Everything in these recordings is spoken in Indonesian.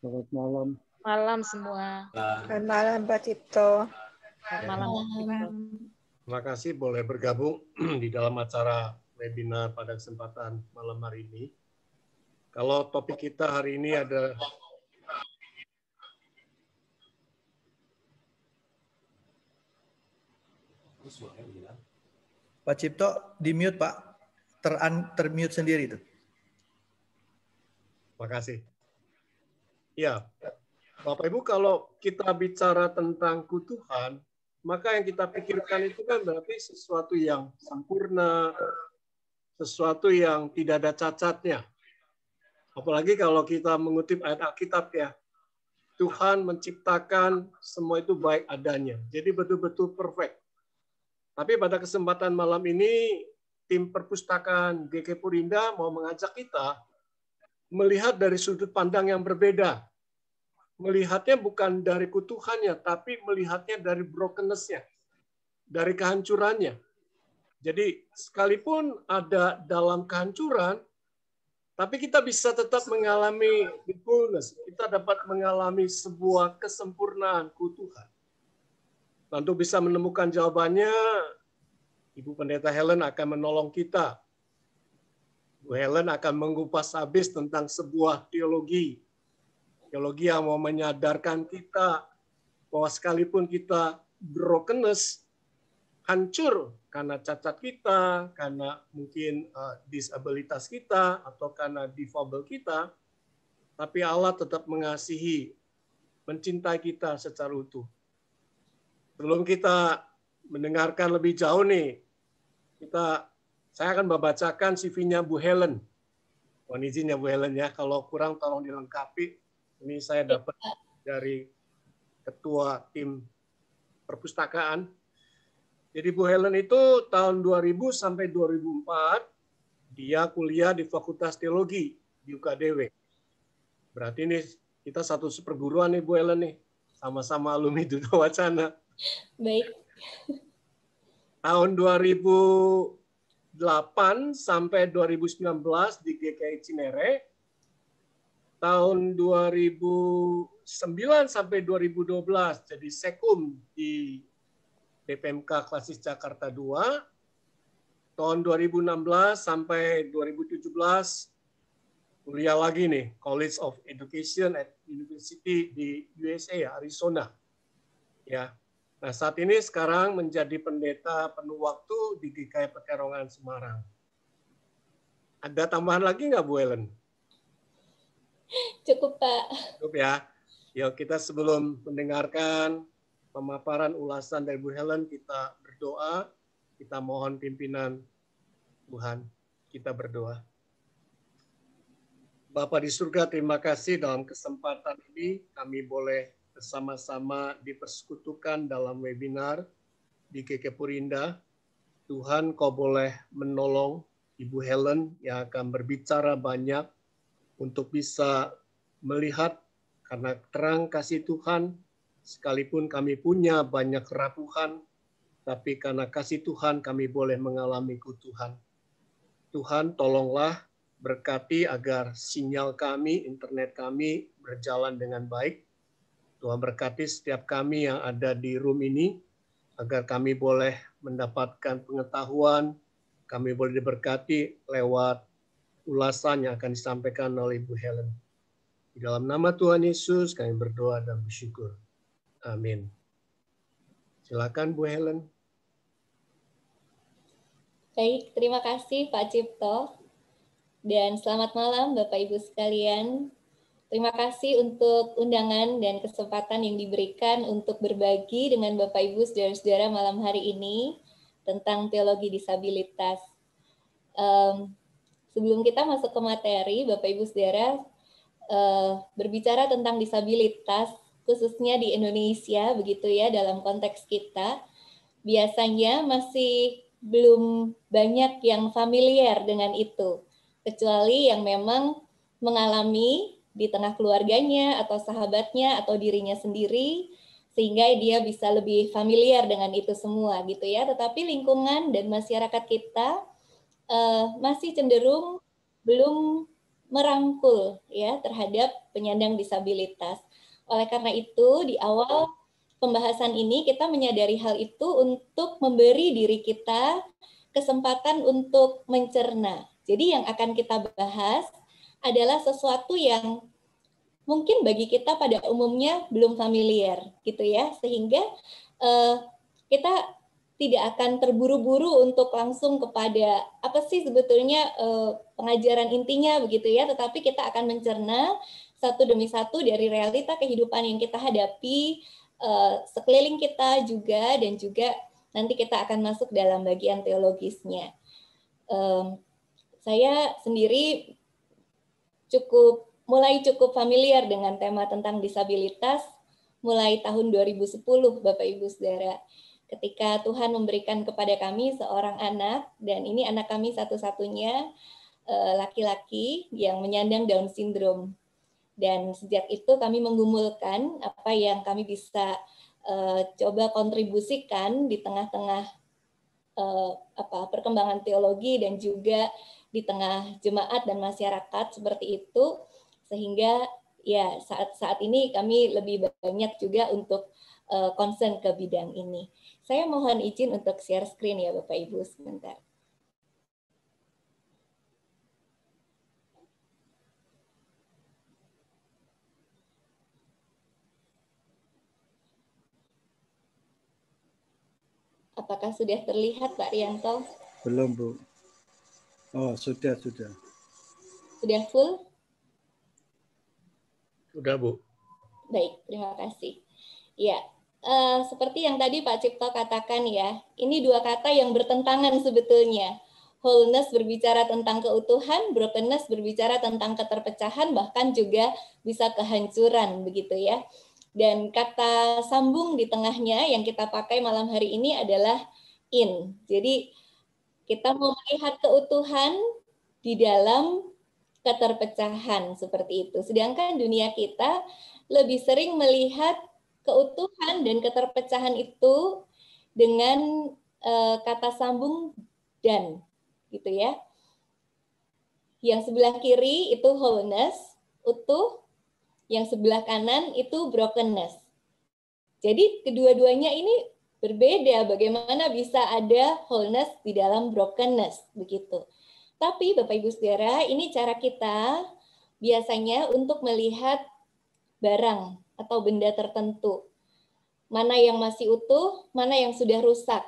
Selamat malam. Malam semua. Selamat malam Pak Cipto. Selamat malam. Terima kasih boleh bergabung di dalam acara webinar pada kesempatan malam hari ini. Kalau topik kita hari ini ada Pak Cipto di mute Pak, termute sendiri itu. Terima kasih. Ya, Bapak Ibu, kalau kita bicara tentang kutuhan, maka yang kita pikirkan itu kan berarti sesuatu yang sempurna, sesuatu yang tidak ada cacatnya. Apalagi kalau kita mengutip ayat Alkitab ya, Tuhan menciptakan semua itu baik adanya. Jadi betul-betul perfect. Tapi pada kesempatan malam ini, tim perpustakaan GK Purinda mau mengajak kita melihat dari sudut pandang yang berbeda. Melihatnya bukan dari kutuhannya, tapi melihatnya dari brokenness-nya, dari kehancurannya. Jadi sekalipun ada dalam kehancuran, tapi kita bisa tetap mengalami fullness. Kita dapat mengalami sebuah kesempurnaan kutuhan. Untuk bisa menemukan jawabannya, Ibu Pendeta Helen akan menolong kita. Bu Helen akan mengupas habis tentang sebuah teologi yang mau menyadarkan kita bahwa sekalipun kita brokenness, hancur karena cacat kita, karena mungkin disabilitas kita, atau karena difabel kita, tapi Allah tetap mengasihi, mencintai kita secara utuh. Sebelum kita mendengarkan lebih jauh nih, saya akan membacakan CV-nya Bu Helen. Mohon izin ya Bu Helen ya, kalau kurang tolong dilengkapi. Ini saya dapat dari ketua tim perpustakaan. Jadi Bu Helen itu tahun 2000 sampai 2004 dia kuliah di Fakultas Teologi di UKDW. Berarti ini kita satu perguruan nih Bu Helen nih, sama-sama alumni Duta Wacana. Baik. Tahun 2008 sampai 2019 di GKI Cinere. Tahun 2009 sampai 2012 jadi sekum di DPMK Klasis Jakarta 2. Tahun 2016 sampai 2017 kuliah lagi nih, College of Education at University di USA, Arizona. Ya. Nah, saat ini sekarang menjadi pendeta penuh waktu di GKI Peterongan Semarang. Ada tambahan lagi nggak Bu Helen? Cukup, Pak. Cukup ya. Yuk kita sebelum mendengarkan pemaparan ulasan dari Bu Helen, kita berdoa, kita mohon pimpinan Tuhan, kita berdoa. Bapa di surga, terima kasih dalam kesempatan ini kami boleh bersama-sama dipersekutukan dalam webinar di GK Purinda. Tuhan, Kau boleh menolong Ibu Helen yang akan berbicara banyak untuk bisa melihat karena terang kasih Tuhan, sekalipun kami punya banyak kerapuhan, tapi karena kasih Tuhan kami boleh mengalami kutuhan. Tuhan, tolonglah berkati agar sinyal kami, internet kami berjalan dengan baik. Tuhan berkati setiap kami yang ada di room ini, agar kami boleh mendapatkan pengetahuan, kami boleh diberkati lewat ulasan yang akan disampaikan oleh Ibu Helen. Di dalam nama Tuhan Yesus kami berdoa dan bersyukur. Amin. Silakan Bu Helen. Baik, terima kasih Pak Cipto. Dan selamat malam Bapak Ibu sekalian. Terima kasih untuk undangan dan kesempatan yang diberikan untuk berbagi dengan Bapak Ibu saudara-saudara malam hari ini tentang teologi disabilitas. Sebelum kita masuk ke materi, Bapak Ibu saudara, berbicara tentang disabilitas, khususnya di Indonesia, begitu ya, dalam konteks kita, biasanya masih belum banyak yang familiar dengan itu, kecuali yang memang mengalami di tengah keluarganya atau sahabatnya atau dirinya sendiri, sehingga dia bisa lebih familiar dengan itu semua gitu ya. Tetapi lingkungan dan masyarakat kita masih cenderung belum merangkul ya terhadap penyandang disabilitas. Oleh karena itu di awal pembahasan ini kita menyadari hal itu untuk memberi diri kita kesempatan untuk mencerna. Jadi yang akan kita bahas adalah sesuatu yang mungkin bagi kita pada umumnya belum familiar gitu ya, sehingga kita tidak akan terburu-buru untuk langsung kepada apa sih sebetulnya pengajaran intinya begitu ya, tetapi kita akan mencerna satu demi satu dari realita kehidupan yang kita hadapi sekeliling kita juga, dan juga nanti kita akan masuk dalam bagian teologisnya. Saya sendiri mulai cukup familiar dengan tema tentang disabilitas mulai tahun 2010, Bapak Ibu Saudara. Ketika Tuhan memberikan kepada kami seorang anak, dan ini anak kami satu-satunya laki-laki yang menyandang Down syndrome. Dan sejak itu kami menggumulkan apa yang kami bisa coba kontribusikan di tengah-tengah perkembangan teologi dan juga di tengah jemaat dan masyarakat seperti itu, sehingga ya saat ini kami lebih banyak juga untuk concern ke bidang ini. Saya mohon izin untuk share screen ya Bapak Ibu sebentar. Apakah sudah terlihat Pak Rianto? Belum, Bu. Oh, sudah. Sudah full? Sudah, Bu. Baik, terima kasih. Ya, seperti yang tadi Pak Cipto katakan ya, ini dua kata yang bertentangan sebetulnya. Wholeness berbicara tentang keutuhan, brokenness berbicara tentang keterpecahan, bahkan juga bisa kehancuran begitu ya. Dan kata sambung di tengahnya yang kita pakai malam hari ini adalah in. Jadi kita mau melihat keutuhan di dalam keterpecahan seperti itu. Sedangkan dunia kita lebih sering melihat keutuhan dan keterpecahan itu dengan kata sambung dan gitu ya. Yang sebelah kiri itu wholeness, utuh. Yang sebelah kanan itu brokenness. Jadi kedua-duanya ini berbeda. Bagaimana bisa ada wholeness di dalam brokenness begitu. Tapi Bapak Ibu Saudara, ini cara kita biasanya untuk melihat barang atau benda tertentu. Mana yang masih utuh, mana yang sudah rusak.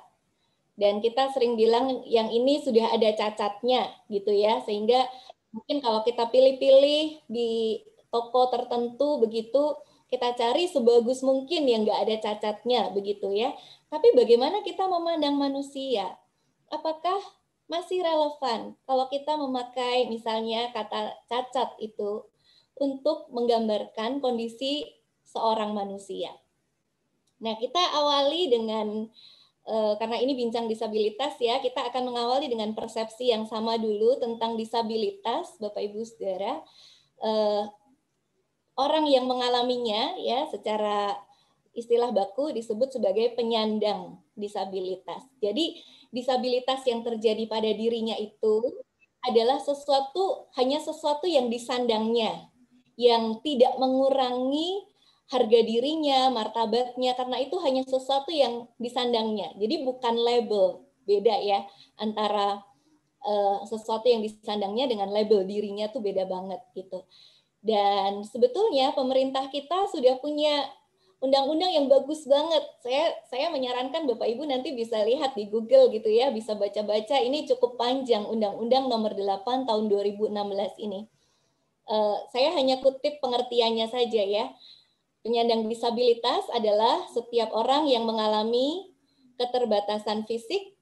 Dan kita sering bilang yang ini sudah ada cacatnya gitu ya. Sehingga mungkin kalau kita pilih-pilih di toko tertentu begitu, kita cari sebagus mungkin yang nggak ada cacatnya begitu ya. Tapi bagaimana kita memandang manusia? Apakah masih relevan kalau kita memakai misalnya kata cacat itu untuk menggambarkan kondisi seorang manusia? Nah, kita awali dengan karena ini bincang disabilitas ya, kita akan mengawali dengan persepsi yang sama dulu tentang disabilitas, Bapak Ibu Saudara. Orang yang mengalaminya ya secara istilah baku disebut sebagai penyandang disabilitas. Jadi disabilitas yang terjadi pada dirinya itu adalah hanya sesuatu yang disandangnya, yang tidak mengurangi harga dirinya, martabatnya, karena itu hanya sesuatu yang disandangnya. Jadi bukan label, beda ya antara sesuatu yang disandangnya dengan label dirinya tuh beda banget gitu. Dan sebetulnya pemerintah kita sudah punya undang-undang yang bagus banget. Saya menyarankan Bapak Ibu nanti bisa lihat di Google gitu ya, bisa baca-baca. Ini cukup panjang Undang-Undang Nomor 8 Tahun 2016 ini. Saya hanya kutip pengertiannya saja ya. Penyandang disabilitas adalah setiap orang yang mengalami keterbatasan fisik,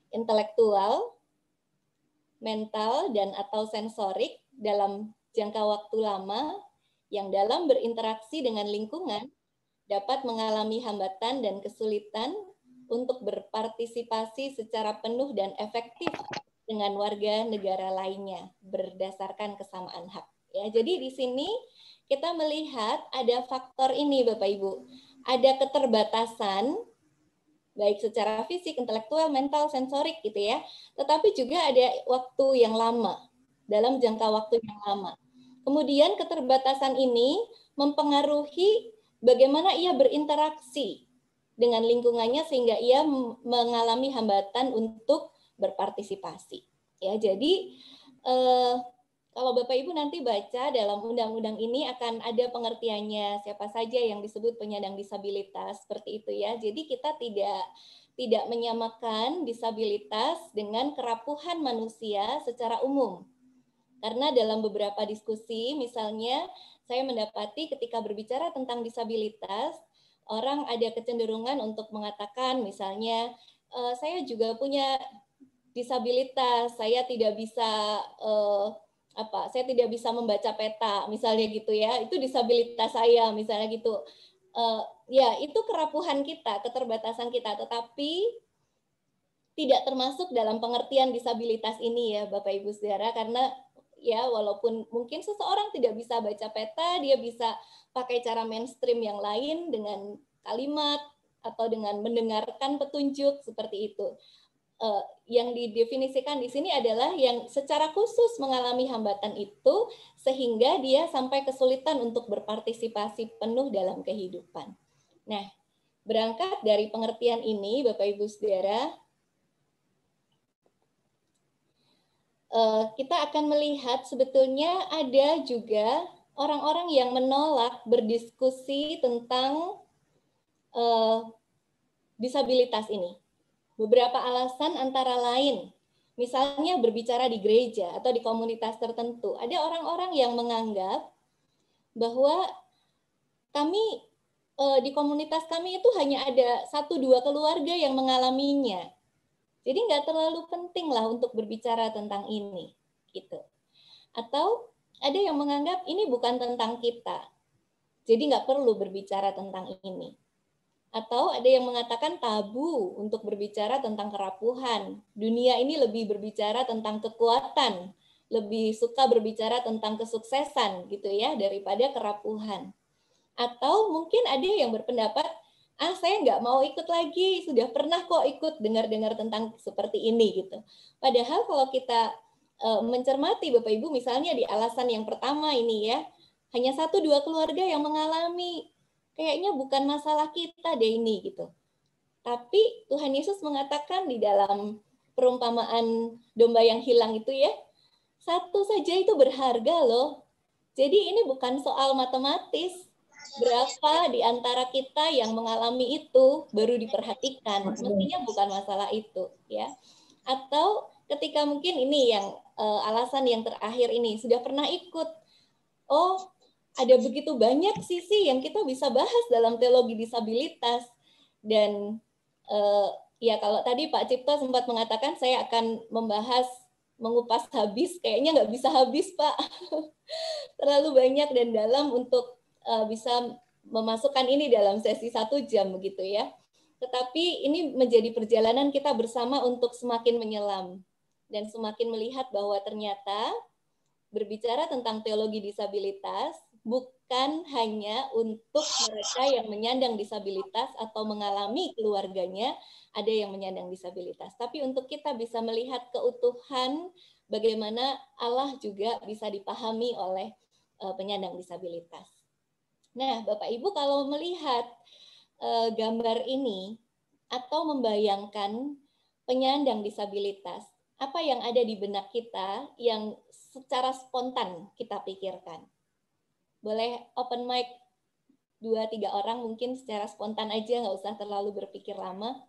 intelektual, mental, dan atau sensorik dalam jangka waktu lama yang dalam berinteraksi dengan lingkungan dapat mengalami hambatan dan kesulitan untuk berpartisipasi secara penuh dan efektif dengan warga negara lainnya berdasarkan kesamaan hak. Ya, jadi di sini kita melihat ada faktor ini Bapak Ibu. Ada keterbatasan baik secara fisik, intelektual, mental, sensorik gitu ya. Tetapi juga ada waktu yang lama, dalam jangka waktu yang lama. Kemudian keterbatasan ini mempengaruhi bagaimana ia berinteraksi dengan lingkungannya sehingga ia mengalami hambatan untuk berpartisipasi. Ya, jadi kalau Bapak Ibu nanti baca dalam undang-undang ini akan ada pengertiannya siapa saja yang disebut penyandang disabilitas seperti itu ya. Jadi kita tidak menyamakan disabilitas dengan kerapuhan manusia secara umum. Karena dalam beberapa diskusi misalnya saya mendapati ketika berbicara tentang disabilitas, orang ada kecenderungan untuk mengatakan misalnya saya juga punya disabilitas, saya tidak bisa saya tidak bisa membaca peta misalnya gitu ya, itu disabilitas saya misalnya gitu. Ya itu kerapuhan kita, keterbatasan kita, tetapi tidak termasuk dalam pengertian disabilitas ini ya Bapak Ibu Saudara, karena ya walaupun mungkin seseorang tidak bisa baca peta, dia bisa pakai cara mainstream yang lain dengan kalimat atau dengan mendengarkan petunjuk seperti itu. Yang didefinisikan di sini adalah yang secara khusus mengalami hambatan itu sehingga dia sampai kesulitan untuk berpartisipasi penuh dalam kehidupan. Nah, berangkat dari pengertian ini, Bapak Ibu Saudara, kita akan melihat sebetulnya ada juga orang-orang yang menolak berdiskusi tentang disabilitas ini. Beberapa alasan antara lain, misalnya berbicara di gereja atau di komunitas tertentu, ada orang-orang yang menganggap bahwa kami di komunitas kami itu hanya ada 1-2 keluarga yang mengalaminya. Jadi nggak terlalu penting lah untuk berbicara tentang ini, gitu. Atau ada yang menganggap ini bukan tentang kita, jadi nggak perlu berbicara tentang ini. Atau ada yang mengatakan tabu untuk berbicara tentang kerapuhan. Dunia ini lebih berbicara tentang kekuatan, lebih suka berbicara tentang kesuksesan gitu ya daripada kerapuhan. Atau mungkin ada yang berpendapat, saya nggak mau ikut lagi, sudah pernah kok ikut dengar-dengar tentang seperti ini gitu. Padahal kalau kita mencermati Bapak Ibu misalnya di alasan yang pertama ini ya, hanya 1-2 keluarga yang mengalami. Kayaknya bukan masalah kita deh ini gitu. Tapi Tuhan Yesus mengatakan di dalam perumpamaan domba yang hilang itu ya, satu saja itu berharga loh. Jadi ini bukan soal matematis. Berapa di antara kita yang mengalami itu baru diperhatikan. Mestinya bukan masalah itu ya. Atau ketika mungkin ini yang alasan yang terakhir ini sudah pernah ikut. Oh, ada begitu banyak sisi yang kita bisa bahas dalam teologi disabilitas. Dan ya kalau tadi Pak Cipto sempat mengatakan saya akan mengupas habis, kayaknya nggak bisa habis Pak. Terlalu banyak dan dalam untuk bisa memasukkan ini dalam sesi 1 jam begitu ya. Tetapi ini menjadi perjalanan kita bersama untuk semakin menyelam dan semakin melihat bahwa ternyata berbicara tentang teologi disabilitas bukan hanya untuk mereka yang menyandang disabilitas atau mengalami keluarganya ada yang menyandang disabilitas, tapi untuk kita bisa melihat keutuhan bagaimana Allah juga bisa dipahami oleh penyandang disabilitas. Nah, Bapak Ibu kalau melihat gambar ini atau membayangkan penyandang disabilitas, apa yang ada di benak kita yang secara spontan kita pikirkan? Boleh open mic 2-3 orang mungkin secara spontan aja, nggak usah terlalu berpikir lama.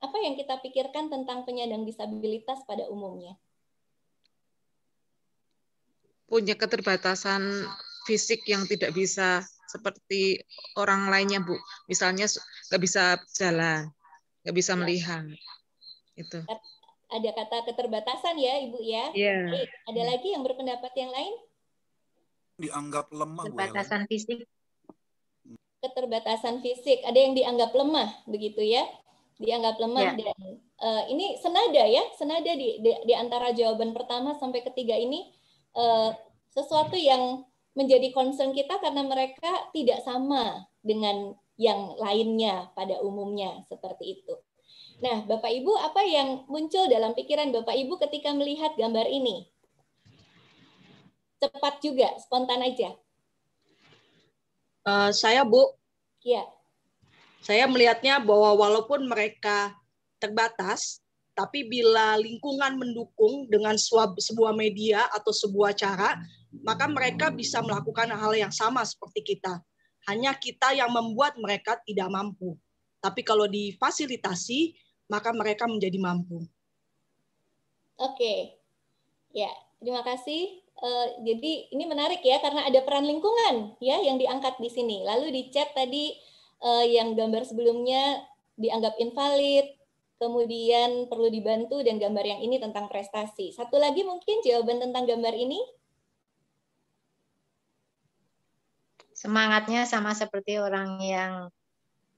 Apa yang kita pikirkan tentang penyandang disabilitas pada umumnya? Punya keterbatasan fisik yang tidak bisa seperti orang lainnya, Bu. Misalnya nggak bisa jalan, nggak bisa melihat. Itu. Ada kata keterbatasan ya, Ibu ya? Iya. Ada lagi yang berpendapat yang lain? Dianggap lemah, Keterbatasan fisik. Keterbatasan fisik, ada yang dianggap lemah, begitu ya? Dianggap lemah Ya. dan ini senada ya, senada di antara jawaban pertama sampai ketiga ini sesuatu yang menjadi concern kita karena mereka tidak sama dengan yang lainnya pada umumnya seperti itu. Nah, Bapak Ibu, apa yang muncul dalam pikiran Bapak Ibu ketika melihat gambar ini? Cepat juga, spontan aja. Saya Bu, Ya. saya melihatnya bahwa walaupun mereka terbatas, tapi bila lingkungan mendukung dengan sebuah media atau sebuah cara, maka mereka bisa melakukan hal yang sama seperti kita. Hanya kita yang membuat mereka tidak mampu. Tapi kalau difasilitasi, maka mereka menjadi mampu. Oke. Ya, terima kasih. Jadi ini menarik ya, karena ada peran lingkungan ya yang diangkat di sini. Lalu di chat tadi yang gambar sebelumnya dianggap invalid, kemudian perlu dibantu, dan gambar yang ini tentang prestasi. Satu lagi mungkin jawaban tentang gambar ini? Semangatnya sama seperti orang yang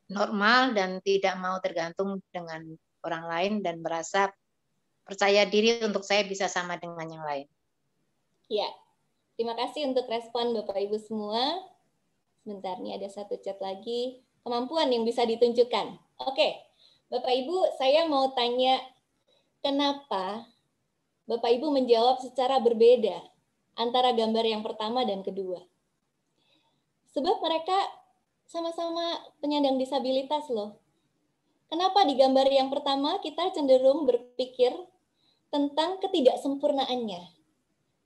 normal dan tidak mau tergantung dengan orang lain dan merasa percaya diri untuk saya bisa sama dengan yang lain. Ya, terima kasih untuk respon Bapak Ibu semua. Sebentar, nih ada satu chat lagi. Kemampuan yang bisa ditunjukkan. Oke, Bapak Ibu, saya mau tanya, kenapa Bapak Ibu menjawab secara berbeda antara gambar yang pertama dan kedua? Sebab mereka sama-sama penyandang disabilitas loh. Kenapa di gambar yang pertama kita cenderung berpikir tentang ketidaksempurnaannya,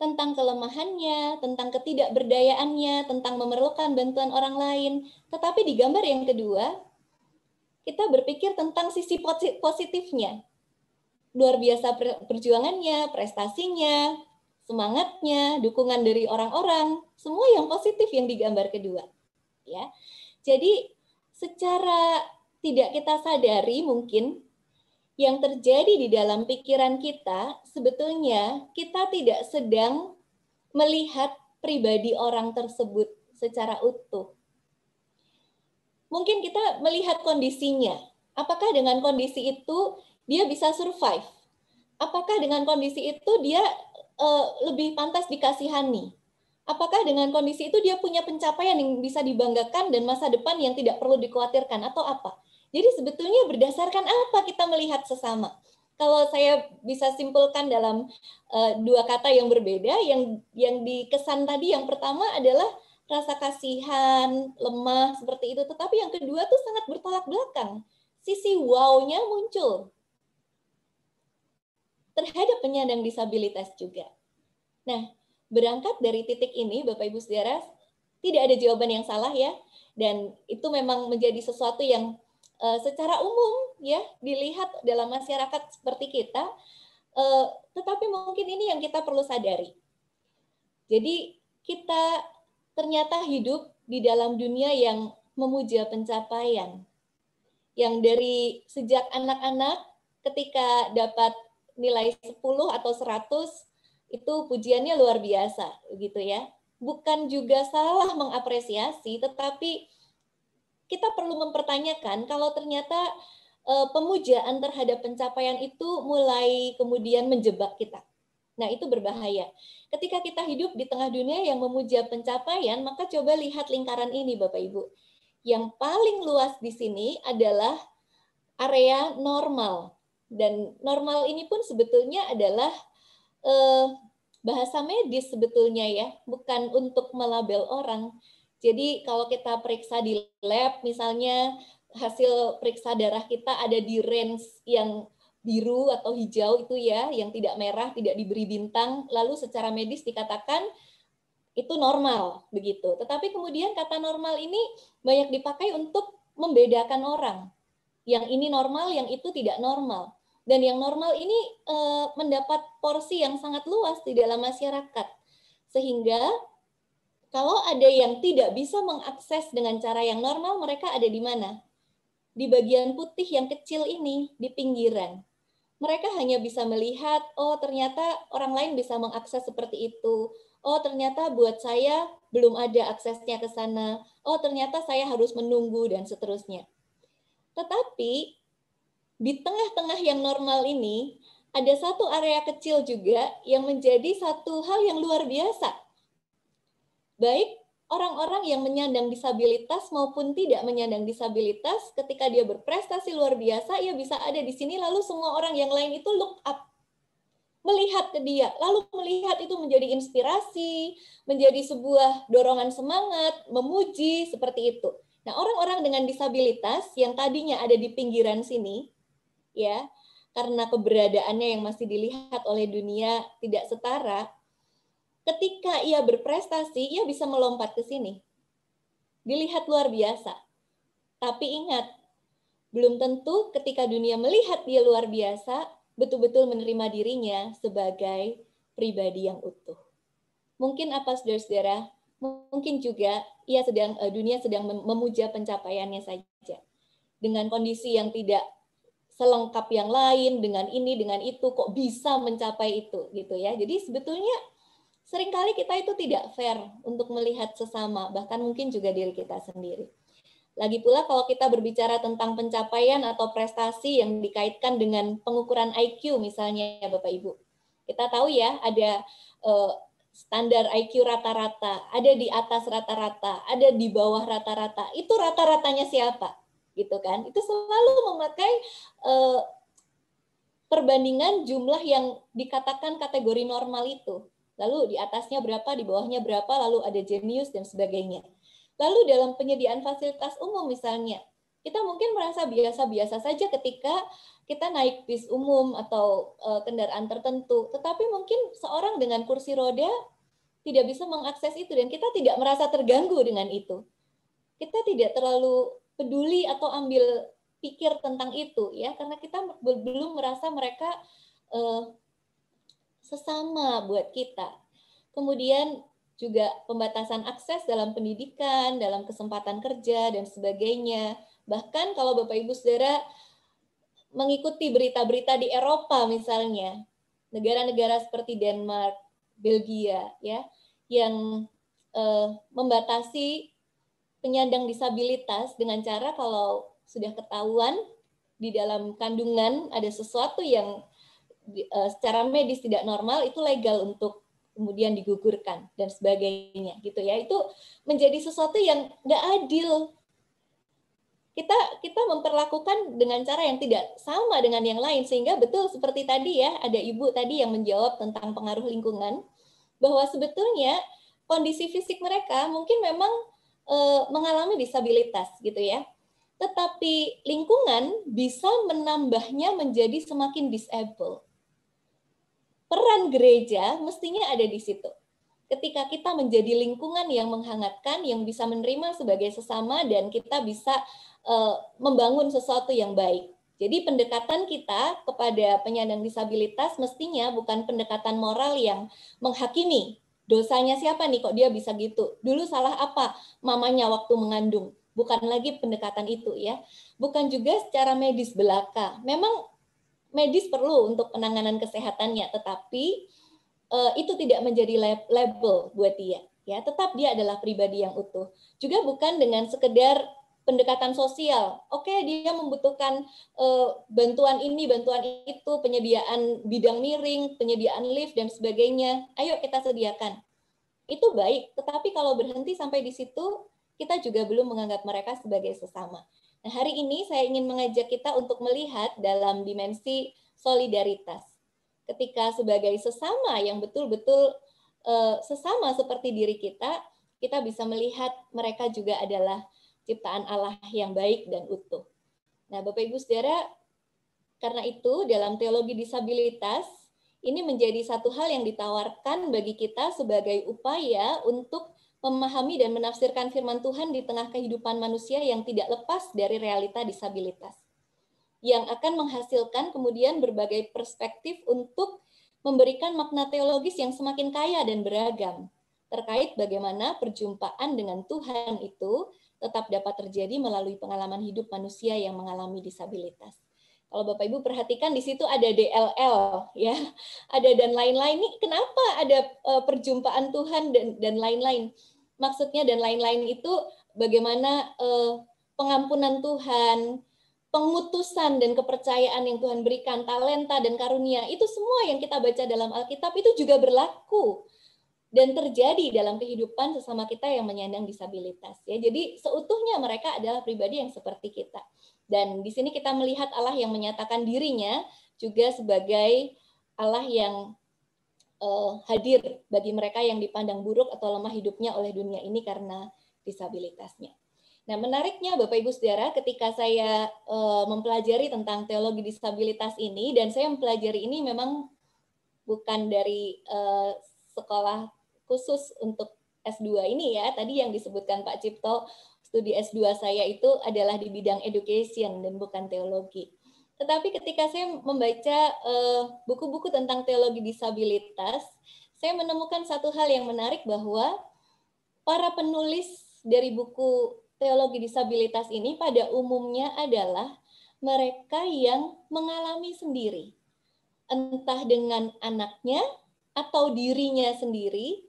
tentang kelemahannya, tentang ketidakberdayaannya, tentang memerlukan bantuan orang lain. Tetapi di gambar yang kedua, kita berpikir tentang sisi positifnya. Luar biasa perjuangannya, prestasinya, semangatnya, dukungan dari orang-orang, semua yang positif yang digambar kedua. Ya. Jadi secara tidak kita sadari mungkin yang terjadi di dalam pikiran kita, sebetulnya kita tidak sedang melihat pribadi orang tersebut secara utuh. Mungkin kita melihat kondisinya. Apakah dengan kondisi itu dia bisa survive? Apakah dengan kondisi itu dia lebih pantas dikasihani? Apakah dengan kondisi itu dia punya pencapaian yang bisa dibanggakan dan masa depan yang tidak perlu dikhawatirkan atau apa? Jadi sebetulnya berdasarkan apa kita melihat sesama? Kalau saya bisa simpulkan dalam dua kata yang berbeda, yang dikesan tadi yang pertama adalah rasa kasihan, lemah, seperti itu. Tetapi yang kedua tuh sangat bertolak belakang. Sisi wow-nya muncul terhadap penyandang disabilitas juga. Nah, berangkat dari titik ini, Bapak Ibu Saudara, tidak ada jawaban yang salah ya. Dan itu memang menjadi sesuatu yang secara umum ya dilihat dalam masyarakat seperti kita, tetapi mungkin ini yang kita perlu sadari. Jadi kita ternyata hidup di dalam dunia yang memuja pencapaian, yang dari sejak anak-anak ketika dapat nilai 10 atau 100 itu pujiannya luar biasa gitu ya. Bukan juga salah mengapresiasi, tetapi kita perlu mempertanyakan kalau ternyata pemujaan terhadap pencapaian itu mulai kemudian menjebak kita. Nah, itu berbahaya. Ketika kita hidup di tengah dunia yang memuja pencapaian, maka coba lihat lingkaran ini, Bapak Ibu. Yang paling luas di sini adalah area normal. Dan normal ini pun sebetulnya adalah bahasa medis sebetulnya ya, bukan untuk melabel orang. Jadi kalau kita periksa di lab, misalnya hasil periksa darah kita ada di range yang biru atau hijau itu ya, yang tidak merah, tidak diberi bintang, lalu secara medis dikatakan itu normal begitu. Tetapi kemudian kata normal ini banyak dipakai untuk membedakan orang. Yang ini normal, yang itu tidak normal. Dan yang normal ini mendapat porsi yang sangat luas di dalam masyarakat. Sehingga kalau ada yang tidak bisa mengakses dengan cara yang normal, mereka ada di mana? Di bagian putih yang kecil ini, di pinggiran. Mereka hanya bisa melihat, oh ternyata orang lain bisa mengakses seperti itu. Oh ternyata buat saya belum ada aksesnya ke sana. Oh ternyata saya harus menunggu, dan seterusnya. Tetapi di tengah-tengah yang normal ini, ada satu area kecil juga yang menjadi satu hal yang luar biasa. Baik orang-orang yang menyandang disabilitas maupun tidak menyandang disabilitas, ketika dia berprestasi luar biasa, ia bisa ada di sini, lalu semua orang yang lain itu look up. melihat ke dia, lalu melihat itu menjadi inspirasi, menjadi sebuah dorongan semangat, memuji, seperti itu. Nah, orang-orang dengan disabilitas yang tadinya ada di pinggiran sini, ya, karena keberadaannya yang masih dilihat oleh dunia tidak setara, ketika ia berprestasi, ia bisa melompat ke sini. Dilihat luar biasa. Tapi ingat, belum tentu ketika dunia melihat dia luar biasa, betul-betul menerima dirinya sebagai pribadi yang utuh. Mungkin apa, saudara-saudara? Mungkin juga dunia sedang memuja pencapaiannya saja. Dengan kondisi yang tidak selengkap yang lain, dengan ini, dengan itu, kok bisa mencapai itu, gitu ya. Jadi sebetulnya seringkali kita itu tidak fair untuk melihat sesama, bahkan mungkin juga diri kita sendiri. Lagi pula kalau kita berbicara tentang pencapaian atau prestasi yang dikaitkan dengan pengukuran IQ misalnya ya Bapak Ibu. Kita tahu ya ada standar IQ rata-rata, ada di atas rata-rata, ada di bawah rata-rata. Itu rata-ratanya siapa? Gitu kan. Itu selalu memakai perbandingan jumlah yang dikatakan kategori normal itu. Lalu di atasnya berapa, di bawahnya berapa, lalu ada jenius dan sebagainya. Lalu dalam penyediaan fasilitas umum misalnya, kita mungkin merasa biasa-biasa saja ketika kita naik bis umum atau kendaraan tertentu, tetapi mungkin seorang dengan kursi roda tidak bisa mengakses itu dan kita tidak merasa terganggu dengan itu. Kita tidak terlalu peduli atau ambil pikir tentang itu ya, karena kita belum merasa mereka sesama buat kita. Kemudian juga pembatasan akses dalam pendidikan, dalam kesempatan kerja, dan sebagainya. Bahkan kalau Bapak Ibu Saudara mengikuti berita-berita di Eropa misalnya, negara-negara seperti Denmark, Belgia, ya, yang membatasi penyandang disabilitas dengan cara kalau sudah ketahuan di dalam kandungan ada sesuatu yang secara medis tidak normal, itu legal untuk kemudian digugurkan dan sebagainya gitu ya. Itu menjadi sesuatu yang nggak adil. Kita memperlakukan dengan cara yang tidak sama dengan yang lain, sehingga betul seperti tadi ya, ada ibu tadi yang menjawab tentang pengaruh lingkungan, bahwa sebetulnya kondisi fisik mereka mungkin memang mengalami disabilitas gitu ya, tetapi lingkungan bisa menambahnya menjadi semakin disable. Peran gereja mestinya ada di situ. Ketika kita menjadi lingkungan yang menghangatkan, yang bisa menerima sebagai sesama, dan kita bisa membangun sesuatu yang baik. Jadi pendekatan kita kepada penyandang disabilitas mestinya bukan pendekatan moral yang menghakimi. Dosanya siapa nih kok dia bisa gitu? Dulu salah apa mamanya waktu mengandung? Bukan lagi pendekatan itu ya. Bukan juga secara medis belaka. Memang medis perlu untuk penanganan kesehatannya, tetapi itu tidak menjadi label buat dia. Ya, tetap dia adalah pribadi yang utuh. Juga bukan dengan sekedar pendekatan sosial. Oke, dia membutuhkan bantuan ini, bantuan itu, penyediaan bidang miring, penyediaan lift dan sebagainya. Ayo kita sediakan. Itu baik, tetapi kalau berhenti sampai di situ, kita juga belum menganggap mereka sebagai sesama. Nah, hari ini saya ingin mengajak kita untuk melihat dalam dimensi solidaritas. Ketika sebagai sesama yang betul-betul sesama seperti diri kita, kita bisa melihat mereka juga adalah ciptaan Allah yang baik dan utuh. Nah, Bapak Ibu Saudara, karena itu dalam teologi disabilitas, ini menjadi satu hal yang ditawarkan bagi kita sebagai upaya untuk memahami dan menafsirkan firman Tuhan di tengah kehidupan manusia yang tidak lepas dari realita disabilitas, yang akan menghasilkan kemudian berbagai perspektif untuk memberikan makna teologis yang semakin kaya dan beragam terkait bagaimana perjumpaan dengan Tuhan itu tetap dapat terjadi melalui pengalaman hidup manusia yang mengalami disabilitas. Kalau Bapak Ibu perhatikan di situ ada DLL ya, ada dan lain-lain. Ini kenapa ada perjumpaan Tuhan dan lain-lain? Maksudnya dan lain-lain itu bagaimana pengampunan Tuhan, pengutusan dan kepercayaan yang Tuhan berikan, talenta dan karunia, itu semua yang kita baca dalam Alkitab itu juga berlaku dan terjadi dalam kehidupan sesama kita yang menyandang disabilitas. Ya, jadi seutuhnya mereka adalah pribadi yang seperti kita. Dan di sini kita melihat Allah yang menyatakan dirinya juga sebagai Allah yang hadir bagi mereka yang dipandang buruk atau lemah hidupnya oleh dunia ini karena disabilitasnya. Nah, menariknya Bapak Ibu Saudara, ketika saya mempelajari tentang teologi disabilitas ini, dan saya mempelajari ini memang bukan dari sekolah khusus untuk S2 ini ya, tadi yang disebutkan Pak Cipto, studi S2 saya itu adalah di bidang education dan bukan teologi. Tetapi ketika saya membaca buku-buku tentang teologi disabilitas, saya menemukan satu hal yang menarik bahwa para penulis dari buku teologi disabilitas ini pada umumnya adalah mereka yang mengalami sendiri, entah dengan anaknya atau dirinya sendiri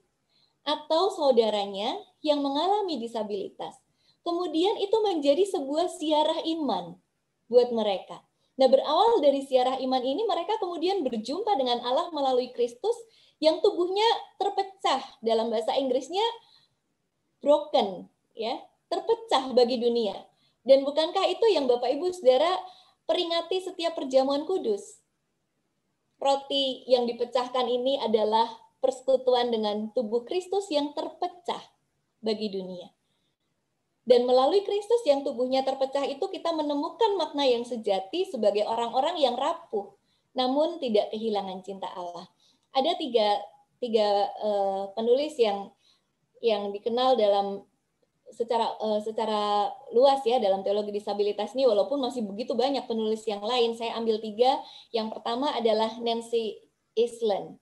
atau saudaranya yang mengalami disabilitas. Kemudian itu menjadi sebuah siarah iman buat mereka. Nah, berawal dari siarah iman ini, mereka kemudian berjumpa dengan Allah melalui Kristus yang tubuhnya terpecah, dalam bahasa Inggrisnya broken, ya, terpecah bagi dunia. Dan bukankah itu yang Bapak Ibu Saudara peringati setiap perjamuan kudus? Roti yang dipecahkan ini adalah persekutuan dengan tubuh Kristus yang terpecah bagi dunia. Dan melalui Kristus yang tubuhnya terpecah itu kita menemukan makna yang sejati sebagai orang-orang yang rapuh, namun tidak kehilangan cinta Allah. Ada tiga penulis yang dikenal dalam secara luas ya dalam teologi disabilitas ini, walaupun masih begitu banyak penulis yang lain. Saya ambil 3. Yang pertama adalah Nancy Eiesland.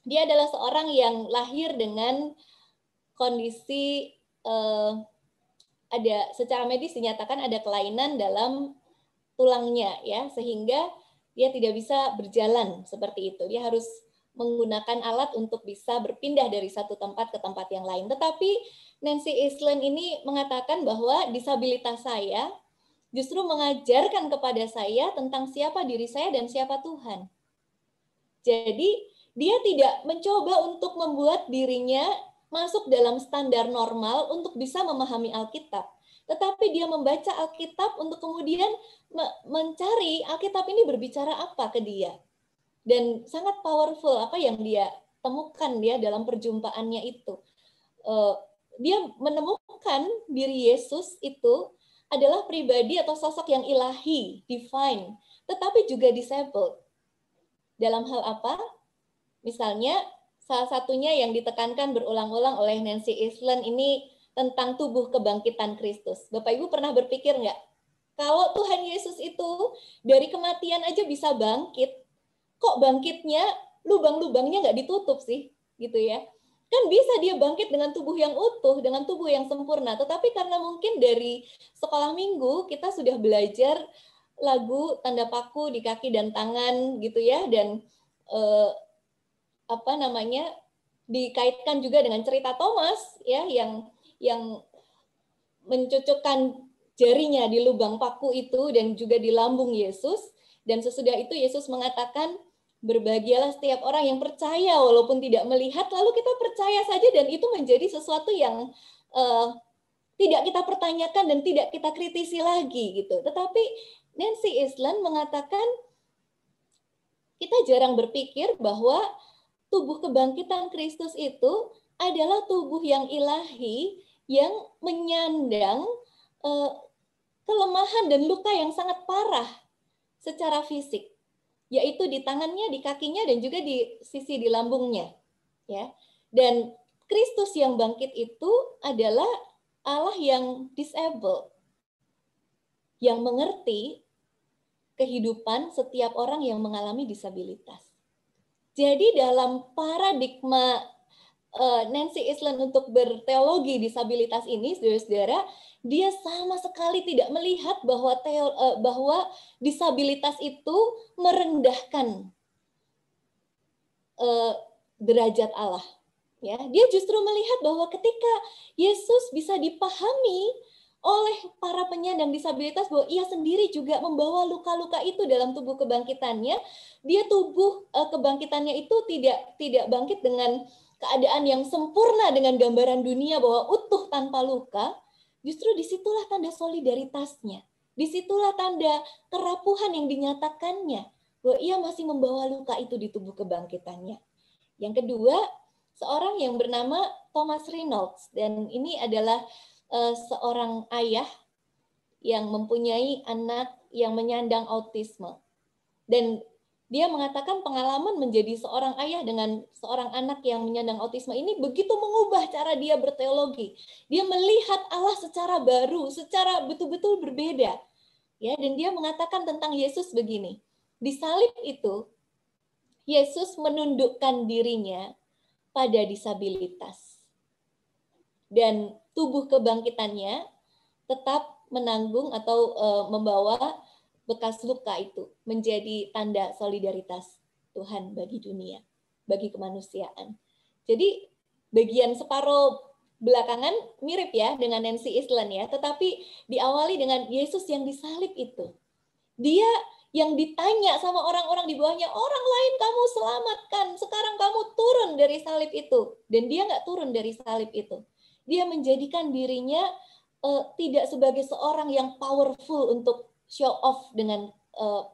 Dia adalah seorang yang lahir dengan kondisi ada secara medis dinyatakan ada kelainan dalam tulangnya ya, sehingga dia tidak bisa berjalan seperti itu. Dia harus menggunakan alat untuk bisa berpindah dari satu tempat ke tempat yang lain. Tetapi Nancy Eiesland ini mengatakan bahwa disabilitas saya justru mengajarkan kepada saya tentang siapa diri saya dan siapa Tuhan. Jadi dia tidak mencoba untuk membuat dirinya masuk dalam standar normal untuk bisa memahami Alkitab. Tetapi dia membaca Alkitab untuk kemudian mencari Alkitab ini berbicara apa ke dia. Dan sangat powerful apa yang dia temukan dia dalam perjumpaannya itu. Dia menemukan diri Yesus itu adalah pribadi atau sosok yang ilahi, divine, tetapi juga disabled. Dalam hal apa? Misalnya, salah satunya yang ditekankan berulang-ulang oleh Nancy Eiesland ini tentang tubuh kebangkitan Kristus. Bapak Ibu pernah berpikir nggak? Kalau Tuhan Yesus itu dari kematian aja bisa bangkit, kok bangkitnya lubang-lubangnya nggak ditutup sih? Gitu ya. Kan bisa dia bangkit dengan tubuh yang utuh, dengan tubuh yang sempurna. Tetapi karena mungkin dari sekolah minggu kita sudah belajar lagu tanda paku di kaki dan tangan gitu ya, dan dikaitkan juga dengan cerita Thomas ya yang mencucukkan jarinya di lubang paku itu dan juga di lambung Yesus, dan sesudah itu Yesus mengatakan berbahagialah setiap orang yang percaya walaupun tidak melihat. Lalu kita percaya saja dan itu menjadi sesuatu yang tidak kita pertanyakan dan tidak kita kritisi lagi gitu. Tetapi Nancy Eiesland mengatakan kita jarang berpikir bahwa tubuh kebangkitan Kristus itu adalah tubuh yang ilahi yang menyandang kelemahan dan luka yang sangat parah secara fisik, yaitu di tangannya, di kakinya, dan juga di sisi di lambungnya. Ya. Dan Kristus yang bangkit itu adalah Allah yang disabled, yang mengerti kehidupan setiap orang yang mengalami disabilitas. Jadi dalam paradigma Nancy Eiesland untuk berteologi disabilitas ini, saudara-saudara, dia sama sekali tidak melihat bahwa disabilitas itu merendahkan derajat Allah. Ya, dia justru melihat bahwa ketika Yesus bisa dipahami oleh para penyandang disabilitas bahwa ia sendiri juga membawa luka-luka itu dalam tubuh kebangkitannya, dia tubuh kebangkitannya itu tidak bangkit dengan keadaan yang sempurna dengan gambaran dunia bahwa utuh tanpa luka. Justru disitulah tanda solidaritasnya, disitulah tanda kerapuhan yang dinyatakannya bahwa ia masih membawa luka itu di tubuh kebangkitannya. Yang kedua, seorang yang bernama Thomas Reynolds, dan ini adalah seorang ayah yang mempunyai anak yang menyandang autisme. Dan dia mengatakan pengalaman menjadi seorang ayah dengan seorang anak yang menyandang autisme ini begitu mengubah cara dia berteologi. Dia melihat Allah secara baru, secara betul-betul berbeda. Ya, dan dia mengatakan tentang Yesus begini. Di salib itu, Yesus menundukkan dirinya pada disabilitas. Dan tubuh kebangkitannya tetap menanggung atau membawa bekas luka itu menjadi tanda solidaritas Tuhan bagi dunia, bagi kemanusiaan. Jadi bagian separuh belakangan mirip ya dengan Nancy Island ya, tetapi diawali dengan Yesus yang disalib itu. Dia yang ditanya sama orang-orang di bawahnya, orang lain kamu selamatkan, sekarang kamu turun dari salib itu. Dan dia nggak turun dari salib itu. Dia menjadikan dirinya tidak sebagai seorang yang powerful untuk show off dengan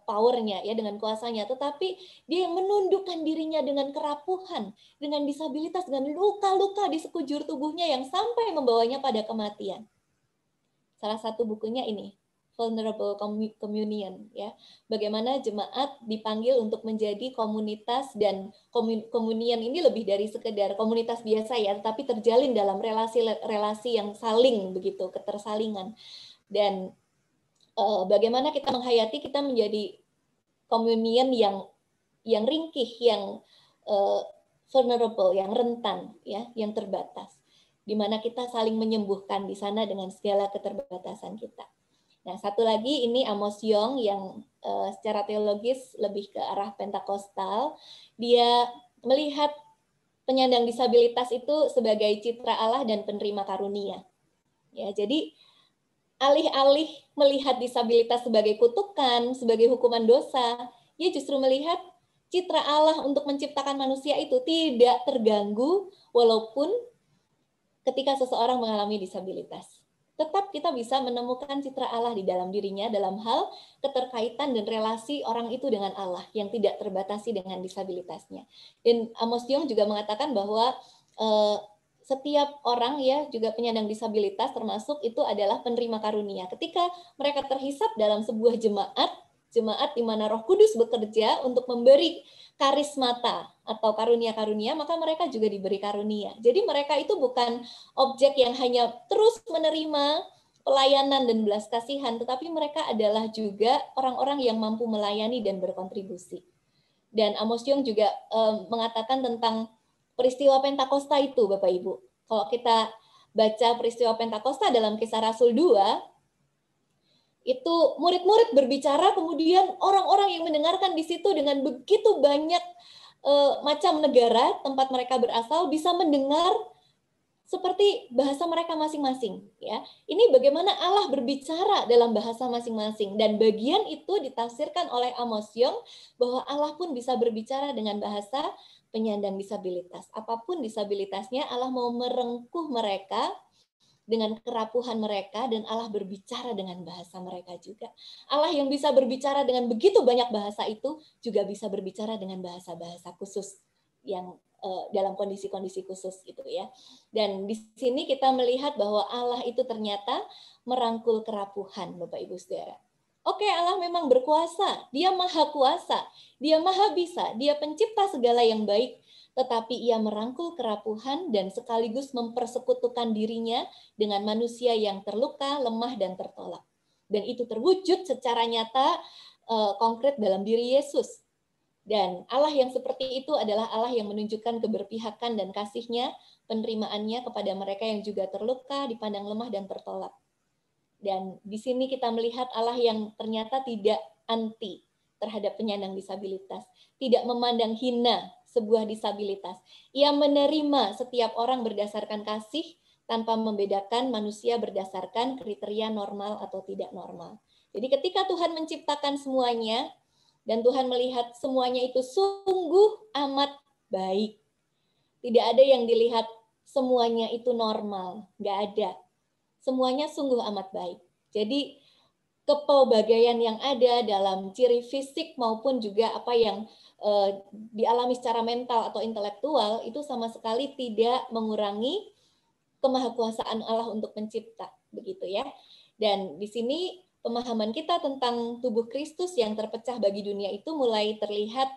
powernya ya, dengan kuasanya, tetapi dia menundukkan dirinya dengan kerapuhan, dengan disabilitas, dengan luka-luka di sekujur tubuhnya yang sampai membawanya pada kematian. Salah satu bukunya ini, Vulnerable Communion ya. Bagaimana jemaat dipanggil untuk menjadi komunitas, dan komunian ini lebih dari sekedar komunitas biasa ya, tapi terjalin dalam relasi-relasi yang saling begitu, ketersalingan. Dan bagaimana kita menghayati kita menjadi komunian yang ringkih, yang vulnerable, yang rentan ya, yang terbatas. Di mana kita saling menyembuhkan di sana dengan segala keterbatasan kita. Nah, satu lagi ini Amos Yong yang secara teologis lebih ke arah Pentakostal. Dia melihat penyandang disabilitas itu sebagai citra Allah dan penerima karunia. Ya, jadi alih-alih melihat disabilitas sebagai kutukan, sebagai hukuman dosa, dia justru melihat citra Allah untuk menciptakan manusia itu tidak terganggu walaupun ketika seseorang mengalami disabilitas. Tetap kita bisa menemukan citra Allah di dalam dirinya dalam hal keterkaitan dan relasi orang itu dengan Allah yang tidak terbatasi dengan disabilitasnya. Dan Amos Yong juga mengatakan bahwa setiap orang ya, juga penyandang disabilitas termasuk itu adalah penerima karunia. Ketika mereka terhisap dalam sebuah jemaat di mana Roh Kudus bekerja untuk memberi karismata atau karunia-karunia, maka mereka juga diberi karunia. Jadi mereka itu bukan objek yang hanya terus menerima pelayanan dan belas kasihan, tetapi mereka adalah juga orang-orang yang mampu melayani dan berkontribusi. Dan Amos Yong juga mengatakan tentang peristiwa Pentakosta itu, Bapak Ibu. Kalau kita baca peristiwa Pentakosta dalam Kisah Rasul 2, itu murid-murid berbicara, kemudian orang-orang yang mendengarkan di situ dengan begitu banyak macam negara tempat mereka berasal bisa mendengar seperti bahasa mereka masing-masing. Ya, ini bagaimana Allah berbicara dalam bahasa masing-masing, dan bagian itu ditafsirkan oleh Amos Yong bahwa Allah pun bisa berbicara dengan bahasa penyandang disabilitas. Apapun disabilitasnya, Allah mau merengkuh mereka dengan kerapuhan mereka, dan Allah berbicara dengan bahasa mereka juga. Allah yang bisa berbicara dengan begitu banyak bahasa itu juga bisa berbicara dengan bahasa-bahasa khusus yang dalam kondisi-kondisi khusus gitu ya. Dan di sini kita melihat bahwa Allah itu ternyata merangkul kerapuhan, Bapak Ibu Saudara. Oke, Allah memang berkuasa, Dia maha kuasa, Dia maha bisa, Dia pencipta segala yang baik, tetapi Ia merangkul kerapuhan dan sekaligus mempersekutukan dirinya dengan manusia yang terluka, lemah, dan tertolak. Dan itu terwujud secara nyata, konkret dalam diri Yesus. Dan Allah yang seperti itu adalah Allah yang menunjukkan keberpihakan dan kasih-Nya, penerimaannya kepada mereka yang juga terluka, dipandang lemah, dan tertolak. Dan di sini kita melihat Allah yang ternyata tidak anti terhadap penyandang disabilitas, tidak memandang hina sebuah disabilitas. Ia menerima setiap orang berdasarkan kasih tanpa membedakan manusia berdasarkan kriteria normal atau tidak normal. Jadi ketika Tuhan menciptakan semuanya dan Tuhan melihat semuanya itu sungguh amat baik. Tidak ada yang dilihat semuanya itu normal, nggak ada. Semuanya sungguh amat baik. Jadi kepelbagaian yang ada dalam ciri fisik maupun juga apa yang dialami secara mental atau intelektual itu sama sekali tidak mengurangi kemahakuasaan Allah untuk mencipta, begitu ya. Dan di sini pemahaman kita tentang tubuh Kristus yang terpecah bagi dunia itu mulai terlihat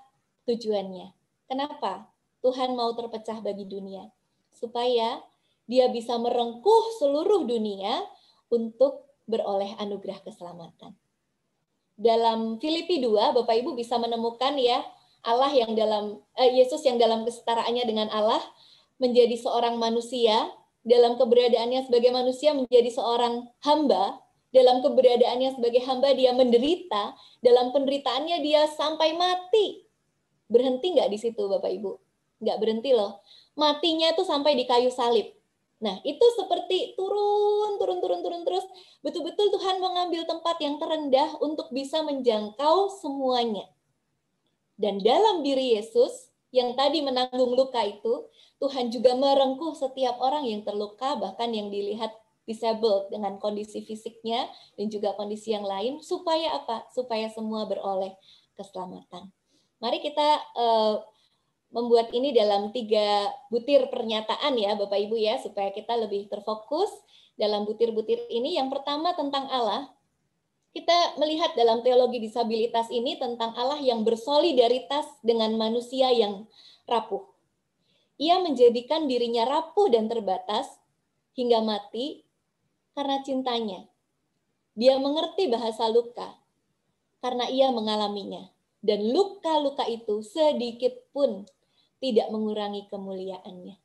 tujuannya. Kenapa Tuhan mau terpecah bagi dunia? Supaya dia bisa merengkuh seluruh dunia untuk beroleh anugerah keselamatan. Dalam Filipi 2, Bapak Ibu bisa menemukan ya, Allah yang Yesus yang dalam kesetaraannya dengan Allah menjadi seorang manusia, dalam keberadaannya sebagai manusia menjadi seorang hamba, dalam keberadaannya sebagai hamba dia menderita, dalam penderitaannya dia sampai mati. Berhenti nggak di situ Bapak Ibu? Nggak berhenti loh. Matinya itu sampai di kayu salib. Nah, itu seperti turun terus. Betul-betul Tuhan mengambil tempat yang terendah untuk bisa menjangkau semuanya. Dan dalam diri Yesus, yang tadi menanggung luka itu, Tuhan juga merengkuh setiap orang yang terluka, bahkan yang dilihat disabled dengan kondisi fisiknya, dan juga kondisi yang lain, supaya apa? Supaya semua beroleh keselamatan. Mari kita membuat ini dalam 3 butir pernyataan ya Bapak Ibu ya, supaya kita lebih terfokus dalam butir-butir ini. Yang pertama tentang Allah, kita melihat dalam teologi disabilitas ini tentang Allah yang bersolidaritas dengan manusia yang rapuh. Ia menjadikan dirinya rapuh dan terbatas hingga mati karena cintanya. Dia mengerti bahasa luka karena ia mengalaminya. Dan luka-luka itu sedikit pun tidak mengurangi kemuliaannya.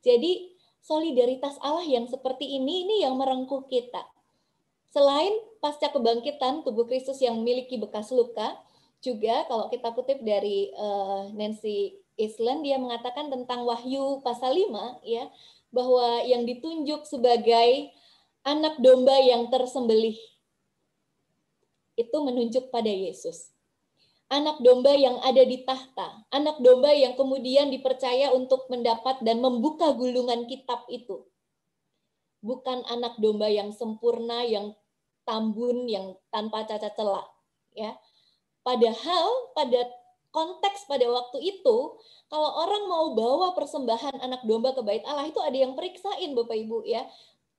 Jadi solidaritas Allah yang seperti ini yang merengkuh kita. Selain pasca kebangkitan tubuh Kristus yang memiliki bekas luka, juga kalau kita kutip dari Nancy Island, dia mengatakan tentang Wahyu pasal 5 ya, bahwa yang ditunjuk sebagai anak domba yang tersembelih itu menunjuk pada Yesus. Anak domba yang ada di tahta, anak domba yang kemudian dipercaya untuk mendapat dan membuka gulungan kitab itu. Bukan anak domba yang sempurna, yang tambun, yang tanpa cacat celah. Ya. Padahal pada konteks pada waktu itu, kalau orang mau bawa persembahan anak domba ke bait Allah itu ada yang periksain Bapak Ibu ya.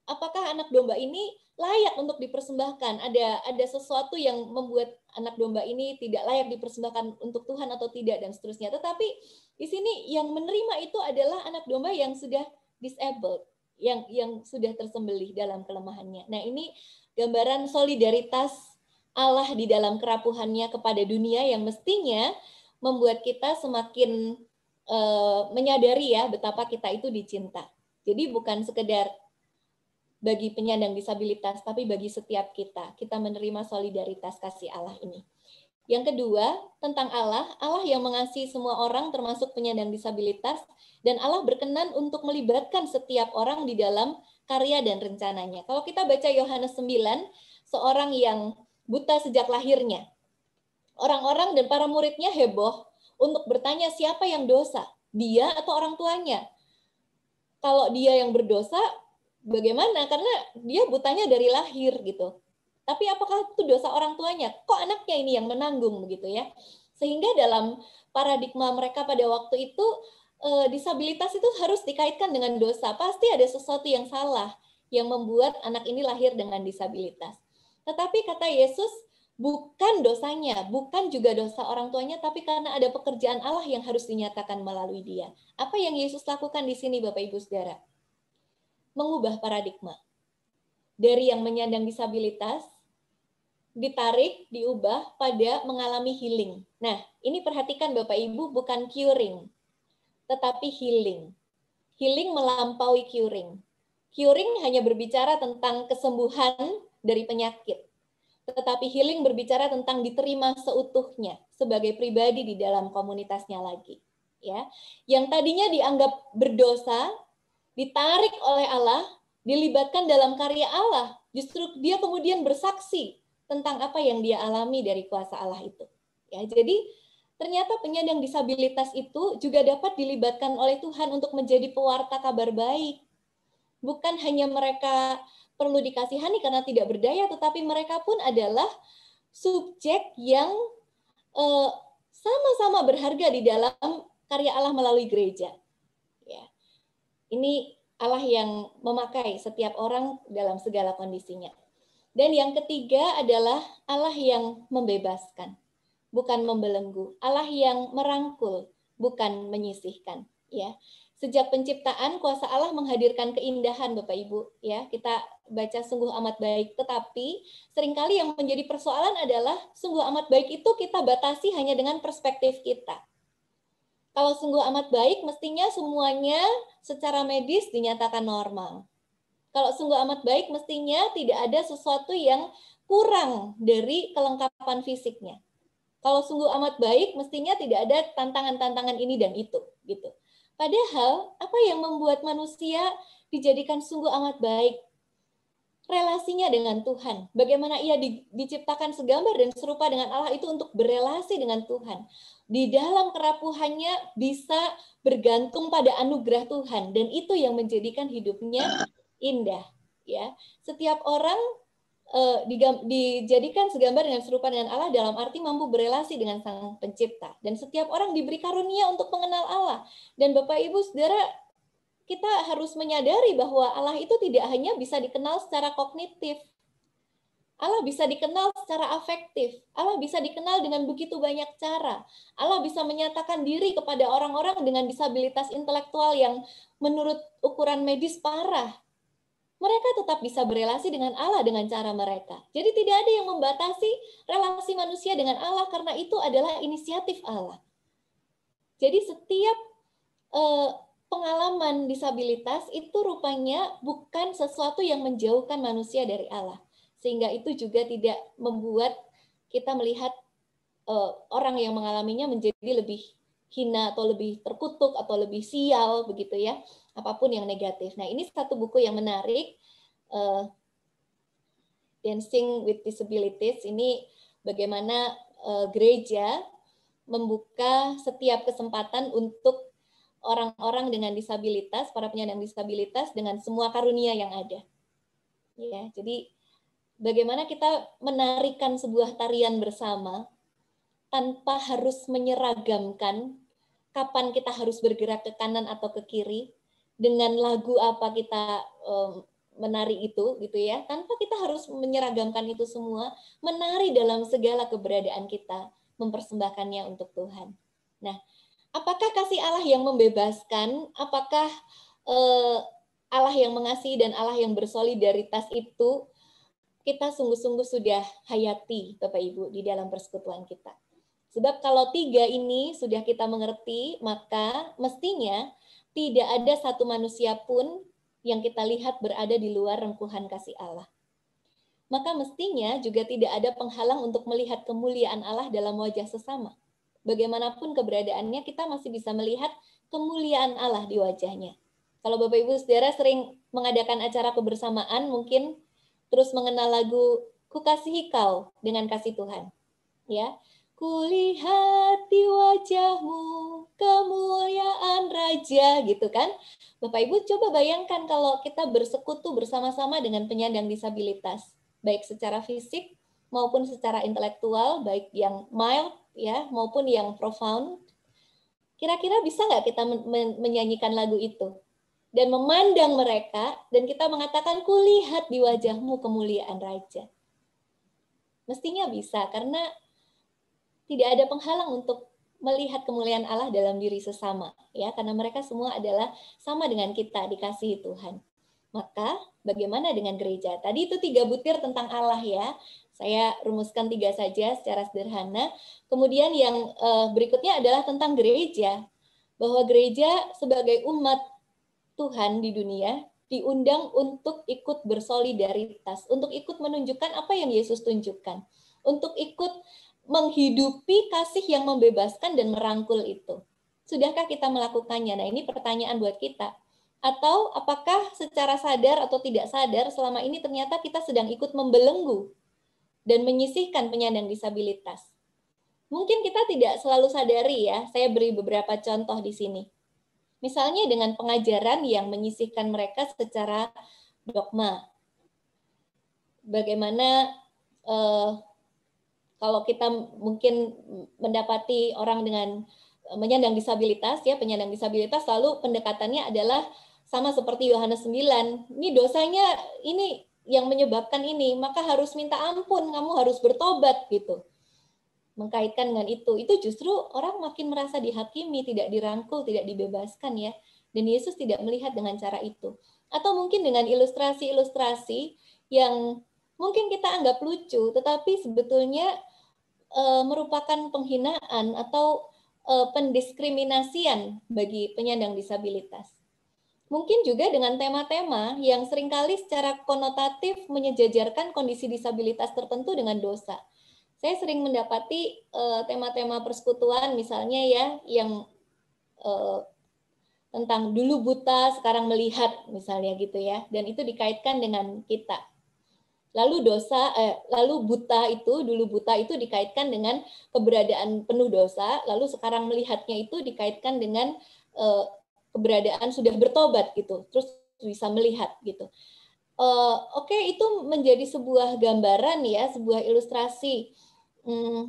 Apakah anak domba ini layak untuk dipersembahkan? Ada sesuatu yang membuat anak domba ini tidak layak dipersembahkan untuk Tuhan atau tidak dan seterusnya. Tetapi di sini yang menerima itu adalah anak domba yang sudah disabled, yang sudah tersembelih dalam kelemahannya. Nah, ini gambaran solidaritas Allah di dalam kerapuhannya kepada dunia yang mestinya membuat kita semakin menyadari ya betapa kita itu dicinta. Jadi bukan sekedar bagi penyandang disabilitas, tapi bagi setiap kita menerima solidaritas kasih Allah ini. Yang kedua, tentang Allah yang mengasihi semua orang termasuk penyandang disabilitas, dan Allah berkenan untuk melibatkan setiap orang di dalam karya dan rencananya. Kalau kita baca Yohanes 9, seorang yang buta sejak lahirnya, orang-orang dan para muridnya heboh untuk bertanya siapa yang dosa, dia atau orang tuanya. Kalau dia yang berdosa, bagaimana? Karena dia butanya dari lahir gitu. Tapi apakah itu dosa orang tuanya? Kok anaknya ini yang menanggung begitu ya? Sehingga dalam paradigma mereka pada waktu itu, disabilitas itu harus dikaitkan dengan dosa. Pasti ada sesuatu yang salah yang membuat anak ini lahir dengan disabilitas. Tetapi kata Yesus, bukan dosanya, bukan juga dosa orang tuanya, tapi karena ada pekerjaan Allah yang harus dinyatakan melalui dia. Apa yang Yesus lakukan di sini Bapak Ibu Saudara? Mengubah paradigma. Dari yang menyandang disabilitas, ditarik, diubah pada mengalami healing. Nah, ini perhatikan Bapak Ibu, bukan curing, tetapi healing. Healing melampaui curing. Curing hanya berbicara tentang kesembuhan dari penyakit. Tetapi healing berbicara tentang diterima seutuhnya sebagai pribadi di dalam komunitasnya lagi. Ya, yang tadinya dianggap berdosa, ditarik oleh Allah, dilibatkan dalam karya Allah, justru dia kemudian bersaksi tentang apa yang dia alami dari kuasa Allah itu. Ya, jadi ternyata penyandang disabilitas itu juga dapat dilibatkan oleh Tuhan untuk menjadi pewarta kabar baik. Bukan hanya mereka perlu dikasihani karena tidak berdaya, tetapi mereka pun adalah subjek yang sama-sama berharga di dalam karya Allah melalui gereja. Ya. Ini Allah yang memakai setiap orang dalam segala kondisinya. Dan yang ketiga adalah Allah yang membebaskan, bukan membelenggu. Allah yang merangkul, bukan menyisihkan. Ya, sejak penciptaan kuasa Allah menghadirkan keindahan, Bapak Ibu. Ya, kita baca sungguh amat baik. Tetapi seringkali yang menjadi persoalan adalah sungguh amat baik itu kita batasi hanya dengan perspektif kita. Kalau sungguh amat baik, mestinya semuanya secara medis dinyatakan normal. Kalau sungguh amat baik, mestinya tidak ada sesuatu yang kurang dari kelengkapan fisiknya. Kalau sungguh amat baik, mestinya tidak ada tantangan-tantangan ini dan itu, gitu. Padahal, apa yang membuat manusia dijadikan sungguh amat baik? Relasinya dengan Tuhan. Bagaimana ia diciptakan segambar dan serupa dengan Allah itu untuk berelasi dengan Tuhan. Di dalam kerapuhannya bisa bergantung pada anugerah Tuhan. Dan itu yang menjadikan hidupnya indah. Ya, setiap orang dijadikan segambar dengan serupa dengan Allah dalam arti mampu berelasi dengan Sang Pencipta. Dan setiap orang diberi karunia untuk mengenal Allah. Dan Bapak Ibu Saudara, kita harus menyadari bahwa Allah itu tidak hanya bisa dikenal secara kognitif. Allah bisa dikenal secara afektif. Allah bisa dikenal dengan begitu banyak cara. Allah bisa menyatakan diri kepada orang-orang dengan disabilitas intelektual yang menurut ukuran medis parah. Mereka tetap bisa berelasi dengan Allah dengan cara mereka. Jadi tidak ada yang membatasi relasi manusia dengan Allah karena itu adalah inisiatif Allah. Jadi setiap pengalaman disabilitas itu rupanya bukan sesuatu yang menjauhkan manusia dari Allah. Sehingga itu juga tidak membuat kita melihat orang yang mengalaminya menjadi lebih hina atau lebih terkutuk atau lebih sial begitu ya. Apapun yang negatif. Nah, ini satu buku yang menarik, Dancing with Disabilities. Ini bagaimana gereja membuka setiap kesempatan untuk orang-orang dengan disabilitas, para penyandang disabilitas dengan semua karunia yang ada. Ya, jadi bagaimana kita menarikan sebuah tarian bersama tanpa harus menyeragamkan kapan kita harus bergerak ke kanan atau ke kiri, dengan lagu apa kita menari itu gitu ya, tanpa kita harus menyeragamkan itu semua, menari dalam segala keberadaan kita, mempersembahkannya untuk Tuhan. Nah, apakah kasih Allah yang membebaskan, apakah Allah yang mengasihi dan Allah yang bersolidaritas itu kita sungguh-sungguh sudah hayati, Bapak Ibu, di dalam persekutuan kita. Sebab kalau tiga ini sudah kita mengerti, maka mestinya tidak ada satu manusia pun yang kita lihat berada di luar rengkuhan kasih Allah. Maka mestinya juga tidak ada penghalang untuk melihat kemuliaan Allah dalam wajah sesama. Bagaimanapun keberadaannya, kita masih bisa melihat kemuliaan Allah di wajahnya. Kalau Bapak Ibu Saudara sering mengadakan acara kebersamaan, mungkin terus mengenal lagu Ku Kasihi Kau dengan kasih Tuhan. Ya, kulihat di wajahmu kemuliaan Raja, gitu kan. Bapak Ibu coba bayangkan kalau kita bersekutu bersama-sama dengan penyandang disabilitas, baik secara fisik maupun secara intelektual, baik yang mild ya maupun yang profound. Kira-kira bisa nggak kita menyanyikan lagu itu dan memandang mereka dan kita mengatakan kulihat di wajahmu kemuliaan Raja? Mestinya bisa, karena tidak ada penghalang untuk melihat kemuliaan Allah dalam diri sesama, ya, karena mereka semua adalah sama dengan kita, dikasihi Tuhan. Maka bagaimana dengan gereja? Tadi itu 3 butir tentang Allah ya. Saya rumuskan 3 saja secara sederhana. Kemudian yang berikutnya adalah tentang gereja. Bahwa gereja sebagai umat Tuhan di dunia diundang untuk ikut bersolidaritas, untuk ikut menunjukkan apa yang Yesus tunjukkan, untuk ikut menghidupi kasih yang membebaskan dan merangkul itu. Sudahkah kita melakukannya? Nah, ini pertanyaan buat kita. Atau apakah secara sadar atau tidak sadar selama ini ternyata kita sedang ikut membelenggu dan menyisihkan penyandang disabilitas? Mungkin kita tidak selalu sadari ya. Saya beri beberapa contoh di sini. Misalnya dengan pengajaran yang menyisihkan mereka secara dogma. bagaimana kalau kita mungkin mendapati orang dengan penyandang disabilitas, ya penyandang disabilitas, lalu pendekatannya adalah sama seperti Yohanes 9, ini dosanya ini yang menyebabkan ini, maka harus minta ampun, kamu harus bertobat gitu. Mengkaitkan dengan itu justru orang makin merasa dihakimi, tidak dirangkul, tidak dibebaskan ya. Dan Yesus tidak melihat dengan cara itu. Atau mungkin dengan ilustrasi-ilustrasi yang mungkin kita anggap lucu, tetapi sebetulnya merupakan penghinaan atau pendiskriminasian bagi penyandang disabilitas. Mungkin juga dengan tema-tema yang seringkali secara konotatif menyejajarkan kondisi disabilitas tertentu dengan dosa. Saya sering mendapati tema-tema persekutuan misalnya ya, yang tentang dulu buta, sekarang melihat misalnya gitu ya, dan itu dikaitkan dengan kita. Lalu lalu buta itu, dulu buta itu dikaitkan dengan keberadaan penuh dosa, lalu sekarang melihatnya itu dikaitkan dengan keberadaan sudah bertobat gitu, terus bisa melihat gitu. Oke, itu menjadi sebuah gambaran ya, sebuah ilustrasi.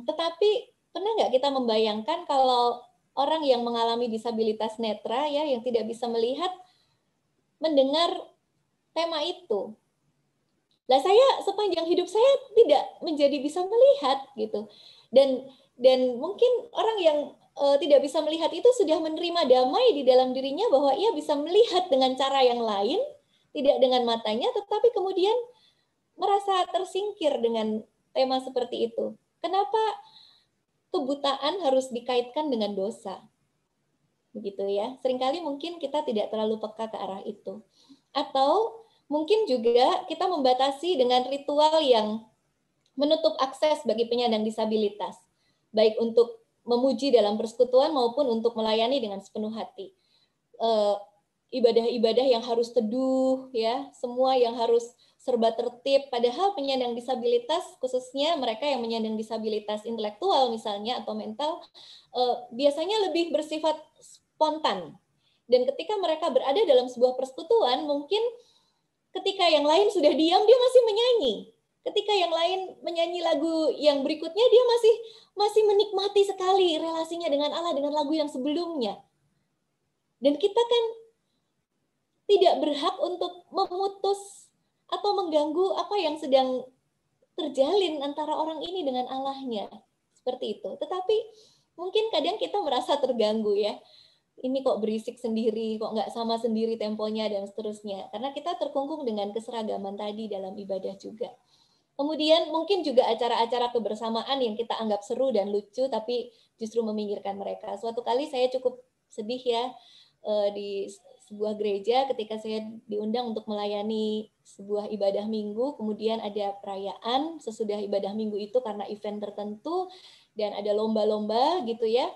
Tetapi pernah nggak kita membayangkan kalau orang yang mengalami disabilitas netra ya, yang tidak bisa melihat, mendengar tema itu? Lah saya sepanjang hidup saya tidak menjadi bisa melihat gitu, dan mungkin orang yang tidak bisa melihat itu sudah menerima damai di dalam dirinya bahwa ia bisa melihat dengan cara yang lain, tidak dengan matanya, tetapi kemudian merasa tersingkir dengan tema seperti itu. Kenapa kebutaan harus dikaitkan dengan dosa? Begitu ya. Seringkali mungkin kita tidak terlalu peka ke arah itu. Atau mungkin juga kita membatasi dengan ritual yang menutup akses bagi penyandang disabilitas, baik untuk memuji dalam persekutuan maupun untuk melayani dengan sepenuh hati. Ibadah-ibadah yang harus teduh, ya, semua yang harus serba tertib. Padahal penyandang disabilitas, khususnya mereka yang menyandang disabilitas intelektual misalnya atau mental, biasanya lebih bersifat spontan. Dan ketika mereka berada dalam sebuah persekutuan, mungkin ketika yang lain sudah diam, dia masih menyanyi. Ketika yang lain menyanyi lagu yang berikutnya, dia masih menikmati sekali relasinya dengan Allah, dengan lagu yang sebelumnya. Dan kita kan tidak berhak untuk memutus atau mengganggu apa yang sedang terjalin antara orang ini dengan Allahnya. Seperti itu. Tetapi mungkin kadang kita merasa terganggu ya. Ini kok berisik sendiri, kok nggak sama sendiri temponya, dan seterusnya. Karena kita terkungkung dengan keseragaman tadi dalam ibadah juga. Kemudian mungkin juga acara-acara kebersamaan yang kita anggap seru dan lucu, tapi justru meminggirkan mereka. Suatu kali saya cukup sedih ya, di sebuah gereja ketika saya diundang untuk melayani sebuah ibadah minggu, kemudian ada perayaan sesudah ibadah minggu itu karena event tertentu, dan ada lomba-lomba gitu ya.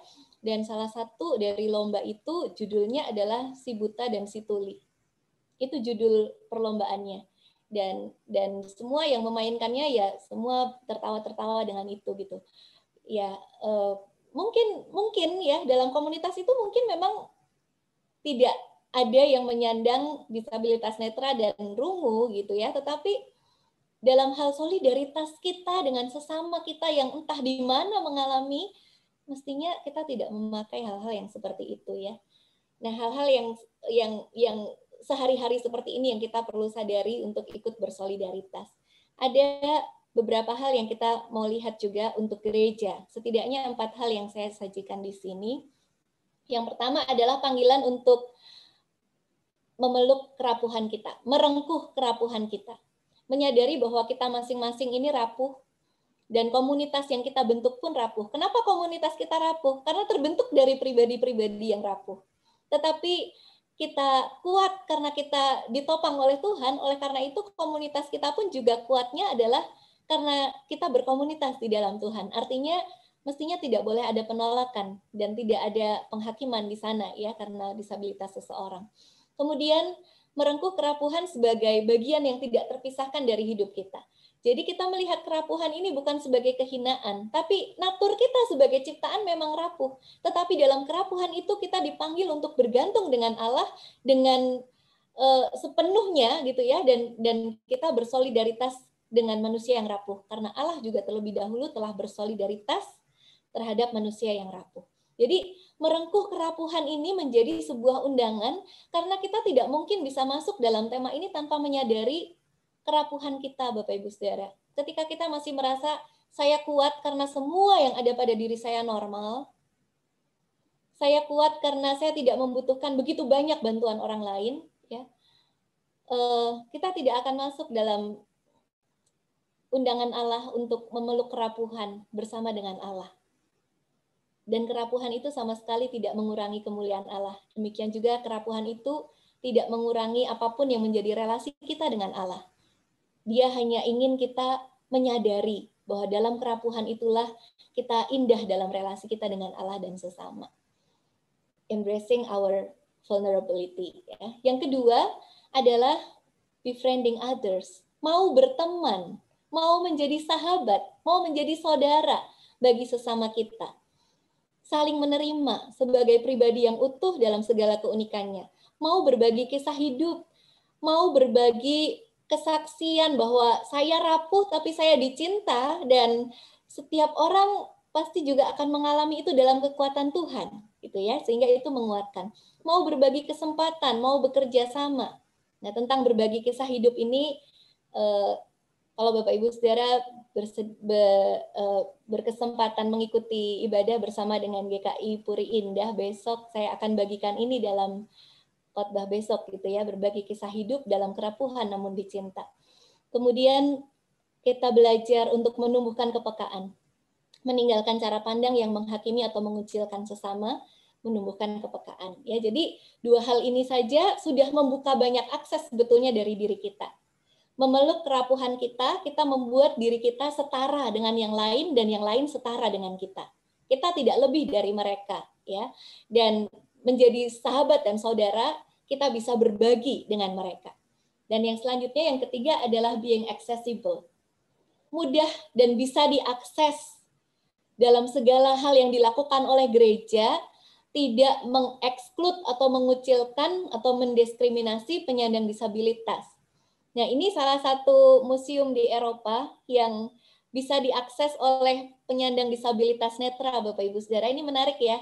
Dan salah satu dari lomba itu judulnya adalah Si Buta dan Si Tuli. Itu judul perlombaannya. Dan semua yang memainkannya ya semua tertawa-tertawa dengan itu gitu. Ya mungkin ya dalam komunitas itu mungkin memang tidak ada yang menyandang disabilitas netra dan rungu gitu ya. Tetapi dalam hal solidaritas kita dengan sesama kita yang entah di mana mengalami, mestinya kita tidak memakai hal-hal yang seperti itu ya. Nah, hal-hal yang sehari-hari seperti ini yang kita perlu sadari untuk ikut bersolidaritas. Ada beberapa hal yang kita mau lihat juga untuk gereja. Setidaknya 4 hal yang saya sajikan di sini. Yang pertama adalah panggilan untuk memeluk kerapuhan kita, merengkuh kerapuhan kita. Menyadari bahwa kita masing-masing ini rapuh, dan komunitas yang kita bentuk pun rapuh. Kenapa komunitas kita rapuh? Karena terbentuk dari pribadi-pribadi yang rapuh. Tetapi kita kuat karena kita ditopang oleh Tuhan, oleh karena itu komunitas kita pun juga kuatnya adalah karena kita berkomunitas di dalam Tuhan. Artinya mestinya tidak boleh ada penolakan dan tidak ada penghakiman di sana ya karena disabilitas seseorang. Kemudian merengkuh kerapuhan sebagai bagian yang tidak terpisahkan dari hidup kita. Jadi kita melihat kerapuhan ini bukan sebagai kehinaan, tapi natur kita sebagai ciptaan memang rapuh. Tetapi dalam kerapuhan itu kita dipanggil untuk bergantung dengan Allah dengan sepenuhnya gitu ya, dan kita bersolidaritas dengan manusia yang rapuh, karena Allah juga terlebih dahulu telah bersolidaritas terhadap manusia yang rapuh. Jadi merengkuh kerapuhan ini menjadi sebuah undangan, karena kita tidak mungkin bisa masuk dalam tema ini tanpa menyadari kerapuhan kita, Bapak Ibu Saudara. Ketika kita masih merasa saya kuat karena semua yang ada pada diri saya normal, saya kuat karena saya tidak membutuhkan begitu banyak bantuan orang lain, ya, kita tidak akan masuk dalam undangan Allah untuk memeluk kerapuhan bersama dengan Allah. Dan kerapuhan itu sama sekali tidak mengurangi kemuliaan Allah. Demikian juga kerapuhan itu tidak mengurangi apapun yang menjadi relasi kita dengan Allah. Dia hanya ingin kita menyadari bahwa dalam kerapuhan itulah kita indah dalam relasi kita dengan Allah dan sesama. Embracing our vulnerability. Ya. Yang kedua adalah befriending others. Mau berteman, mau menjadi sahabat, mau menjadi saudara bagi sesama kita. Saling menerima sebagai pribadi yang utuh dalam segala keunikannya. Mau berbagi kisah hidup, mau berbagi kesaksian bahwa saya rapuh tapi saya dicinta, dan setiap orang pasti juga akan mengalami itu dalam kekuatan Tuhan, gitu ya, sehingga itu menguatkan. Mau berbagi kesempatan, mau bekerja sama. Nah, tentang berbagi kisah hidup ini, kalau Bapak Ibu Saudara berkesempatan mengikuti ibadah bersama dengan GKI Puri Indah besok, saya akan bagikan ini dalam khotbah besok, gitu ya, berbagi kisah hidup dalam kerapuhan namun dicinta. Kemudian kita belajar untuk menumbuhkan kepekaan, meninggalkan cara pandang yang menghakimi atau mengucilkan sesama, menumbuhkan kepekaan. Ya, jadi dua hal ini saja sudah membuka banyak akses sebetulnya dari diri kita. Memeluk kerapuhan kita, kita membuat diri kita setara dengan yang lain dan yang lain setara dengan kita. Kita tidak lebih dari mereka, ya. Dan menjadi sahabat dan saudara, kita bisa berbagi dengan mereka. Dan yang selanjutnya, yang ketiga adalah being accessible. Mudah dan bisa diakses dalam segala hal yang dilakukan oleh gereja, tidak mengeksklud atau mengucilkan atau mendiskriminasi penyandang disabilitas. Nah, ini salah satu museum di Eropa yang bisa diakses oleh penyandang disabilitas netra, Bapak Ibu Saudara. Ini menarik ya.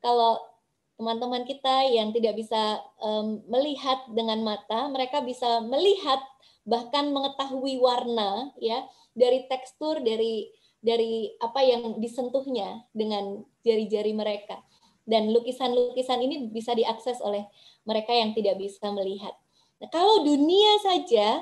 Kalau teman-teman kita yang tidak bisa melihat dengan mata, mereka bisa melihat bahkan mengetahui warna, ya, dari tekstur, dari apa yang disentuhnya dengan jari-jari mereka. Dan lukisan-lukisan ini bisa diakses oleh mereka yang tidak bisa melihat. Nah, kalau dunia saja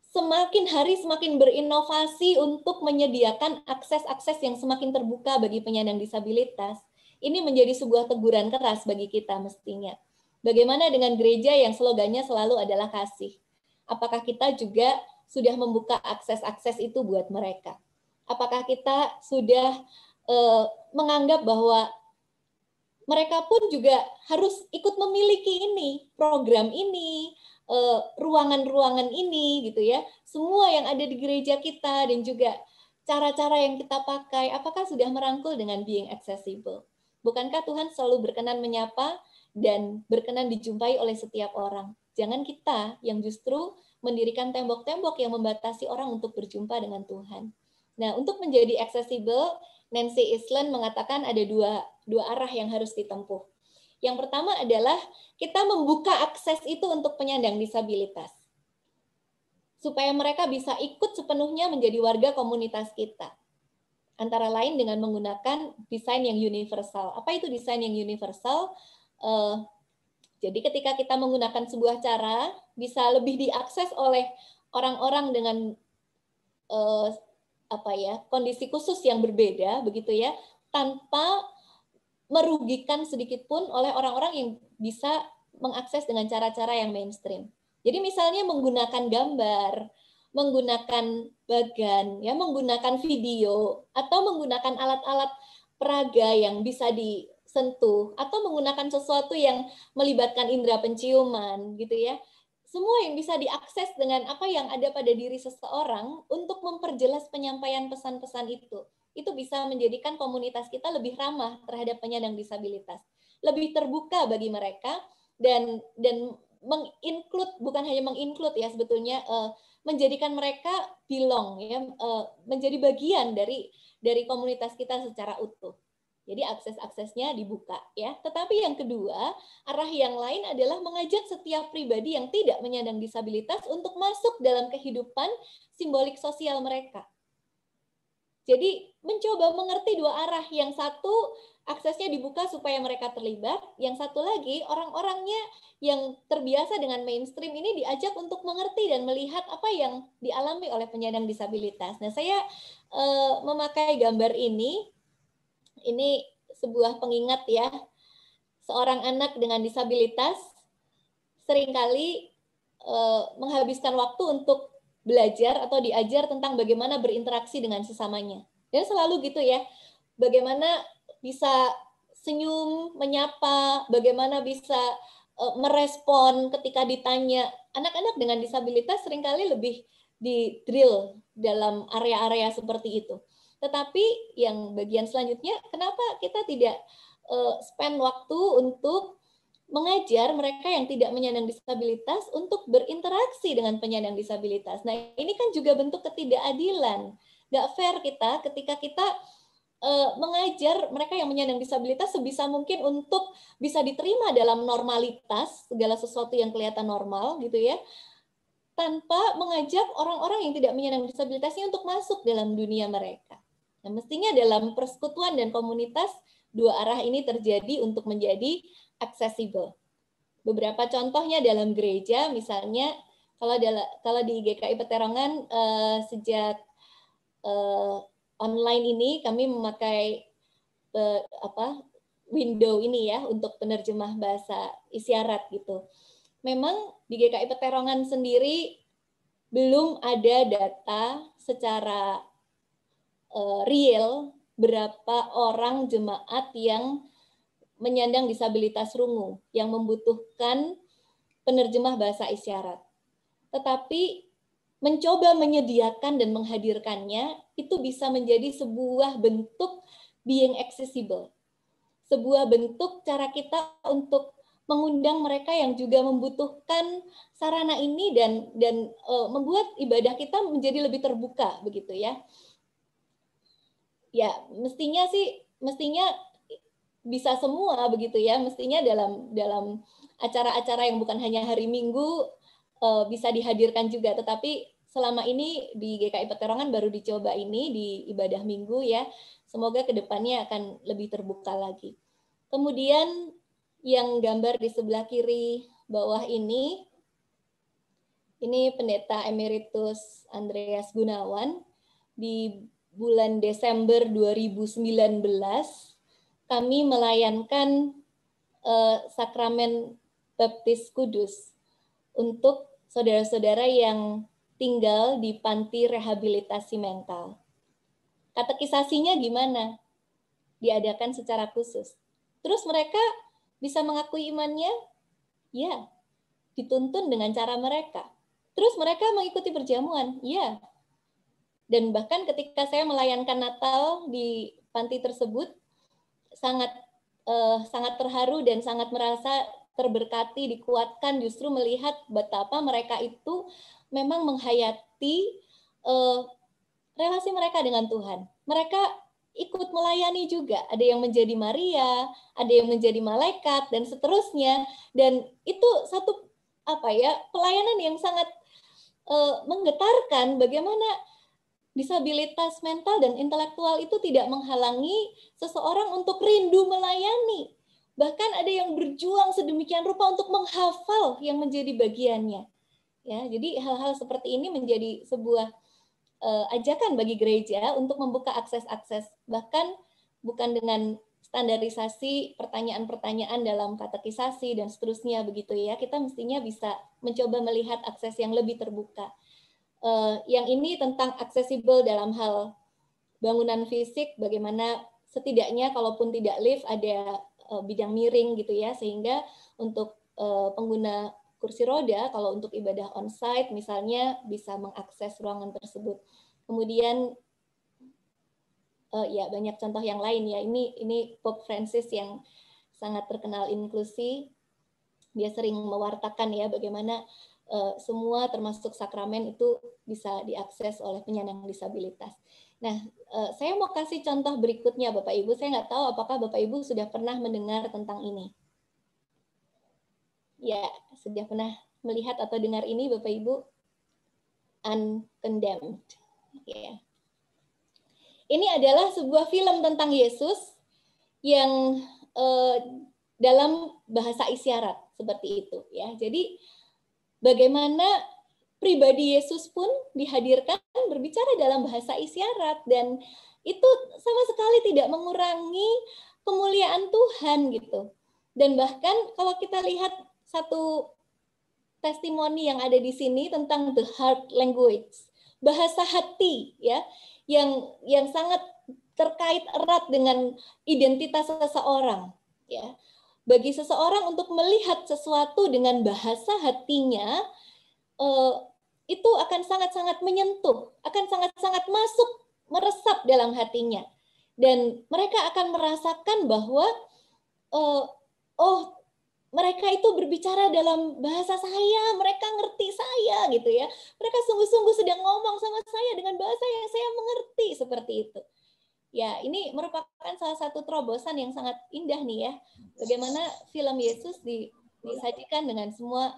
semakin hari semakin berinovasi untuk menyediakan akses-akses yang semakin terbuka bagi penyandang disabilitas, ini menjadi sebuah teguran keras bagi kita mestinya. Bagaimana dengan gereja yang slogannya selalu adalah kasih? Apakah kita juga sudah membuka akses-akses itu buat mereka? Apakah kita sudah menganggap bahwa mereka pun juga harus ikut memiliki ini, program ini, ruangan-ruangan ini, gitu ya. Semua yang ada di gereja kita dan juga cara-cara yang kita pakai, apakah sudah merangkul dengan being accessible? Bukankah Tuhan selalu berkenan menyapa dan berkenan dijumpai oleh setiap orang? Jangan kita yang justru mendirikan tembok-tembok yang membatasi orang untuk berjumpa dengan Tuhan. Nah, untuk menjadi accessible, Nancy Island mengatakan ada dua arah yang harus ditempuh. Yang pertama adalah kita membuka akses itu untuk penyandang disabilitas, supaya mereka bisa ikut sepenuhnya menjadi warga komunitas kita. Antara lain dengan menggunakan desain yang universal. Apa itu desain yang universal? Jadi ketika kita menggunakan sebuah cara, bisa lebih diakses oleh orang-orang dengan kondisi khusus yang berbeda, begitu ya, tanpa merugikan sedikit pun oleh orang-orang yang bisa mengakses dengan cara-cara yang mainstream. Jadi misalnya menggunakan gambar, menggunakan bagan, ya, menggunakan video, atau menggunakan alat-alat peraga yang bisa disentuh, atau menggunakan sesuatu yang melibatkan indera penciuman, gitu ya. Semua yang bisa diakses dengan apa yang ada pada diri seseorang untuk memperjelas penyampaian pesan-pesan itu bisa menjadikan komunitas kita lebih ramah terhadap penyandang disabilitas, lebih terbuka bagi mereka, dan menginclude, bukan hanya menginclude ya sebetulnya, menjadikan mereka belong, ya, menjadi bagian dari komunitas kita secara utuh. Jadi akses-aksesnya dibuka, ya. Tetapi yang kedua, arah yang lain adalah mengajak setiap pribadi yang tidak menyandang disabilitas untuk masuk dalam kehidupan simbolik sosial mereka. Jadi mencoba mengerti dua arah. Yang satu aksesnya dibuka supaya mereka terlibat. Yang satu lagi orang-orangnya yang terbiasa dengan mainstream ini diajak untuk mengerti dan melihat apa yang dialami oleh penyandang disabilitas. Nah, saya memakai gambar ini. Ini sebuah pengingat ya. Seorang anak dengan disabilitas seringkali menghabiskan waktu untuk belajar atau diajar tentang bagaimana berinteraksi dengan sesamanya. Dan selalu gitu ya, bagaimana bisa senyum, menyapa, bagaimana bisa merespon ketika ditanya. Anak-anak dengan disabilitas seringkali lebih di drill dalam area-area seperti itu. Tetapi yang bagian selanjutnya, kenapa kita tidak spend waktu untuk mengajar mereka yang tidak menyandang disabilitas untuk berinteraksi dengan penyandang disabilitas. Nah, ini kan juga bentuk ketidakadilan. Nggak fair kita ketika kita mengajar mereka yang menyandang disabilitas sebisa mungkin untuk bisa diterima dalam normalitas, segala sesuatu yang kelihatan normal gitu ya, tanpa mengajak orang-orang yang tidak menyandang disabilitasnya untuk masuk dalam dunia mereka. Nah, mestinya dalam persekutuan dan komunitas, dua arah ini terjadi untuk menjadi aksesibel. Beberapa contohnya dalam gereja, misalnya kalau di GKI Peterongan sejak online ini kami memakai window ini ya untuk penerjemah bahasa isyarat gitu. Memang di GKI Peterongan sendiri belum ada data secara real berapa orang jemaat yang menyandang disabilitas rungu yang membutuhkan penerjemah bahasa isyarat. Tetapi mencoba menyediakan dan menghadirkannya itu bisa menjadi sebuah bentuk being accessible. Sebuah bentuk cara kita untuk mengundang mereka yang juga membutuhkan sarana ini dan membuat ibadah kita menjadi lebih terbuka begitu ya. Ya, mestinya bisa semua begitu ya, mestinya dalam acara-acara yang bukan hanya hari Minggu bisa dihadirkan juga, tetapi selama ini di GKI Peterongan baru dicoba ini di ibadah Minggu ya, semoga kedepannya akan lebih terbuka lagi. Kemudian yang gambar di sebelah kiri bawah ini Pendeta Emeritus Andreas Gunawan. Di bulan Desember 2019 kami melayangkan sakramen baptis kudus untuk saudara-saudara yang tinggal di panti rehabilitasi mental. Katekisasinya gimana? Diadakan secara khusus. Terus mereka bisa mengakui imannya? Ya, dituntun dengan cara mereka. Terus mereka mengikuti perjamuan? Ya. Dan bahkan ketika saya melayankan Natal di panti tersebut, sangat terharu dan sangat merasa terberkati, dikuatkan justru melihat betapa mereka itu memang menghayati relasi mereka dengan Tuhan. Mereka ikut melayani juga, ada yang menjadi Maria, ada yang menjadi malaikat dan seterusnya, dan itu satu pelayanan yang sangat menggetarkan bagaimana disabilitas mental dan intelektual itu tidak menghalangi seseorang untuk rindu melayani. Bahkan ada yang berjuang sedemikian rupa untuk menghafal yang menjadi bagiannya. Ya, jadi hal-hal seperti ini menjadi sebuah ajakan bagi gereja untuk membuka akses-akses, bahkan bukan dengan standarisasi pertanyaan-pertanyaan dalam katekisasi dan seterusnya begitu ya. Kita mestinya bisa mencoba melihat akses yang lebih terbuka. Yang ini tentang aksesibel dalam hal bangunan fisik, bagaimana setidaknya kalaupun tidak lift ada bidang miring gitu ya, sehingga untuk pengguna kursi roda kalau untuk ibadah onsite misalnya bisa mengakses ruangan tersebut. Kemudian ya banyak contoh yang lain ya. Ini Pope Francis yang sangat terkenal inklusi. Dia sering mewartakan ya bagaimana semua termasuk sakramen itu bisa diakses oleh penyandang disabilitas. Nah, saya mau kasih contoh berikutnya Bapak Ibu. Saya nggak tahu apakah Bapak Ibu sudah pernah mendengar tentang ini. Ya, sudah pernah melihat atau dengar ini Bapak Ibu? Uncondemned. Ya. Ini adalah sebuah film tentang Yesus yang dalam bahasa isyarat seperti itu. Ya, jadi bagaimana pribadi Yesus pun dihadirkan berbicara dalam bahasa isyarat, dan itu sama sekali tidak mengurangi kemuliaan Tuhan gitu. Dan bahkan kalau kita lihat satu testimoni yang ada di sini tentang the heart language, bahasa hati ya, yang sangat terkait erat dengan identitas seseorang ya. Bagi seseorang untuk melihat sesuatu dengan bahasa hatinya, itu akan sangat-sangat menyentuh, akan sangat-sangat masuk, meresap dalam hatinya. Dan mereka akan merasakan bahwa, mereka itu berbicara dalam bahasa saya, mereka ngerti saya gitu ya. Mereka sungguh-sungguh sedang ngomong sama saya dengan bahasa yang saya mengerti, seperti itu. Ya, ini merupakan salah satu terobosan yang sangat indah nih ya. Bagaimana film Yesus disajikan dengan semua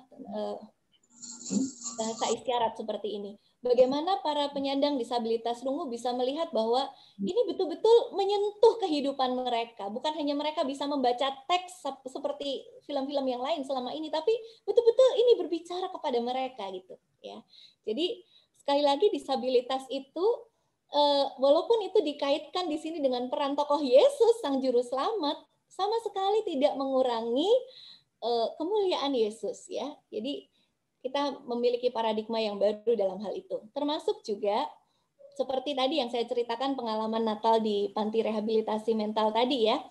bahasa isyarat seperti ini. Bagaimana para penyandang disabilitas rungu bisa melihat bahwa ini betul-betul menyentuh kehidupan mereka. Bukan hanya mereka bisa membaca teks seperti film-film yang lain selama ini, tapi betul-betul ini berbicara kepada mereka gitu ya. Jadi sekali lagi disabilitas itu walaupun itu dikaitkan di sini dengan peran tokoh Yesus sang juru selamat, sama sekali tidak mengurangi kemuliaan Yesus ya. Jadi kita memiliki paradigma yang baru dalam hal itu. Termasuk juga seperti tadi yang saya ceritakan pengalaman Natal di panti rehabilitasi mental tadi ya.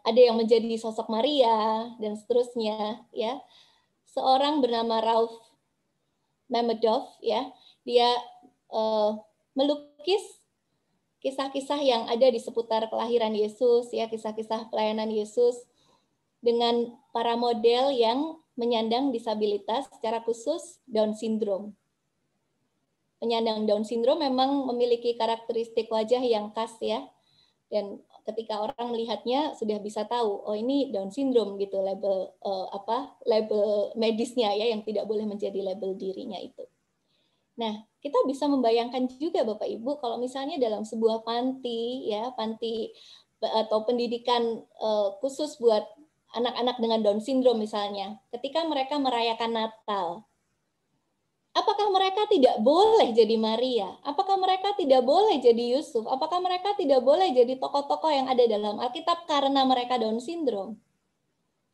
Ada yang menjadi sosok Maria dan seterusnya ya. Seorang bernama Ralph Mamedov ya, dia melukis kisah-kisah yang ada di seputar kelahiran Yesus ya, kisah-kisah pelayanan Yesus dengan para model yang menyandang disabilitas, secara khusus Down syndrome. Penyandang Down syndrome memang memiliki karakteristik wajah yang khas ya, dan ketika orang melihatnya sudah bisa tahu, oh ini Down syndrome gitu, label label medisnya ya, yang tidak boleh menjadi label dirinya itu. Nah, kita bisa membayangkan juga Bapak Ibu kalau misalnya dalam sebuah panti ya, panti atau pendidikan khusus buat anak-anak dengan Down syndrome misalnya, ketika mereka merayakan Natal, apakah mereka tidak boleh jadi Maria? Apakah mereka tidak boleh jadi Yusuf? Apakah mereka tidak boleh jadi tokoh-tokoh yang ada dalam Alkitab karena mereka Down syndrome?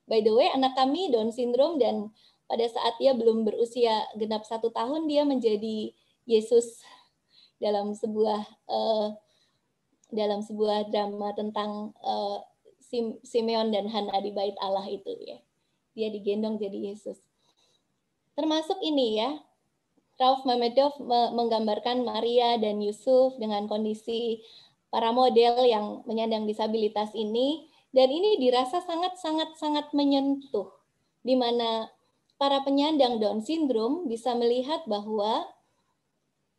By the way, anak kami Down syndrome, dan pada saat dia belum berusia genap 1 tahun, dia menjadi Yesus dalam sebuah drama tentang Simeon dan Hana di Bait Allah itu ya. Dia digendong jadi Yesus. Termasuk ini ya, Ralph Mamedov menggambarkan Maria dan Yusuf dengan kondisi para model yang menyandang disabilitas ini, dan ini dirasa sangat menyentuh, di mana para penyandang Down syndrome bisa melihat bahwa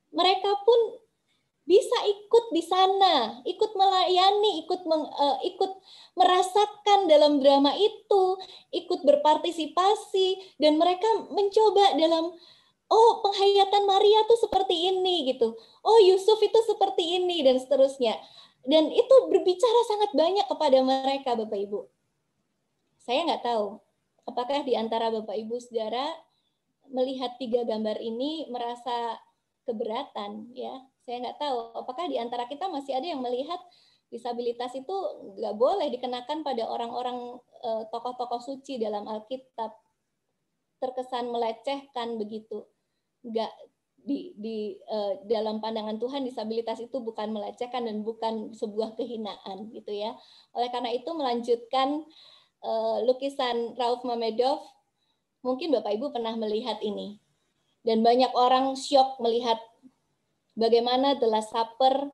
mereka pun bisa ikut di sana, ikut melayani, ikut merasakan dalam drama itu, ikut berpartisipasi, dan mereka mencoba dalam, oh penghayatan Maria tuh seperti ini gitu, oh Yusuf itu seperti ini, dan seterusnya. Dan itu berbicara sangat banyak kepada mereka, Bapak Ibu. Saya nggak tahu apakah di antara Bapak Ibu Saudara melihat 3 gambar ini merasa keberatan ya. Saya nggak tahu apakah di antara kita masih ada yang melihat disabilitas itu nggak boleh dikenakan pada orang-orang tokoh-tokoh suci dalam Alkitab, terkesan melecehkan begitu. Nggak dalam pandangan Tuhan disabilitas itu bukan melecehkan dan bukan sebuah kehinaan gitu ya. Oleh karena itu melanjutkan lukisan Ralph Mamedov, mungkin Bapak Ibu pernah melihat ini. Dan banyak orang syok melihat bagaimana The Last Supper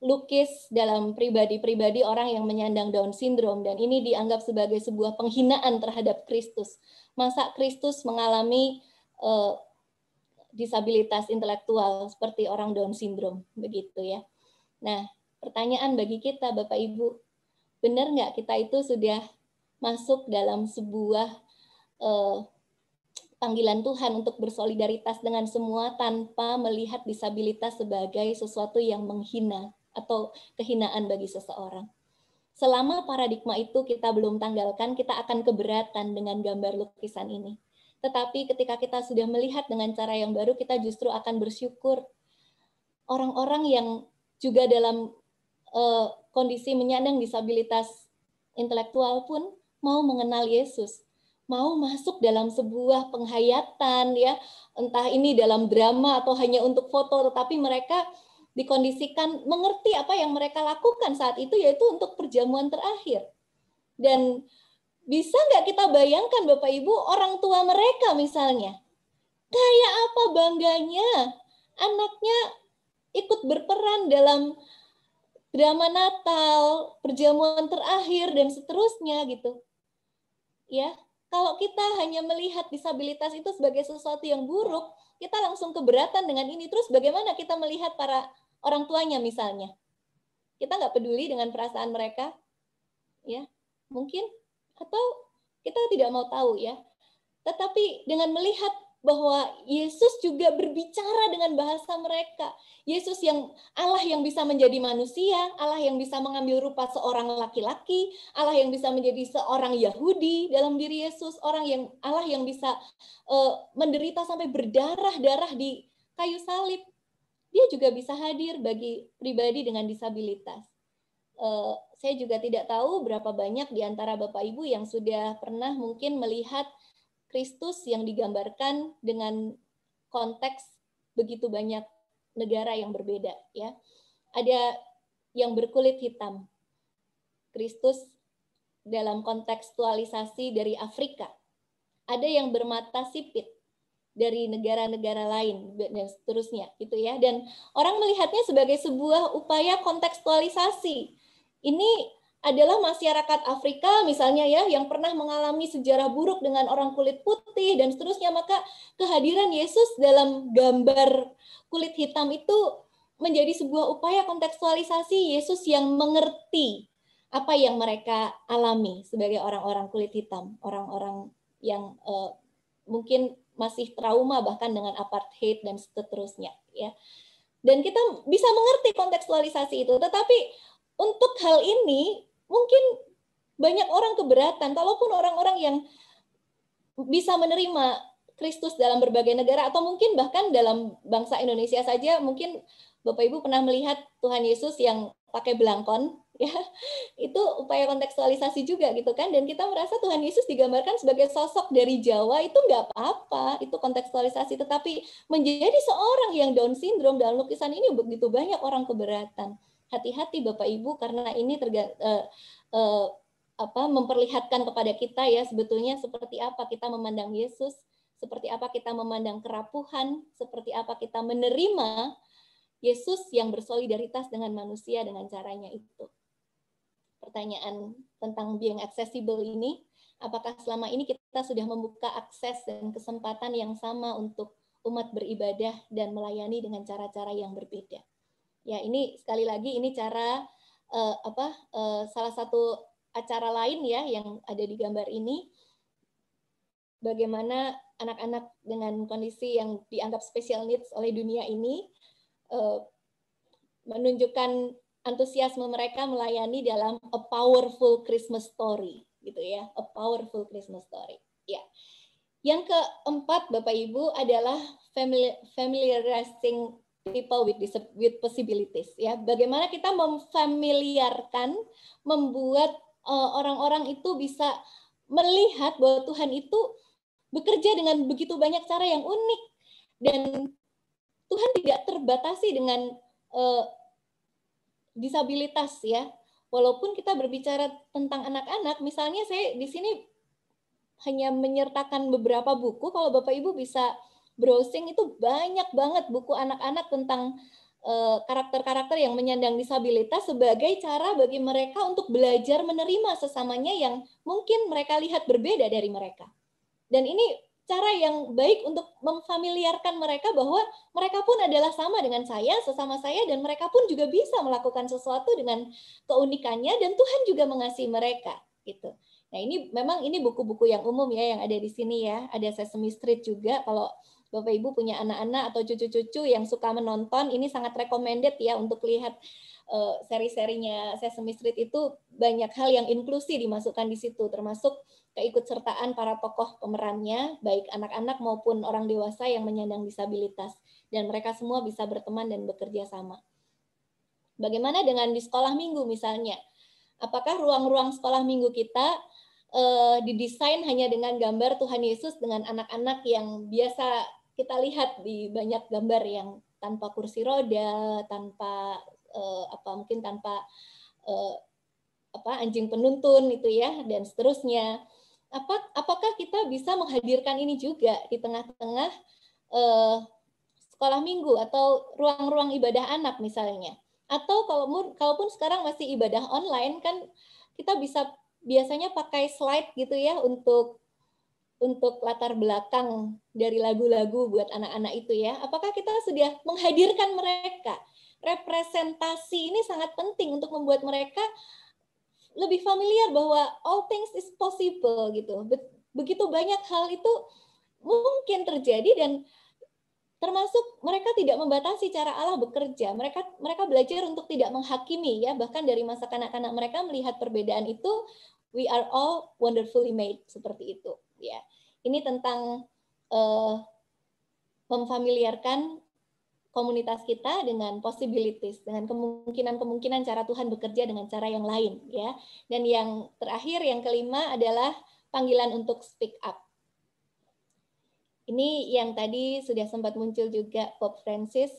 lukis dalam pribadi-pribadi orang yang menyandang Down syndrome, dan ini dianggap sebagai sebuah penghinaan terhadap Kristus. Masa Kristus mengalami disabilitas intelektual seperti orang Down syndrome, begitu ya. Nah, pertanyaan bagi kita, Bapak Ibu, benar nggak kita itu sudah masuk dalam sebuah panggilan Tuhan untuk bersolidaritas dengan semua tanpa melihat disabilitas sebagai sesuatu yang menghina atau kehinaan bagi seseorang? Selama paradigma itu kita belum tanggalkan, kita akan keberatan dengan gambar lukisan ini. Tetapi ketika kita sudah melihat dengan cara yang baru, kita justru akan bersyukur. Orang-orang yang juga dalam kondisi menyandang disabilitas intelektual pun mau mengenal Yesus, mau masuk dalam sebuah penghayatan, ya, entah ini dalam drama atau hanya untuk foto, tetapi mereka dikondisikan mengerti apa yang mereka lakukan saat itu, yaitu untuk perjamuan terakhir. Dan bisa nggak kita bayangkan, Bapak Ibu, orang tua mereka misalnya, kayak apa bangganya anaknya ikut berperan dalam drama Natal, perjamuan terakhir, dan seterusnya gitu. Ya, kalau kita hanya melihat disabilitas itu sebagai sesuatu yang buruk, kita langsung keberatan dengan ini. Terus bagaimana kita melihat para orang tuanya misalnya? Kita nggak peduli dengan perasaan mereka, ya mungkin, atau kita tidak mau tahu, ya. Tetapi dengan melihat bahwa Yesus juga berbicara dengan bahasa mereka. Yesus yang Allah yang bisa menjadi manusia, Allah yang bisa mengambil rupa seorang laki-laki, Allah yang bisa menjadi seorang Yahudi dalam diri Yesus, Allah yang bisa menderita sampai berdarah-darah di kayu salib. Dia juga bisa hadir bagi pribadi dengan disabilitas. Saya juga tidak tahu berapa banyak di antara Bapak Ibu yang sudah pernah mungkin melihat Kristus yang digambarkan dengan konteks begitu banyak negara yang berbeda, ya. Ada yang berkulit hitam, Kristus dalam kontekstualisasi dari Afrika. Ada yang bermata sipit dari negara-negara lain dan seterusnya, gitu ya. Dan orang melihatnya sebagai sebuah upaya kontekstualisasi. Ini adalah masyarakat Afrika misalnya, ya, yang pernah mengalami sejarah buruk dengan orang kulit putih dan seterusnya, maka kehadiran Yesus dalam gambar kulit hitam itu menjadi sebuah upaya kontekstualisasi Yesus yang mengerti apa yang mereka alami sebagai orang-orang kulit hitam, orang-orang yang mungkin masih trauma bahkan dengan apartheid dan seterusnya, ya. Dan kita bisa mengerti kontekstualisasi itu, tetapi untuk hal ini mungkin banyak orang keberatan, kalaupun orang-orang yang bisa menerima Kristus dalam berbagai negara, atau mungkin bahkan dalam bangsa Indonesia saja, mungkin Bapak Ibu pernah melihat Tuhan Yesus yang pakai belangkon, ya, itu upaya kontekstualisasi juga, gitu kan, dan kita merasa Tuhan Yesus digambarkan sebagai sosok dari Jawa, itu nggak apa-apa, itu kontekstualisasi, tetapi menjadi seorang yang Down syndrome dalam lukisan ini begitu banyak orang keberatan. Hati-hati Bapak Ibu, karena ini memperlihatkan kepada kita, ya, sebetulnya seperti apa kita memandang Yesus, seperti apa kita memandang kerapuhan, seperti apa kita menerima Yesus yang bersolidaritas dengan manusia dengan caranya itu. Pertanyaan tentang being accessible ini, apakah selama ini kita sudah membuka akses dan kesempatan yang sama untuk umat beribadah dan melayani dengan cara-cara yang berbeda? Ya, ini sekali lagi ini cara salah satu acara lain, ya, yang ada di gambar ini, bagaimana anak-anak dengan kondisi yang dianggap special needs oleh dunia ini menunjukkan antusiasme mereka melayani dalam a powerful Christmas story, gitu ya, a powerful Christmas story. Ya. Yang keempat, Bapak Ibu, adalah familiarizing people with possibilities, ya. Bagaimana kita memfamiliarkan, membuat orang-orang itu bisa melihat bahwa Tuhan itu bekerja dengan begitu banyak cara yang unik, dan Tuhan tidak terbatasi dengan disabilitas, ya. Walaupun kita berbicara tentang anak-anak, misalnya saya di sini hanya menyertakan beberapa buku, kalau Bapak Ibu bisa browsing, itu banyak banget buku anak-anak tentang karakter-karakter yang menyandang disabilitas sebagai cara bagi mereka untuk belajar menerima sesamanya yang mungkin mereka lihat berbeda dari mereka. Dan ini cara yang baik untuk memfamiliarkan mereka bahwa mereka pun adalah sama dengan saya, sesama saya, dan mereka pun juga bisa melakukan sesuatu dengan keunikannya, dan Tuhan juga mengasihi mereka. Gitu. Nah, ini memang ini buku-buku yang umum ya yang ada di sini ya. Ada Sesame Street juga. Kalau Bapak Ibu punya anak-anak atau cucu-cucu yang suka menonton, ini sangat recommended ya untuk lihat seri-serinya Sesame Street. Itu banyak hal yang inklusi dimasukkan di situ, termasuk keikutsertaan para tokoh pemerannya, baik anak-anak maupun orang dewasa yang menyandang disabilitas. Dan mereka semua bisa berteman dan bekerja sama. Bagaimana dengan di sekolah minggu misalnya? Apakah ruang-ruang sekolah minggu kita didesain hanya dengan gambar Tuhan Yesus dengan anak-anak yang biasa kita lihat di banyak gambar yang tanpa kursi roda, tanpa mungkin tanpa anjing penuntun itu ya, dan seterusnya. Apakah kita bisa menghadirkan ini juga di tengah-tengah sekolah minggu atau ruang-ruang ibadah anak misalnya? Atau kalaupun sekarang masih ibadah online kan kita bisa biasanya pakai slide gitu ya untuk latar belakang dari lagu-lagu buat anak-anak itu ya. Apakah kita sudah menghadirkan mereka? Representasi ini sangat penting untuk membuat mereka lebih familiar bahwa all things is possible gitu. Begitu banyak hal itu mungkin terjadi, dan termasuk mereka tidak membatasi cara Allah bekerja. Mereka belajar untuk tidak menghakimi ya. Bahkan dari masa kanak-kanak mereka melihat perbedaan itu, we are all wonderfully made, seperti itu ya. Ini tentang memfamiliarkan komunitas kita dengan possibilities, dengan kemungkinan-kemungkinan cara Tuhan bekerja dengan cara yang lain ya. Dan yang terakhir, yang kelima adalah panggilan untuk speak up. Ini yang tadi sudah sempat muncul juga Pope Francis,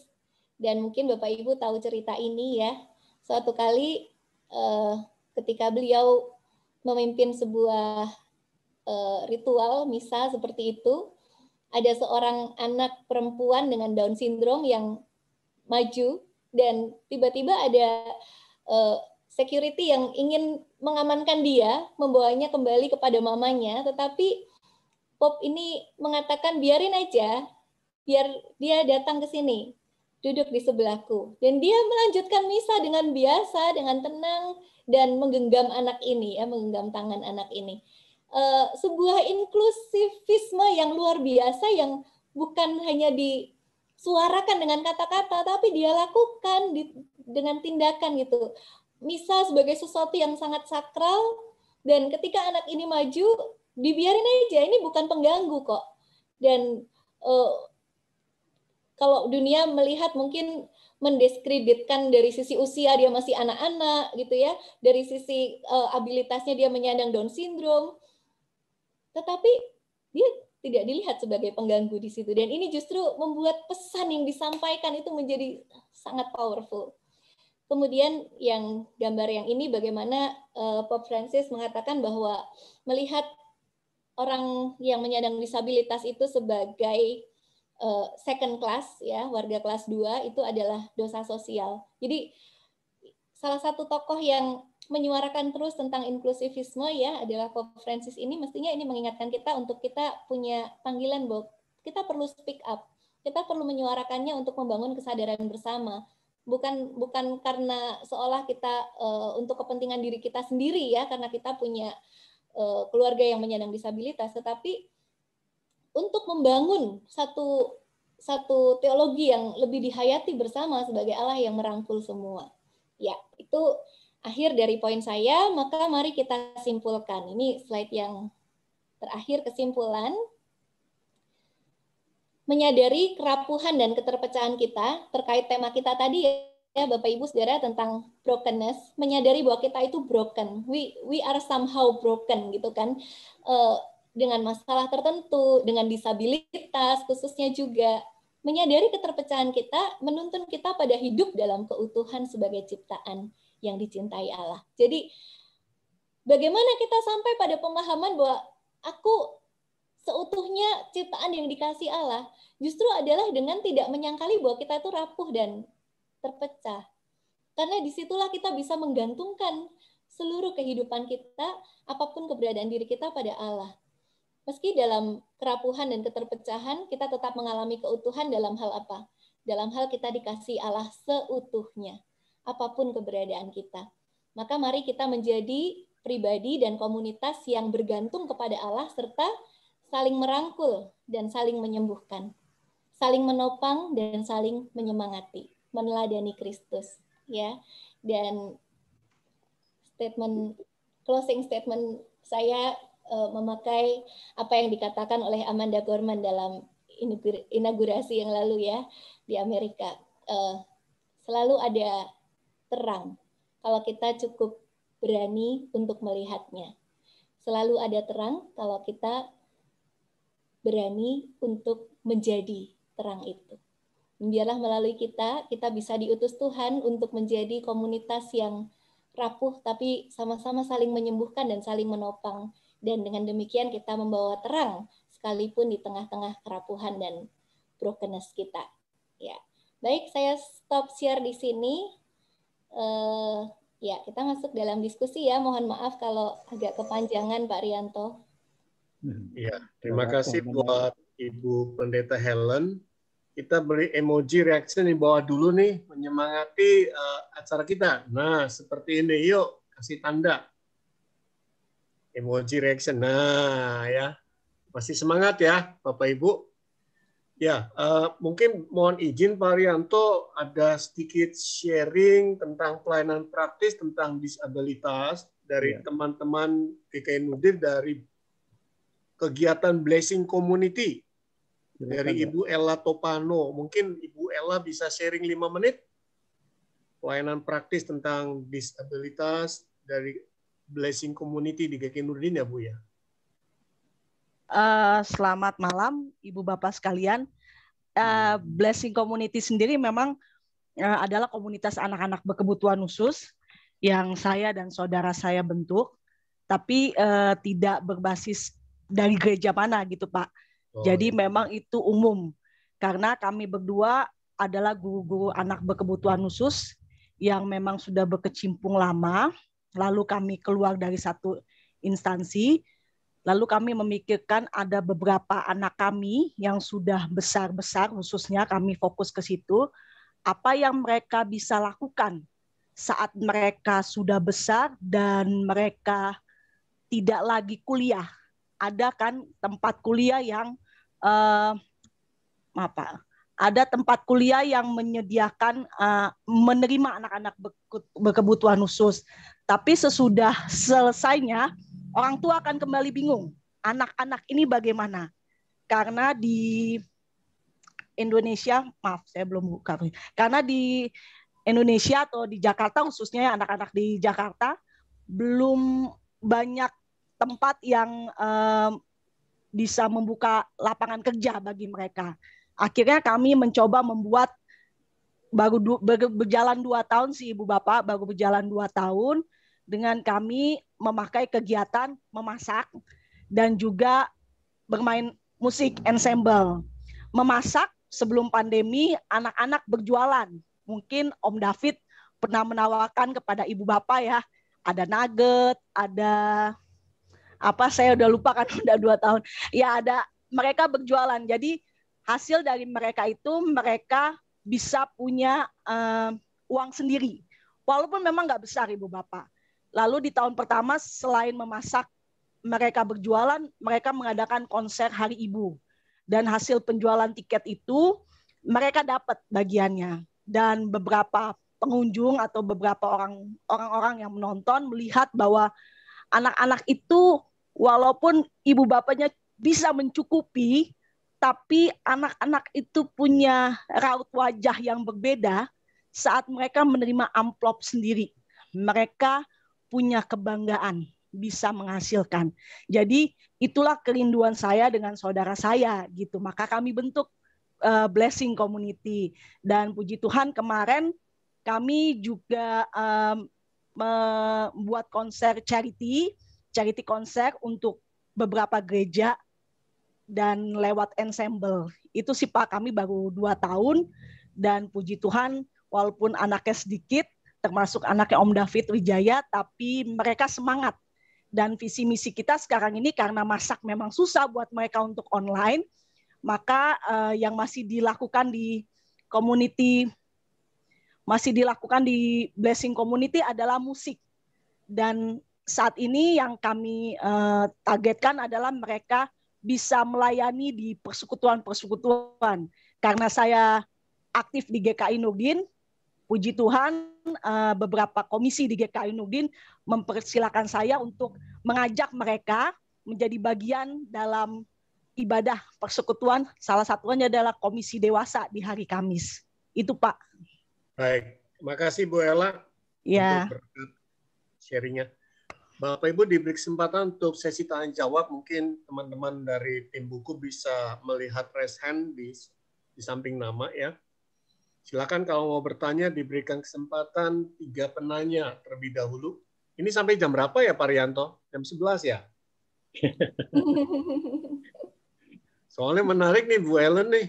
dan mungkin Bapak Ibu tahu cerita ini ya. Suatu kali ketika beliau memimpin sebuah ritual misa seperti itu, ada seorang anak perempuan dengan Down syndrome yang maju, dan tiba-tiba ada security yang ingin mengamankan dia, membawanya kembali kepada mamanya, tetapi Pop ini mengatakan biarin aja, biar dia datang ke sini, duduk di sebelahku. Dan dia melanjutkan misa dengan biasa, dengan tenang, dan menggenggam anak ini, ya, menggenggam tangan anak ini. Sebuah inklusivisme yang luar biasa yang bukan hanya disuarakan dengan kata-kata, tapi dia lakukan dengan tindakan gitu. Misa sebagai sesuatu yang sangat sakral, dan ketika anak ini maju, dibiarin aja, ini bukan pengganggu kok. Dan kalau dunia melihat mungkin mendiskreditkan dari sisi usia dia masih anak-anak gitu ya, dari sisi abilitasnya dia menyandang Down syndrome, tetapi dia tidak dilihat sebagai pengganggu di situ. Dan ini justru membuat pesan yang disampaikan itu menjadi sangat powerful. Kemudian yang gambar yang ini bagaimana Pope Francis mengatakan bahwa melihat orang yang menyandang disabilitas itu sebagai second class ya, warga kelas 2 itu adalah dosa sosial. Jadi salah satu tokoh yang menyuarakan terus tentang inklusivisme ya adalah Pope Francis ini. Mestinya ini mengingatkan kita untuk kita punya panggilan bahwa kita perlu speak up. Kita perlu menyuarakannya untuk membangun kesadaran bersama. Bukan karena seolah kita untuk kepentingan diri kita sendiri ya, karena kita punya keluarga yang menyandang disabilitas, tetapi untuk membangun satu teologi yang lebih dihayati bersama sebagai Allah yang merangkul semua. Ya, itu akhir dari poin saya, maka mari kita simpulkan. Ini slide yang terakhir, kesimpulan. Menyadari kerapuhan dan keterpecahan kita terkait tema kita tadi ya Bapak Ibu Saudara tentang brokenness, menyadari bahwa kita itu broken. We are somehow broken gitu kan. Dengan masalah tertentu, dengan disabilitas khususnya juga. Menyadari keterpecahan kita menuntun kita pada hidup dalam keutuhan sebagai ciptaan yang dicintai Allah. Jadi bagaimana kita sampai pada pemahaman bahwa aku seutuhnya ciptaan yang dikasih Allah, justru adalah dengan tidak menyangkali bahwa kita itu rapuh dan terpecah. Karena disitulah kita bisa menggantungkan seluruh kehidupan kita, apapun keberadaan diri kita pada Allah. Meski dalam kerapuhan dan keterpecahan, kita tetap mengalami keutuhan dalam hal apa? Dalam hal kita dikasih Allah seutuhnya, apapun keberadaan kita. Maka mari kita menjadi pribadi dan komunitas yang bergantung kepada Allah, serta saling merangkul dan saling menyembuhkan, saling menopang dan saling menyemangati, meneladani Kristus. Ya, dan closing statement saya memakai apa yang dikatakan oleh Amanda Gorman dalam inaugurasi yang lalu ya di Amerika. Selalu ada terang kalau kita cukup berani untuk melihatnya. Selalu ada terang kalau kita berani untuk menjadi terang itu. Biarlah melalui kita bisa diutus Tuhan untuk menjadi komunitas yang rapuh tapi sama-sama saling menyembuhkan dan saling menopang. Dan dengan demikian kita membawa terang sekalipun di tengah-tengah kerapuhan dan brokenness kita. Ya, baik, saya stop share di sini. Ya, kita masuk dalam diskusi ya. Mohon maaf kalau agak kepanjangan, Pak Rianto. Ya, terima kasih buat Ibu Pendeta Helen. Kita beri emoji reaction di bawah dulu nih, menyemangati acara kita. Nah, seperti ini. Yuk, kasih tanda. Emoji reaction. Nah, ya. Masih semangat ya, Bapak Ibu. Ya, mungkin mohon izin Pak Rianto ada sedikit sharing tentang pelayanan praktis tentang disabilitas dari teman-teman GKI Nudir dari kegiatan Blessing Community dari Ibu Ella Topano. Mungkin Ibu Ella bisa sharing 5 menit pelayanan praktis tentang disabilitas dari Blessing Community di GKI Nurdin ya Bu ya. Selamat malam Ibu Bapak sekalian. Blessing Community sendiri memang adalah komunitas anak-anak berkebutuhan khusus yang saya dan saudara saya bentuk, tapi tidak berbasis dari gereja mana gitu Pak. Jadi memang itu umum, karena kami berdua adalah guru-guru anak berkebutuhan khusus yang memang sudah berkecimpung lama, lalu kami keluar dari satu instansi, lalu kami memikirkan ada beberapa anak kami yang sudah besar-besar, khususnya kami fokus ke situ, apa yang mereka bisa lakukan saat mereka sudah besar dan mereka tidak lagi kuliah. Ada kan tempat kuliah yang ada tempat kuliah yang menyediakan menerima anak-anak berkebutuhan khusus. Tapi sesudah selesainya, orang tua akan kembali bingung. Anak-anak ini bagaimana? Karena di Indonesia, maaf saya belum buka. Karena di Indonesia atau di Jakarta, khususnya anak-anak di Jakarta, belum banyak tempat yang bisa membuka lapangan kerja bagi mereka. Akhirnya kami mencoba membuat, baru berjalan 2 tahun sih Ibu Bapak, baru berjalan 2 tahun, dengan kami memakai kegiatan memasak dan juga bermain musik ensemble. Memasak sebelum pandemi, anak-anak berjualan. Mungkin Om David pernah menawarkan kepada Ibu Bapak ya, ada nugget, ada apa saya udah lupa kan udah 2 tahun. Ya ada, mereka berjualan. Jadi hasil dari mereka itu mereka bisa punya uang sendiri. Walaupun memang nggak besar Ibu Bapak. Lalu di tahun pertama selain memasak mereka berjualan, mereka mengadakan konser Hari Ibu. Dan hasil penjualan tiket itu mereka dapat bagiannya. Dan beberapa pengunjung atau beberapa orang-orang yang menonton melihat bahwa anak-anak itu walaupun ibu bapaknya bisa mencukupi, tapi anak-anak itu punya raut wajah yang berbeda saat mereka menerima amplop sendiri. Mereka punya kebanggaan bisa menghasilkan. Jadi itulah kerinduan saya dengan saudara saya gitu. Maka kami bentuk Blessing Community. Dan puji Tuhan kemarin kami juga membuat konser charity konser untuk beberapa gereja dan lewat ensemble. Itu sih Pak, kami baru 2 tahun dan puji Tuhan walaupun anaknya sedikit, termasuk anaknya Om David Wijaya, tapi mereka semangat. Dan visi misi kita sekarang ini karena masak memang susah buat mereka untuk online, maka yang masih dilakukan di community, masih dilakukan di Blessing Community adalah musik. Dan saat ini yang kami targetkan adalah mereka bisa melayani di persekutuan-persekutuan. Karena saya aktif di GKI Nurdin, puji Tuhan beberapa komisi di GKI Nurdin mempersilakan saya untuk mengajak mereka menjadi bagian dalam ibadah persekutuan. Salah satunya adalah komisi dewasa di hari Kamis. Itu Pak. Baik, makasih Bu Ella Ya. untuk berkat sharingnya. Bapak Ibu diberi kesempatan untuk sesi tanya jawab. Mungkin teman-teman dari tim buku bisa melihat raise hand di samping nama ya. Silakan kalau mau bertanya diberikan kesempatan 3 penanya terlebih dahulu. Ini sampai jam berapa ya Pak Rianto? Jam 11 ya? Soalnya menarik nih Bu Ellen nih.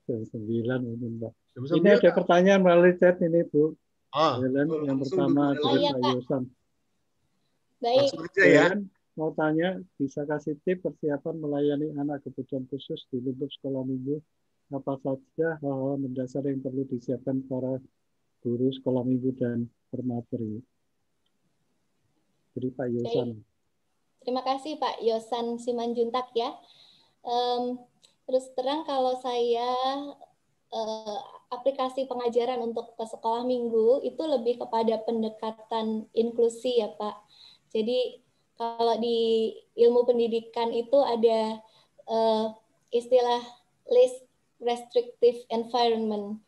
Jam 9 ini Mbak. Jam Ini 9. ada pertanyaan melalui chat ini Bu. Bu Ellen, yang pertama dari Pak Yosan. Baik. Langsung aja ya. Mau tanya, bisa kasih tips persiapan melayani anak kebutuhan khusus di lingkup sekolah minggu? Apa saja hal-hal mendasar yang perlu disiapkan para guru sekolah minggu dan permateri? Jadi Pak Yosan. Terima kasih Pak Yosan Simanjuntak ya. Terus terang kalau saya aplikasi pengajaran untuk ke sekolah minggu itu lebih kepada pendekatan inklusi ya Pak. Jadi kalau di ilmu pendidikan itu ada istilah least restrictive environment,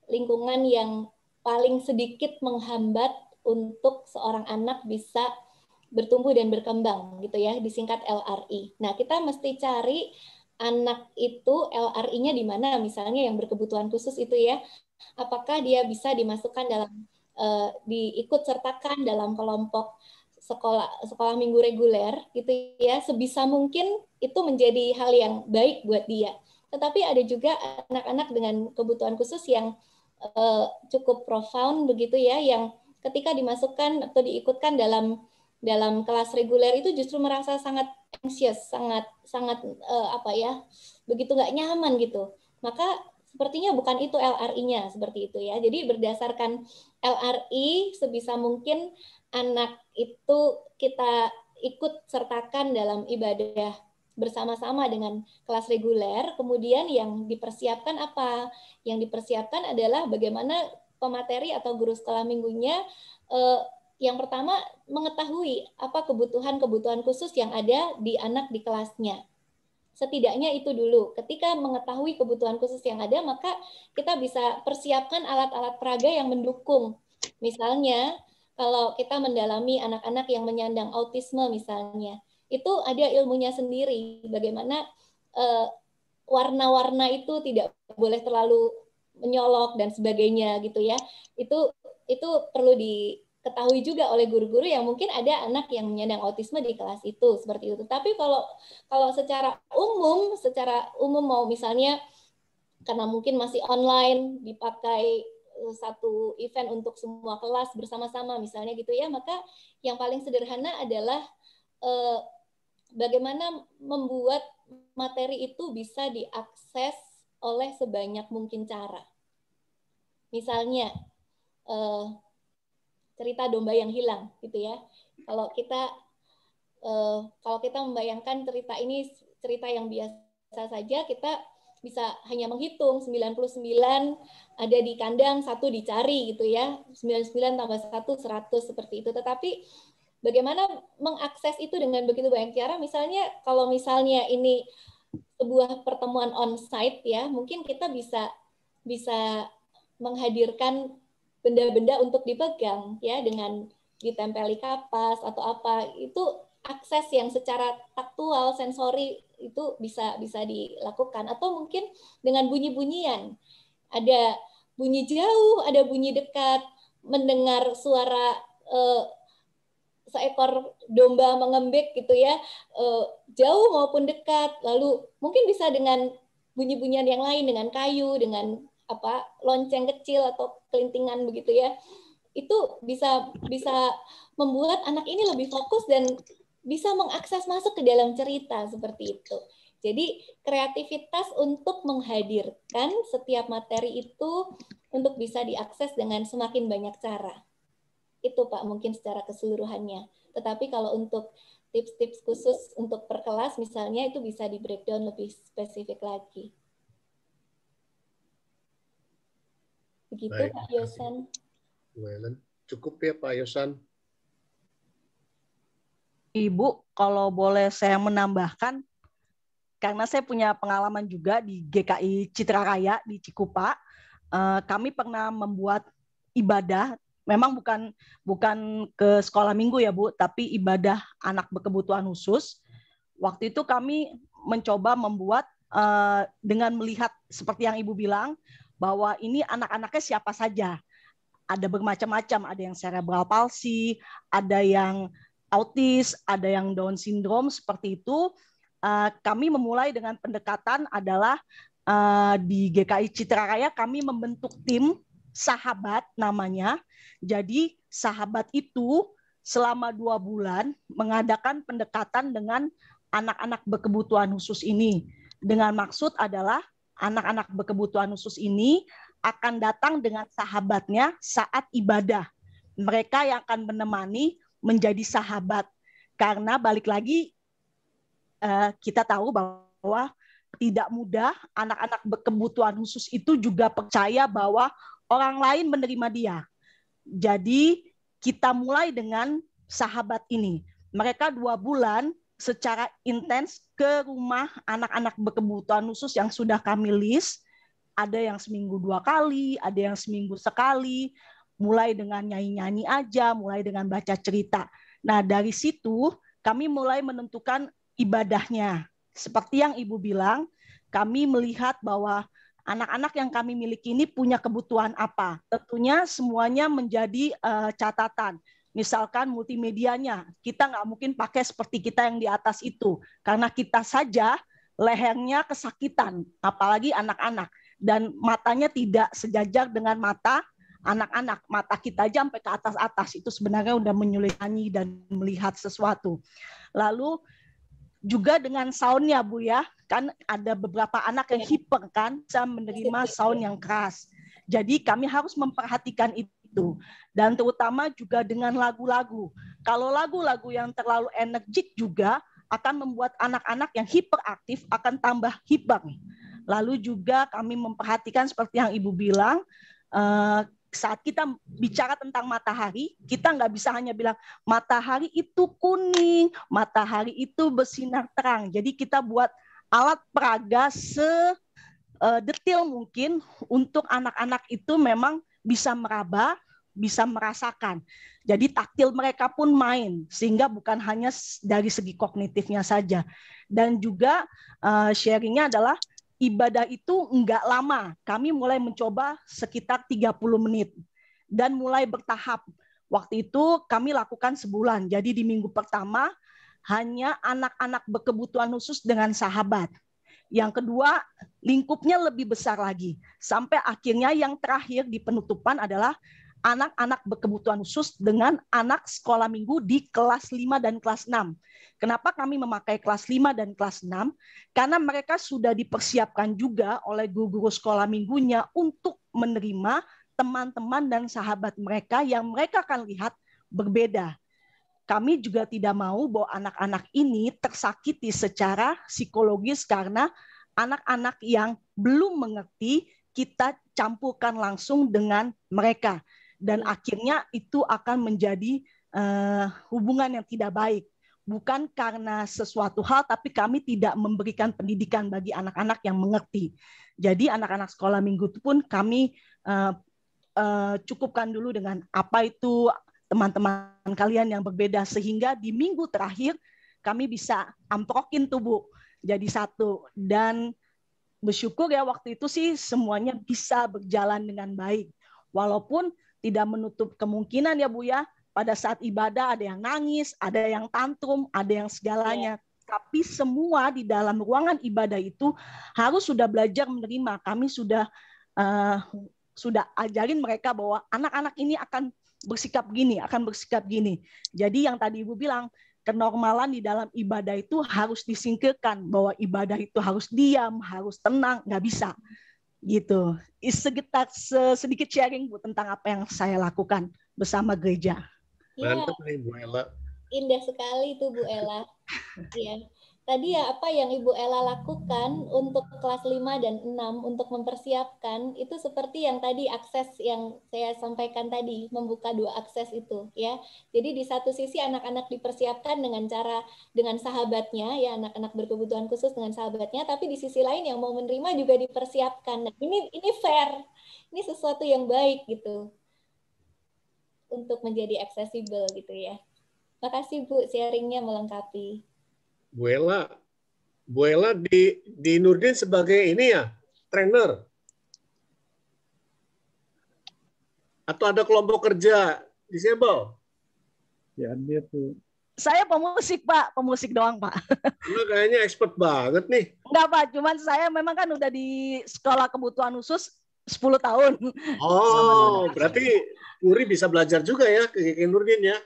lingkungan yang paling sedikit menghambat untuk seorang anak bisa bertumbuh dan berkembang gitu ya, disingkat LRI. Nah, kita mesti cari anak itu LRI-nya di mana, misalnya yang berkebutuhan khusus itu ya, apakah dia bisa dimasukkan dalam diikut sertakan dalam kelompok sekolah minggu reguler gitu ya, sebisa mungkin itu menjadi hal yang baik buat dia. Tetapi ada juga anak-anak dengan kebutuhan khusus yang cukup profound begitu ya, yang ketika dimasukkan atau diikutkan dalam kelas reguler itu justru merasa sangat anxious, sangat begitu nggak nyaman gitu. Maka sepertinya bukan itu LRI-nya seperti itu ya. Jadi berdasarkan LRI sebisa mungkin anak itu kita ikut sertakan dalam ibadah bersama-sama dengan kelas reguler. Kemudian yang dipersiapkan apa? Yang dipersiapkan adalah bagaimana pemateri atau guru sekolah minggunya yang pertama mengetahui apa kebutuhan-kebutuhan khusus yang ada di anak di kelasnya. Setidaknya itu dulu. Ketika mengetahui kebutuhan khusus yang ada, maka kita bisa persiapkan alat-alat peraga yang mendukung. Misalnya, kalau kita mendalami anak-anak yang menyandang autisme misalnya, itu ada ilmunya sendiri. Bagaimana warna-warna itu tidak boleh terlalu menyolok dan sebagainya gitu ya. Itu perlu diketahui juga oleh guru-guru yang mungkin ada anak yang menyandang autisme di kelas itu seperti itu. Tapi kalau secara umum mau misalnya karena mungkin masih online dipakai satu event untuk semua kelas bersama-sama misalnya gitu ya, maka yang paling sederhana adalah bagaimana membuat materi itu bisa diakses oleh sebanyak mungkin cara. Misalnya cerita domba yang hilang gitu ya. Kalau kita membayangkan cerita ini cerita yang biasa saja, kita bisa hanya menghitung 99 ada di kandang, 1 dicari gitu ya. 99 tambah 1 100 seperti itu. Tetapi bagaimana mengakses itu dengan begitu banyak cara? Misalnya kalau misalnya ini sebuah pertemuan on-site ya, mungkin kita bisa menghadirkan benda-benda untuk dipegang ya, dengan ditempeli kapas atau apa. Itu akses yang secara taktual, sensori itu bisa dilakukan. Atau mungkin dengan bunyi-bunyian. Ada bunyi jauh, ada bunyi dekat, mendengar suara seekor domba mengembek gitu ya, jauh maupun dekat. Lalu mungkin bisa dengan bunyi-bunyian yang lain, dengan kayu, dengan lonceng kecil atau kelintingan begitu ya, itu bisa membuat anak ini lebih fokus dan bisa mengakses masuk ke dalam cerita seperti itu. Jadi kreativitas untuk menghadirkan setiap materi itu untuk bisa diakses dengan semakin banyak cara. Itu Pak mungkin secara keseluruhannya. Tetapi kalau untuk tips-tips khusus untuk per kelas misalnya itu bisa di breakdown lebih spesifik lagi. Begitu Baik, Pak Yosan. Cukup ya Pak Yosan. Ibu, kalau boleh saya menambahkan, karena saya punya pengalaman juga di GKI Citra Raya di Cikupa, kami pernah membuat ibadah, memang bukan ke sekolah minggu ya Bu, tapi ibadah anak berkebutuhan khusus. Waktu itu kami mencoba membuat dengan melihat seperti yang Ibu bilang, bahwa ini anak-anaknya siapa saja. Ada bermacam-macam, ada yang cerebral palsy, ada yang autis, ada yang Down syndrome, seperti itu. Kami memulai dengan pendekatan adalah di GKI Citra Raya kami membentuk tim sahabat namanya. Jadi sahabat itu selama 2 bulan mengadakan pendekatan dengan anak-anak berkebutuhan khusus ini. Dengan maksud adalah anak-anak berkebutuhan khusus ini akan datang dengan sahabatnya saat ibadah. Mereka yang akan menemani menjadi sahabat. Karena balik lagi kita tahu bahwa tidak mudah anak-anak berkebutuhan khusus itu juga percaya bahwa orang lain menerima dia. Jadi kita mulai dengan sahabat ini. Mereka 2 bulan secara intens ke rumah anak-anak berkebutuhan khusus yang sudah kami list. Ada yang seminggu 2 kali, ada yang seminggu sekali. Mulai dengan nyanyi-nyanyi aja, mulai dengan baca cerita. Nah dari situ kami mulai menentukan ibadahnya. Seperti yang Ibu bilang, kami melihat bahwa anak-anak yang kami miliki ini punya kebutuhan apa. Tentunya semuanya menjadi catatan. Misalkan multimedianya, kita nggak mungkin pakai seperti kita yang di atas itu. Karena kita saja lehernya kesakitan, apalagi anak-anak. Dan matanya tidak sejajar dengan mata anak-anak. Mata kita aja sampai ke atas-atas. Itu sebenarnya udah menyulitkan dan melihat sesuatu. Lalu juga dengan soundnya Bu ya, kan ada beberapa anak yang hiper kan, bisa menerima sound yang keras. Jadi kami harus memperhatikan itu. Dan terutama juga dengan lagu-lagu. Kalau lagu-lagu yang terlalu energik juga akan membuat anak-anak yang hiperaktif akan tambah hiper. Lalu juga kami memperhatikan seperti yang Ibu bilang, saat kita bicara tentang matahari, kita nggak bisa hanya bilang matahari itu kuning, matahari itu bersinar terang. Jadi kita buat alat peraga sedetil mungkin untuk anak-anak itu memang bisa meraba, bisa merasakan. Jadi taktil mereka pun main, sehingga bukan hanya dari segi kognitifnya saja. Dan juga sharingnya adalah ibadah itu enggak lama. Kami mulai mencoba sekitar 30 menit dan mulai bertahap. Waktu itu kami lakukan sebulan. Jadi di minggu pertama hanya anak-anak berkebutuhan khusus dengan sahabat. Yang kedua, lingkupnya lebih besar lagi. Sampai akhirnya yang terakhir di penutupan adalah anak-anak berkebutuhan khusus dengan anak sekolah minggu di kelas 5 dan kelas 6. Kenapa kami memakai kelas 5 dan kelas 6? Karena mereka sudah dipersiapkan juga oleh guru-guru sekolah minggunya untuk menerima teman-teman dan sahabat mereka yang mereka akan lihat berbeda. Kami juga tidak mau bahwa anak-anak ini tersakiti secara psikologis karena anak-anak yang belum mengerti kita campurkan langsung dengan mereka. Dan akhirnya itu akan menjadi hubungan yang tidak baik. Bukan karena sesuatu hal, tapi kami tidak memberikan pendidikan bagi anak-anak yang mengerti. Jadi anak-anak sekolah minggu itu pun kami cukupkan dulu dengan apa itu teman-teman kalian yang berbeda. Sehingga di minggu terakhir kami bisa amprokin tubuh jadi satu. Dan bersyukur ya waktu itu sih semuanya bisa berjalan dengan baik. Walaupun tidak menutup kemungkinan ya Bu ya, pada saat ibadah ada yang nangis, ada yang tantrum, ada yang segalanya. Tapi semua di dalam ruangan ibadah itu harus sudah belajar menerima. Kami sudah sudah ajarin mereka bahwa anak-anak ini akan bersikap gini, akan bersikap gini. Jadi yang tadi Ibu bilang, kenormalan di dalam ibadah itu harus disingkirkan, bahwa ibadah itu harus diam, harus tenang, nggak bisa. Gitu. Sedikit sharing Bu tentang apa yang saya lakukan bersama gereja. Mantap nih Bu Ella. Indah sekali itu Bu Ella. Iya. Tadi ya apa yang Ibu Ella lakukan untuk kelas 5 dan 6 untuk mempersiapkan itu seperti yang tadi akses yang saya sampaikan tadi, membuka 2 akses itu ya. Jadi di satu sisi anak-anak dipersiapkan dengan sahabatnya ya, anak-anak berkebutuhan khusus dengan sahabatnya, tapi di sisi lain yang mau menerima juga dipersiapkan. Nah, ini fair. Ini sesuatu yang baik gitu. Untuk menjadi aksesibel gitu ya. Makasih Bu sharingnya melengkapi. Bu Ella di Nurdin sebagai ini ya, trainer. Atau ada kelompok kerja disable? Ya, dia tuh. Saya pemusik, Pak. Pemusik doang, Pak. Karena kayaknya expert banget nih. Enggak, Pak. Cuman saya memang kan udah di sekolah kebutuhan khusus 10 tahun. Oh, berarti Puri bisa belajar juga ya ke Nurdin ya?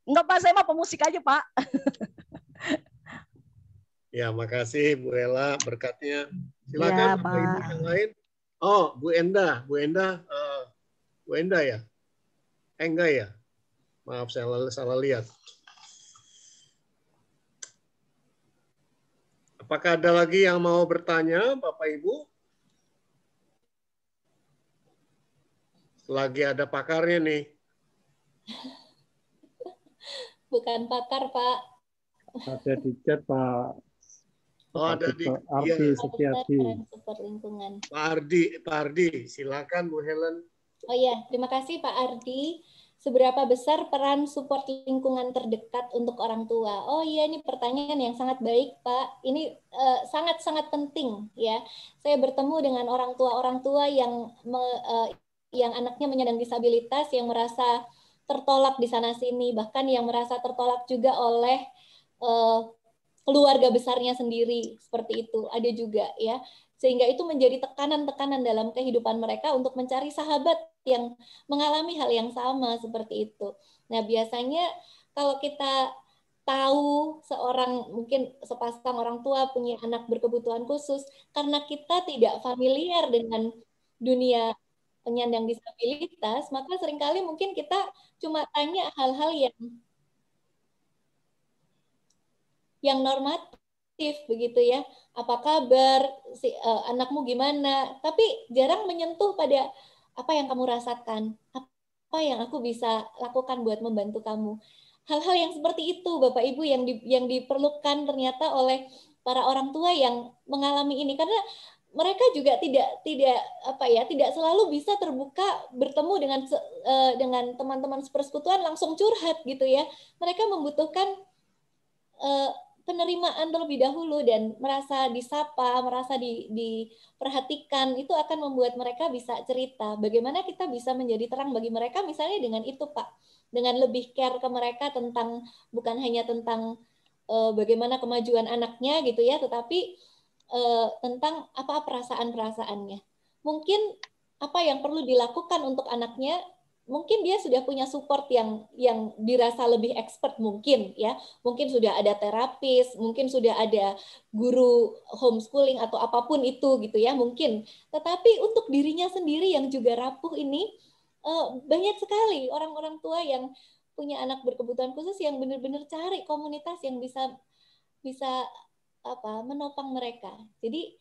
Enggak, Pak, saya mah pemusik aja, Pak. Ya, makasih Bu Ella berkatnya. Silakan ya, Bapak Ibu yang lain. Oh, Bu Enda ya? Enggak ya? Maaf, saya salah lihat. Apakah ada lagi yang mau bertanya, Bapak Ibu? Lagi ada pakarnya nih. Bukan pakar, Pak. Ada di chat, Pak. Oh, ada di Ardi Setiadi. Pak Ardi, silakan Bu Helen. Oh iya, terima kasih Pak Ardi. Seberapa besar peran support lingkungan terdekat untuk orang tua? Oh iya, ini pertanyaan yang sangat baik, Pak. Ini sangat-sangat penting ya. Saya bertemu dengan orang tua yang anaknya menyandang disabilitas, yang merasa tertolak di sana sini, bahkan yang merasa tertolak juga oleh keluarga besarnya sendiri, seperti itu. Ada juga ya. Sehingga itu menjadi tekanan-tekanan dalam kehidupan mereka untuk mencari sahabat yang mengalami hal yang sama seperti itu. Nah, biasanya kalau kita tahu mungkin sepasang orang tua punya anak berkebutuhan khusus, karena kita tidak familiar dengan dunia penyandang disabilitas, maka seringkali mungkin kita cuma tanya hal-hal yang normatif begitu ya. Apa kabar, anakmu gimana? Tapi jarang menyentuh pada apa yang kamu rasakan, apa yang aku bisa lakukan buat membantu kamu. Hal-hal yang seperti itu, Bapak Ibu, yang diperlukan ternyata oleh para orang tua yang mengalami ini, karena mereka juga tidak selalu bisa terbuka bertemu dengan teman-teman sepersekutuan langsung curhat gitu ya. Mereka membutuhkan penerimaan terlebih dahulu dan merasa disapa, merasa diperhatikan, itu akan membuat mereka bisa cerita. Bagaimana kita bisa menjadi terang bagi mereka, misalnya dengan itu, Pak, dengan lebih care ke mereka tentang bukan hanya tentang bagaimana kemajuan anaknya gitu ya, tetapi tentang apa perasaan-perasaannya. Mungkin apa yang perlu dilakukan untuk anaknya, mungkin dia sudah punya support yang dirasa lebih expert mungkin ya. Mungkin sudah ada terapis, mungkin sudah ada guru homeschooling atau apapun itu gitu ya mungkin. Tetapi untuk dirinya sendiri yang juga rapuh ini banyak sekali orang-orang tua yang punya anak berkebutuhan khusus yang benar-benar cari komunitas yang bisa menopang mereka. Jadi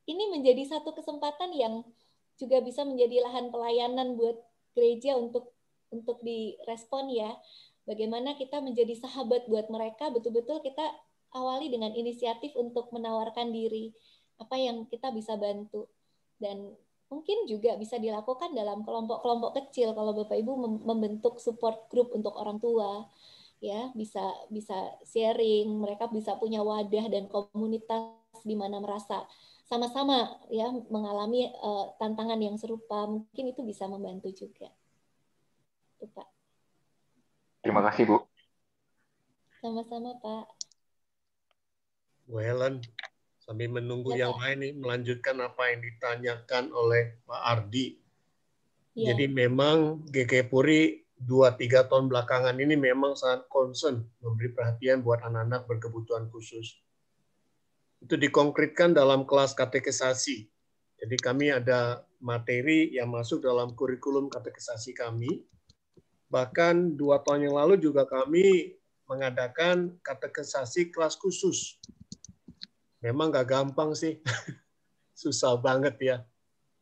ini menjadi satu kesempatan yang juga bisa menjadi lahan pelayanan buat gereja untuk direspon ya. Bagaimana kita menjadi sahabat buat mereka, betul-betul kita awali dengan inisiatif untuk menawarkan diri, apa yang kita bisa bantu. Dan mungkin juga bisa dilakukan dalam kelompok-kelompok kecil kalau Bapak Ibu membentuk support group untuk orang tua. Ya, bisa sharing, mereka bisa punya wadah dan komunitas di mana merasa sama-sama ya mengalami tantangan yang serupa, mungkin itu bisa membantu juga. Itu, Pak. Terima kasih, Bu. Sama-sama, Pak. Bu Helen, Sambil menunggu Ya, yang Pak. lain nih, melanjutkan apa yang ditanyakan oleh Pak Ardi. Ya. Jadi memang GK Puri 2-3 tahun belakangan ini memang sangat concern memberi perhatian buat anak-anak berkebutuhan khusus. Itu dikonkretkan dalam kelas katekisasi. Jadi kami ada materi yang masuk dalam kurikulum katekisasi kami. Bahkan 2 tahun yang lalu juga kami mengadakan katekisasi kelas khusus. Memang nggak gampang sih, susah banget ya.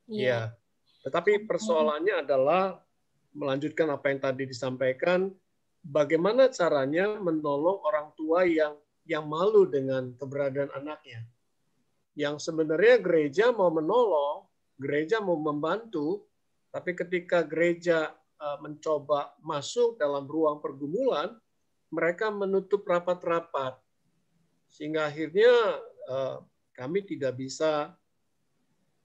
Iya. Tetapi persoalannya adalah melanjutkan apa yang tadi disampaikan, bagaimana caranya menolong orang tua yang malu dengan keberadaan anaknya. Yang sebenarnya gereja mau menolong, gereja mau membantu, tapi ketika gereja mencoba masuk dalam ruang pergumulan, mereka menutup rapat-rapat. Sehingga akhirnya kami tidak bisa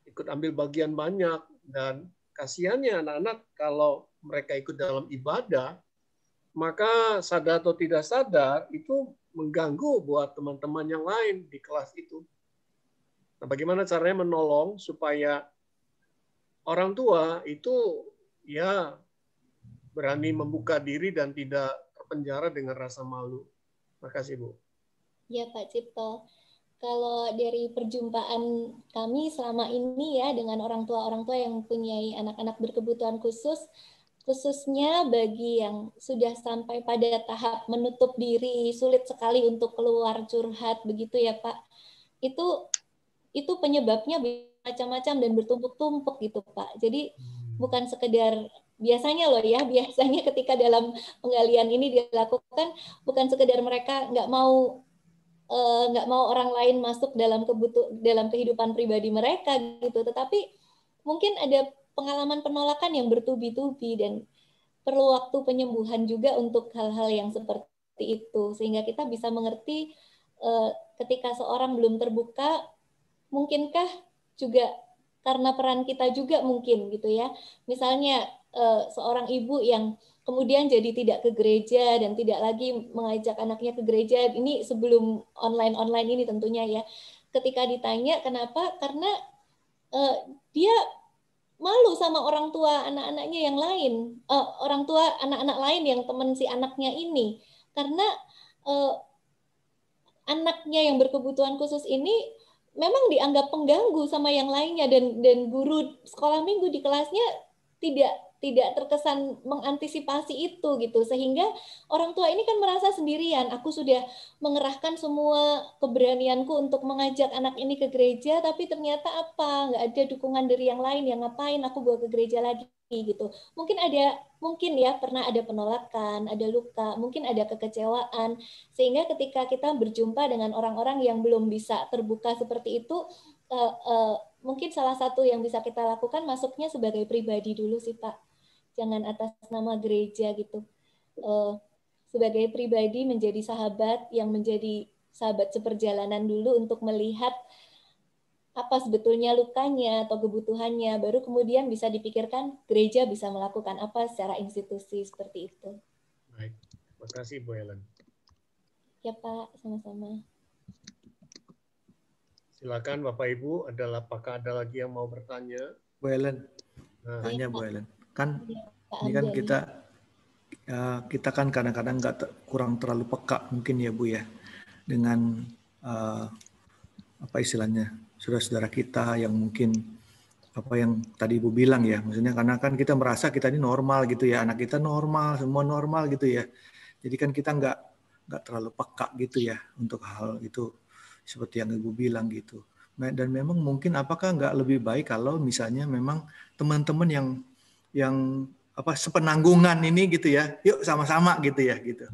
ikut ambil bagian banyak, dan kasihannya anak-anak kalau mereka ikut dalam ibadah, maka sadar atau tidak sadar itu mengganggu buat teman-teman yang lain di kelas itu. Nah, bagaimana caranya menolong supaya orang tua itu ya berani membuka diri dan tidak terpenjara dengan rasa malu. Makasih, Bu. Ya, Pak Cipto. Kalau dari perjumpaan kami selama ini ya dengan orang tua yang mempunyai anak-anak berkebutuhan khusus, khususnya bagi yang sudah sampai pada tahap menutup diri, sulit sekali untuk keluar curhat begitu ya Pak. Itu penyebabnya macam-macam dan bertumpuk-tumpuk gitu Pak. Jadi bukan sekedar biasanya ketika dalam penggalian ini dilakukan bukan sekedar mereka nggak mau orang lain masuk dalam kehidupan pribadi mereka gitu, tetapi mungkin ada pengalaman penolakan yang bertubi-tubi dan perlu waktu penyembuhan juga untuk hal-hal yang seperti itu, sehingga kita bisa mengerti ketika seorang belum terbuka, mungkinkah juga karena peran kita juga mungkin gitu ya, misalnya seorang ibu yang kemudian jadi tidak ke gereja dan tidak lagi mengajak anaknya ke gereja, ini sebelum online ini tentunya ya. Ketika ditanya kenapa, karena dia malu sama orang tua anak-anaknya yang lain, orang tua anak-anak lain yang teman si anaknya ini, karena anaknya yang berkebutuhan khusus ini memang dianggap pengganggu sama yang lainnya, dan guru sekolah minggu di kelasnya tidak terkesan mengantisipasi itu gitu, sehingga orang tua ini kan merasa sendirian. Aku sudah mengerahkan semua keberanianku untuk mengajak anak ini ke gereja, tapi ternyata nggak ada dukungan dari yang lain, yang ngapain aku bawa ke gereja lagi gitu. Mungkin pernah ada penolakan, ada luka, mungkin ada kekecewaan, sehingga ketika kita berjumpa dengan orang-orang yang belum bisa terbuka seperti itu, mungkin salah satu yang bisa kita lakukan masuknya sebagai pribadi dulu sih Pak, jangan atas nama gereja gitu, sebagai pribadi menjadi sahabat yang menjadi sahabat seperjalanan dulu untuk melihat apa sebetulnya lukanya atau kebutuhannya, baru kemudian bisa dipikirkan gereja bisa melakukan apa secara institusi seperti itu. Baik, terima kasih Bu Ellen. Ya Pak, sama-sama. Silakan Bapak Ibu, apakah ada lagi yang mau bertanya? Bu Ellen, tanya Bu Ellen. Kan ini kan kita kan kadang-kadang kurang terlalu peka mungkin ya Bu ya, dengan apa istilahnya saudara-saudara kita yang mungkin apa yang tadi Ibu bilang ya, maksudnya karena kan kita merasa kita ini normal gitu ya, anak kita normal, semua normal gitu ya. Jadi kan kita nggak terlalu peka gitu ya untuk hal itu seperti yang Ibu bilang gitu. Dan memang mungkin apakah nggak lebih baik kalau misalnya memang teman-teman yang apa sepenanggungan ini gitu ya, yuk sama-sama gitu ya gitu.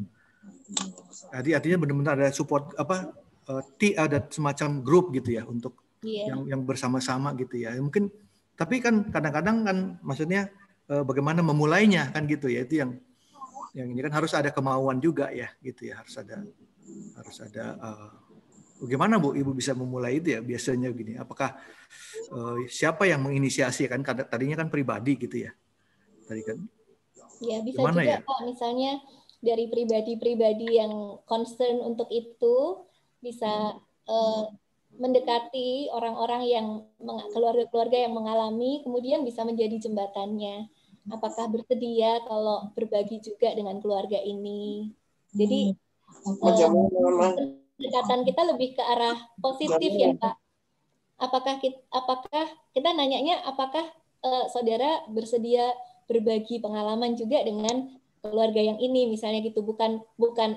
Jadi artinya benar-benar ada support ada semacam grup gitu ya untuk yang bersama-sama gitu ya. Mungkin tapi kan kadang-kadang kan maksudnya bagaimana memulainya kan gitu ya, itu yang ini kan harus ada kemauan juga ya gitu ya, harus ada bagaimana Bu Ibu bisa memulai itu ya biasanya gini, apakah siapa yang menginisiasi kan tadinya kan pribadi gitu ya tadi kan ya bisa gimana juga ya? Pak, misalnya dari pribadi-pribadi yang concern untuk itu bisa mendekati orang-orang yang keluarga-keluarga yang mengalami, kemudian bisa menjadi jembatannya. Apakah bersedia kalau berbagi juga dengan keluarga ini? Jadi pendekatan kita lebih ke arah positif ya Pak. Apakah kita nanyanya apakah saudara bersedia berbagi pengalaman juga dengan keluarga yang ini misalnya gitu, bukan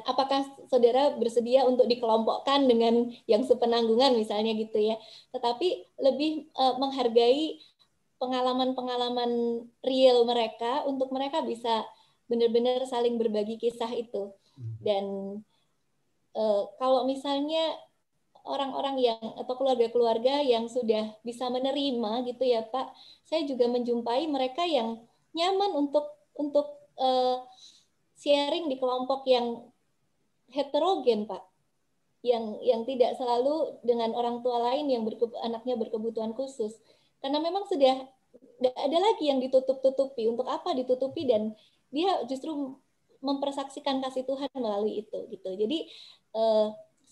apakah saudara bersedia untuk dikelompokkan dengan yang sepenanggungan misalnya gitu ya, tetapi lebih menghargai pengalaman-pengalaman real mereka untuk mereka bisa benar-benar saling berbagi kisah itu. Dan kalau misalnya orang-orang yang atau keluarga-keluarga yang sudah bisa menerima gitu ya Pak, saya juga menjumpai mereka yang nyaman untuk sharing di kelompok yang heterogen Pak, yang tidak selalu dengan orang tua lain yang anaknya berkebutuhan khusus, karena memang sudah tidak ada lagi yang ditutup-tutupi. Untuk apa ditutupi? Dan dia justru mempersaksikan kasih Tuhan melalui itu gitu. Jadi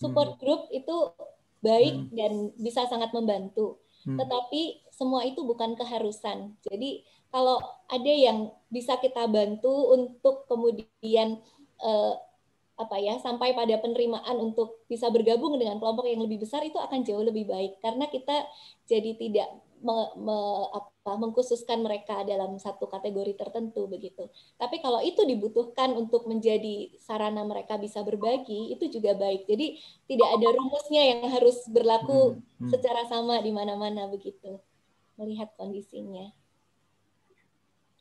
support group itu baik dan bisa sangat membantu. Tetapi semua itu bukan keharusan. Jadi kalau ada yang bisa kita bantu untuk kemudian sampai pada penerimaan untuk bisa bergabung dengan kelompok yang lebih besar, itu akan jauh lebih baik karena kita jadi tidak mengkhususkan mereka dalam satu kategori tertentu begitu. Tapi kalau itu dibutuhkan untuk menjadi sarana mereka bisa berbagi, itu juga baik. Jadi tidak ada rumusnya yang harus berlaku secara sama di mana-mana begitu. Melihat kondisinya.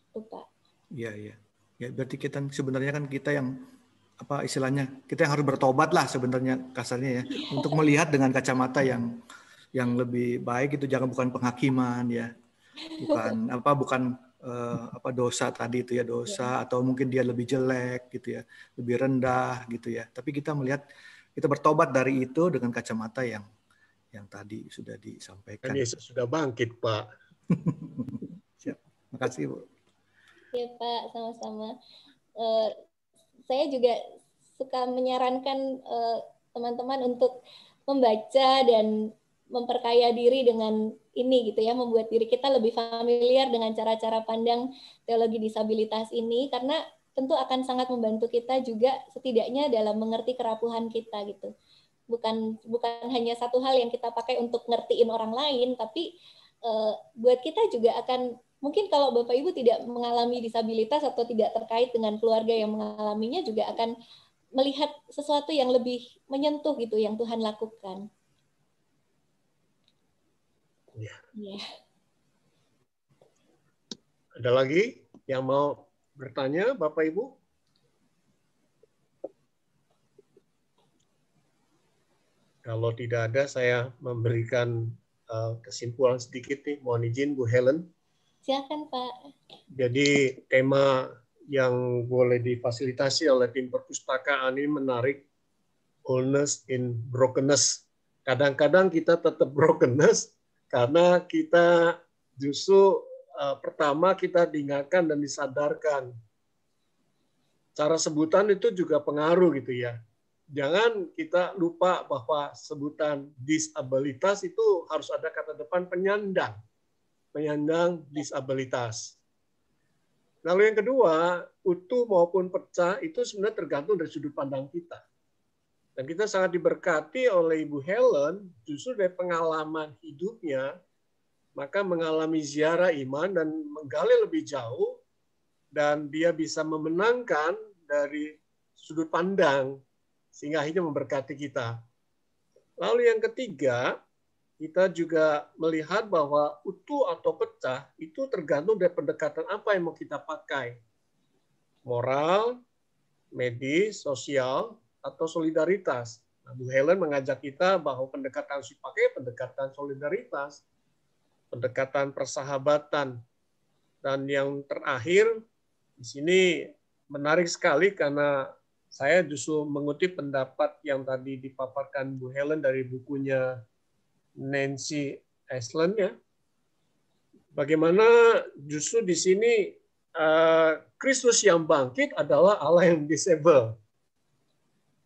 Itu Pak. Iya. Ya, berarti kita sebenarnya kan kita yang istilahnya kita yang harus bertobat lah sebenarnya kasarnya ya, untuk melihat dengan kacamata yang lebih baik itu, bukan penghakiman ya, bukan dosa tadi itu ya, dosa atau mungkin dia lebih jelek gitu ya, lebih rendah gitu ya, tapi kita melihat, kita bertobat dari itu dengan kacamata yang tadi sudah disampaikan. Dan Yesus sudah bangkit Pak. Siap, makasih Bu. Ya Pak, sama-sama. Saya juga suka menyarankan teman-teman untuk membaca dan memperkaya diri dengan ini gitu ya, membuat diri kita lebih familiar dengan cara-cara pandang teologi disabilitas ini, karena tentu akan sangat membantu kita juga setidaknya dalam mengerti kerapuhan kita gitu. Bukan hanya satu hal yang kita pakai untuk ngertiin orang lain, tapi buat kita juga akan, mungkin kalau Bapak Ibu tidak mengalami disabilitas atau tidak terkait dengan keluarga yang mengalaminya, juga akan melihat sesuatu yang lebih menyentuh gitu yang Tuhan lakukan. Ya. Ada lagi yang mau bertanya, Bapak Ibu? Kalau tidak ada, saya memberikan kesimpulan sedikit nih. Mohon izin Bu Helen. Silakan Pak. Jadi tema yang boleh difasilitasi oleh tim perpustakaan ini menarik, wholeness in brokenness. Kadang-kadang kita tetap brokenness karena kita justru pertama kita diingatkan dan disadarkan. Cara sebutan itu juga pengaruh gitu ya. Jangan kita lupa bahwa sebutan disabilitas itu harus ada kata depan penyandang disabilitas. Lalu yang kedua, utuh maupun pecah itu sebenarnya tergantung dari sudut pandang kita. Dan kita sangat diberkati oleh Ibu Helen, justru dari pengalaman hidupnya, maka mengalami ziarah iman dan menggali lebih jauh, dan dia bisa memenangkan dari sudut pandang, sehingga akhirnya memberkati kita. Lalu yang ketiga, kita juga melihat bahwa utuh atau pecah itu tergantung dari pendekatan apa yang mau kita pakai. Moral, medis, sosial, atau solidaritas. Nah, Bu Helen mengajak kita bahwa pendekatan harus dipakai pendekatan solidaritas, pendekatan persahabatan. Dan yang terakhir, di sini menarik sekali karena saya justru mengutip pendapat yang tadi dipaparkan Bu Helen dari bukunya Nancy Aslan ya. Bagaimana justru di sini Kristus yang bangkit adalah Allah yang disable.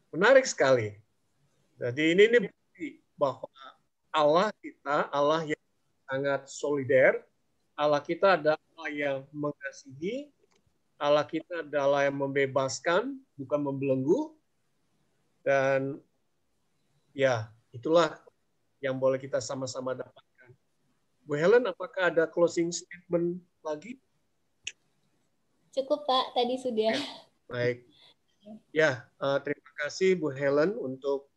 Menarik sekali. Jadi ini bukti bahwa Allah kita, Allah yang sangat solider, Allah kita adalah Allah yang mengasihi, Allah kita adalah yang membebaskan, bukan membelenggu, dan ya itulah yang boleh kita sama-sama dapatkan. Bu Helen, apakah ada closing statement lagi? Cukup Pak, tadi sudah. Baik. Ya, terima kasih Bu Helen untuk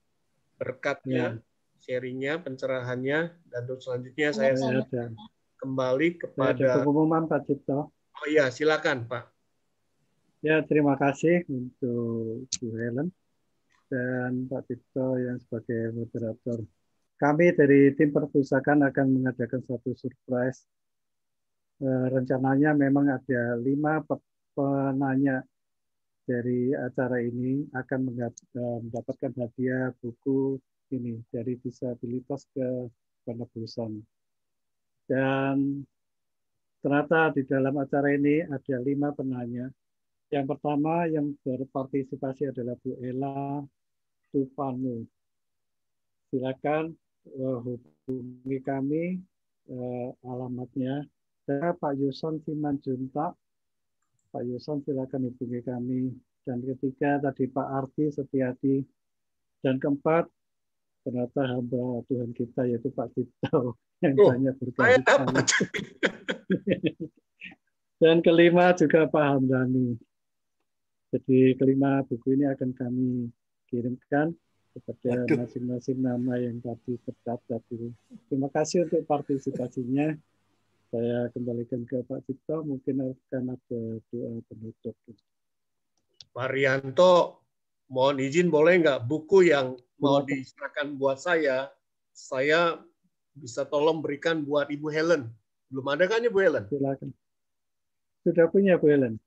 berkatnya, sharingnya, pencerahannya, dan untuk selanjutnya saya kembali kepada. Ada pengumuman Pak Cipto. Oh iya, silakan Pak. Ya, terima kasih untuk Bu Helen dan Pak Cipto yang sebagai moderator. Kami dari tim perpustakaan akan mengadakan satu surprise. Rencananya memang ada 5 penanya dari acara ini akan mendapatkan hadiah buku ini dari disabilitas ke penebusan. Dan ternyata di dalam acara ini ada 5 penanya. Yang pertama yang berpartisipasi adalah Bu Ella Tupanu. Silakan hubungi kami, alamatnya. Saya Pak Yuson Simanjuntak. Pak Yuson silakan hubungi kami. Dan ketiga tadi Pak Arti Setiadi. Dan keempat ternyata hamba Tuhan kita yaitu Pak Cipto yang banyak berkali-kali. Dan kelima juga Pak Hamdani. Jadi kelima buku ini akan kami kirimkan kepada masing-masing nama yang tadi terdaftar. Terima kasih untuk partisipasinya. Saya kembalikan ke Pak Cipto, mungkin akan ada doa penutup. Pak Rianto, mohon izin boleh nggak buku yang mau diserahkan buat saya bisa tolong berikan buat Ibu Helen. Belum ada kan Ibu Helen? Silakan. Sudah punya Bu Helen?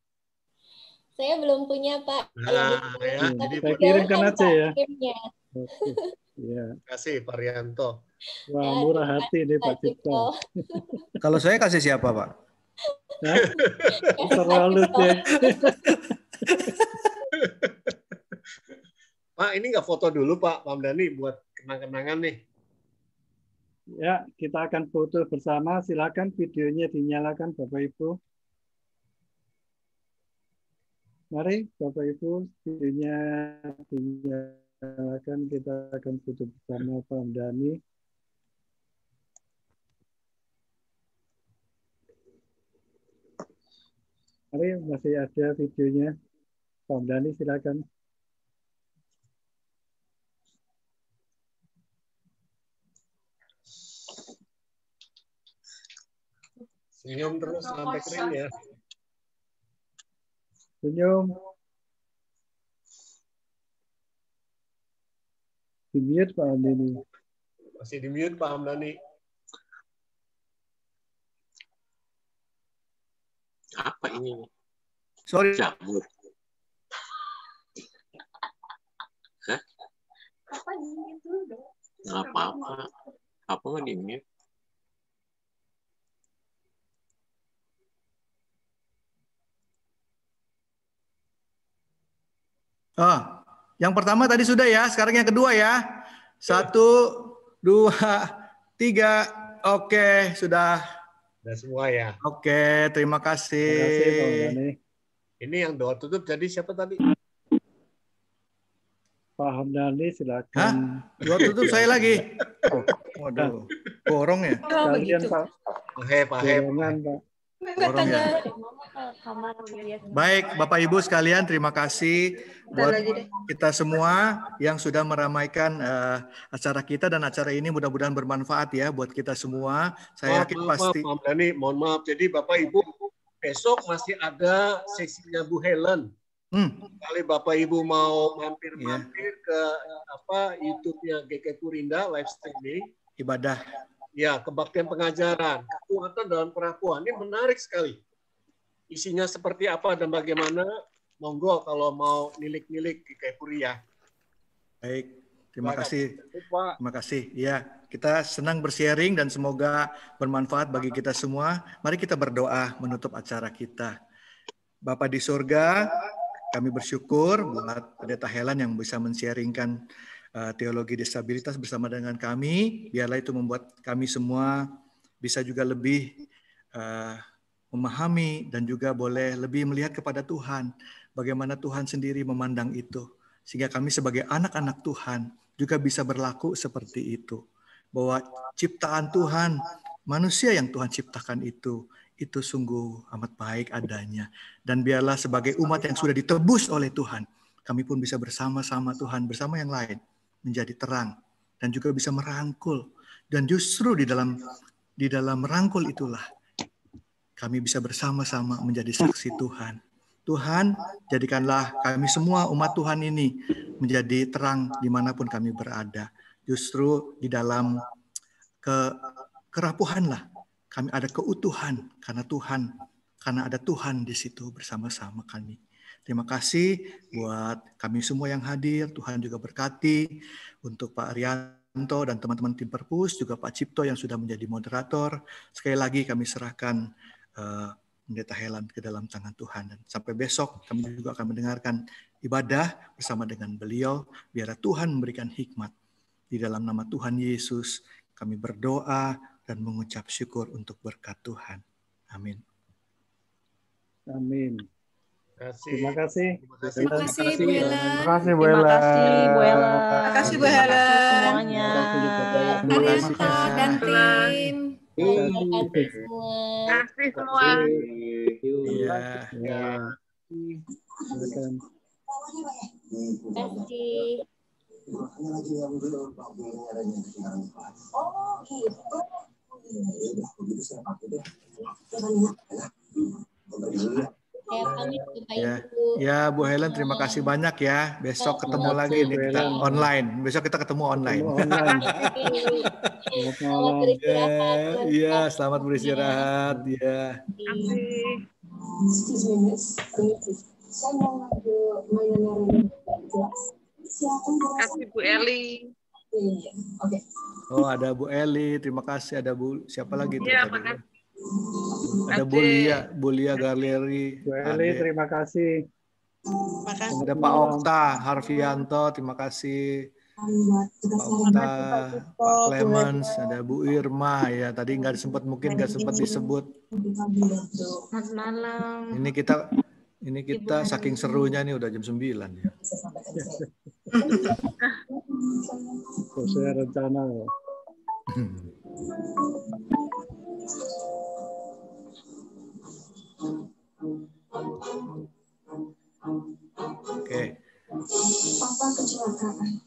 Saya belum punya Pak. Nah, ya, jadi saya kirimkan aja ya. Oke. Ya. Terima kasih Pak Rianto. Wah, murah hati nih Pak Cipto. Kalau saya kasih siapa Pak? Terlalu deh. Pak, ini nggak foto dulu Pak Hamdani buat kenang-kenangan nih. Ya, kita akan foto bersama. Silakan videonya dinyalakan Bapak Ibu. Mari Bapak Ibu, videonya dinyalakan, kita akan foto bersama Pak Hamdani. Mari, masih ada videonya. Pak Hamdani silakan. Senyum terus sampai kering ya. Senyum. Di-mute Pak Hamdani. Masih di-mute Pak Hamdani. Apa ini? Sorry. Jamur. Hah? Apa di-mute dulu dong? Nggak apa-apa. Apa mau di-mute? Oh, yang pertama tadi sudah ya, sekarang yang kedua ya. 1, 2, 3. Oke, sudah. Sudah semua ya. Oke, terima kasih. Terima kasih Pak Hamdani. Ini yang doa tutup jadi siapa tadi? Pak Hamdani silakan. Hah? Doa tutup saya lagi. Waduh, borong ya. Kalian Pak. Pak Heb. Borong ya. Baik, Bapak Ibu sekalian, terima kasih buat kita semua yang sudah meramaikan acara kita, dan acara ini mudah-mudahan bermanfaat ya buat kita semua. Saya yakin pasti. Maaf, Dani, mohon maaf. Jadi Bapak Ibu besok masih ada sesinya Bu Helen. Kali Bapak Ibu mau mampir-mampir ke YouTube-nya GK Kurinda live streaming ibadah. Ya, kebaktian pengajaran, kekuatan dalam perakuan. Ini menarik sekali. Isinya seperti apa dan bagaimana? Monggo kalau mau nilik-nilik GK Kuria. Baik, terima kasih. Terima kasih. Ya, kita senang bersharing dan semoga bermanfaat bagi kita semua. Mari kita berdoa menutup acara kita. Bapa di surga, kami bersyukur buat Pendeta Helen yang bisa men-sharingkan teologi disabilitas bersama dengan kami. Biarlah itu membuat kami semua bisa juga lebih memahami dan juga boleh lebih melihat kepada Tuhan. Bagaimana Tuhan sendiri memandang itu. Sehingga kami sebagai anak-anak Tuhan juga bisa berlaku seperti itu. Bahwa ciptaan Tuhan, manusia yang Tuhan ciptakan itu sungguh amat baik adanya. Dan biarlah sebagai umat yang sudah ditebus oleh Tuhan, kami pun bisa bersama-sama Tuhan, bersama yang lain, menjadi terang. Dan juga bisa merangkul. Dan justru di dalam merangkul itulah, kami bisa bersama-sama menjadi saksi Tuhan. Tuhan, jadikanlah kami semua umat Tuhan ini menjadi terang dimanapun kami berada. Justru di dalam kerapuhanlah kami ada keutuhan karena ada Tuhan di situ bersama-sama kami. Terima kasih buat kami semua yang hadir. Tuhan juga berkati untuk Pak Arianto dan teman-teman tim Perpus, juga Pak Cipto yang sudah menjadi moderator. Sekali lagi kami serahkan Pendeta Helan ke dalam tangan Tuhan. Dan sampai besok kami juga akan mendengarkan ibadah bersama dengan beliau. Biarlah Tuhan memberikan hikmat. Di dalam nama Tuhan Yesus kami berdoa dan mengucap syukur untuk berkat Tuhan. Amin. Amin. Terima kasih. Terima kasih Bu Helen. Terima kasih Bu Helen. Terima kasih Bu Helen. Semuanya. Arianto dan tim. Terima kasih semua. Terima kasih semua. Iya. Terima kasih. Saya pamit Bapak Ibu. Ya, Bu Helen, terima kasih banyak ya. Besok ketemu lagi nih kita online. Besok kita ketemu online. Selamat beristirahat. Iya, selamat beristirahat. Ya. Saya mau lanjut mainan Terima kasih Bu Eli. Oke. Oh, ada Bu Eli, terima kasih. Ada Bu, siapa lagi? Iya, makasih. Ada Bu Lia Galeri. Bu Eli, terima kasih. Ada Pak Okta Harfianto, terima kasih. Pak Okta, Pak Clemens, ada Bu Irma ya. Tadi nggak sempat disebut. Selamat malam. Ini kita saking serunya nih udah jam 9 ya. Sesuai rencana. Oke. Papa kecelakaan.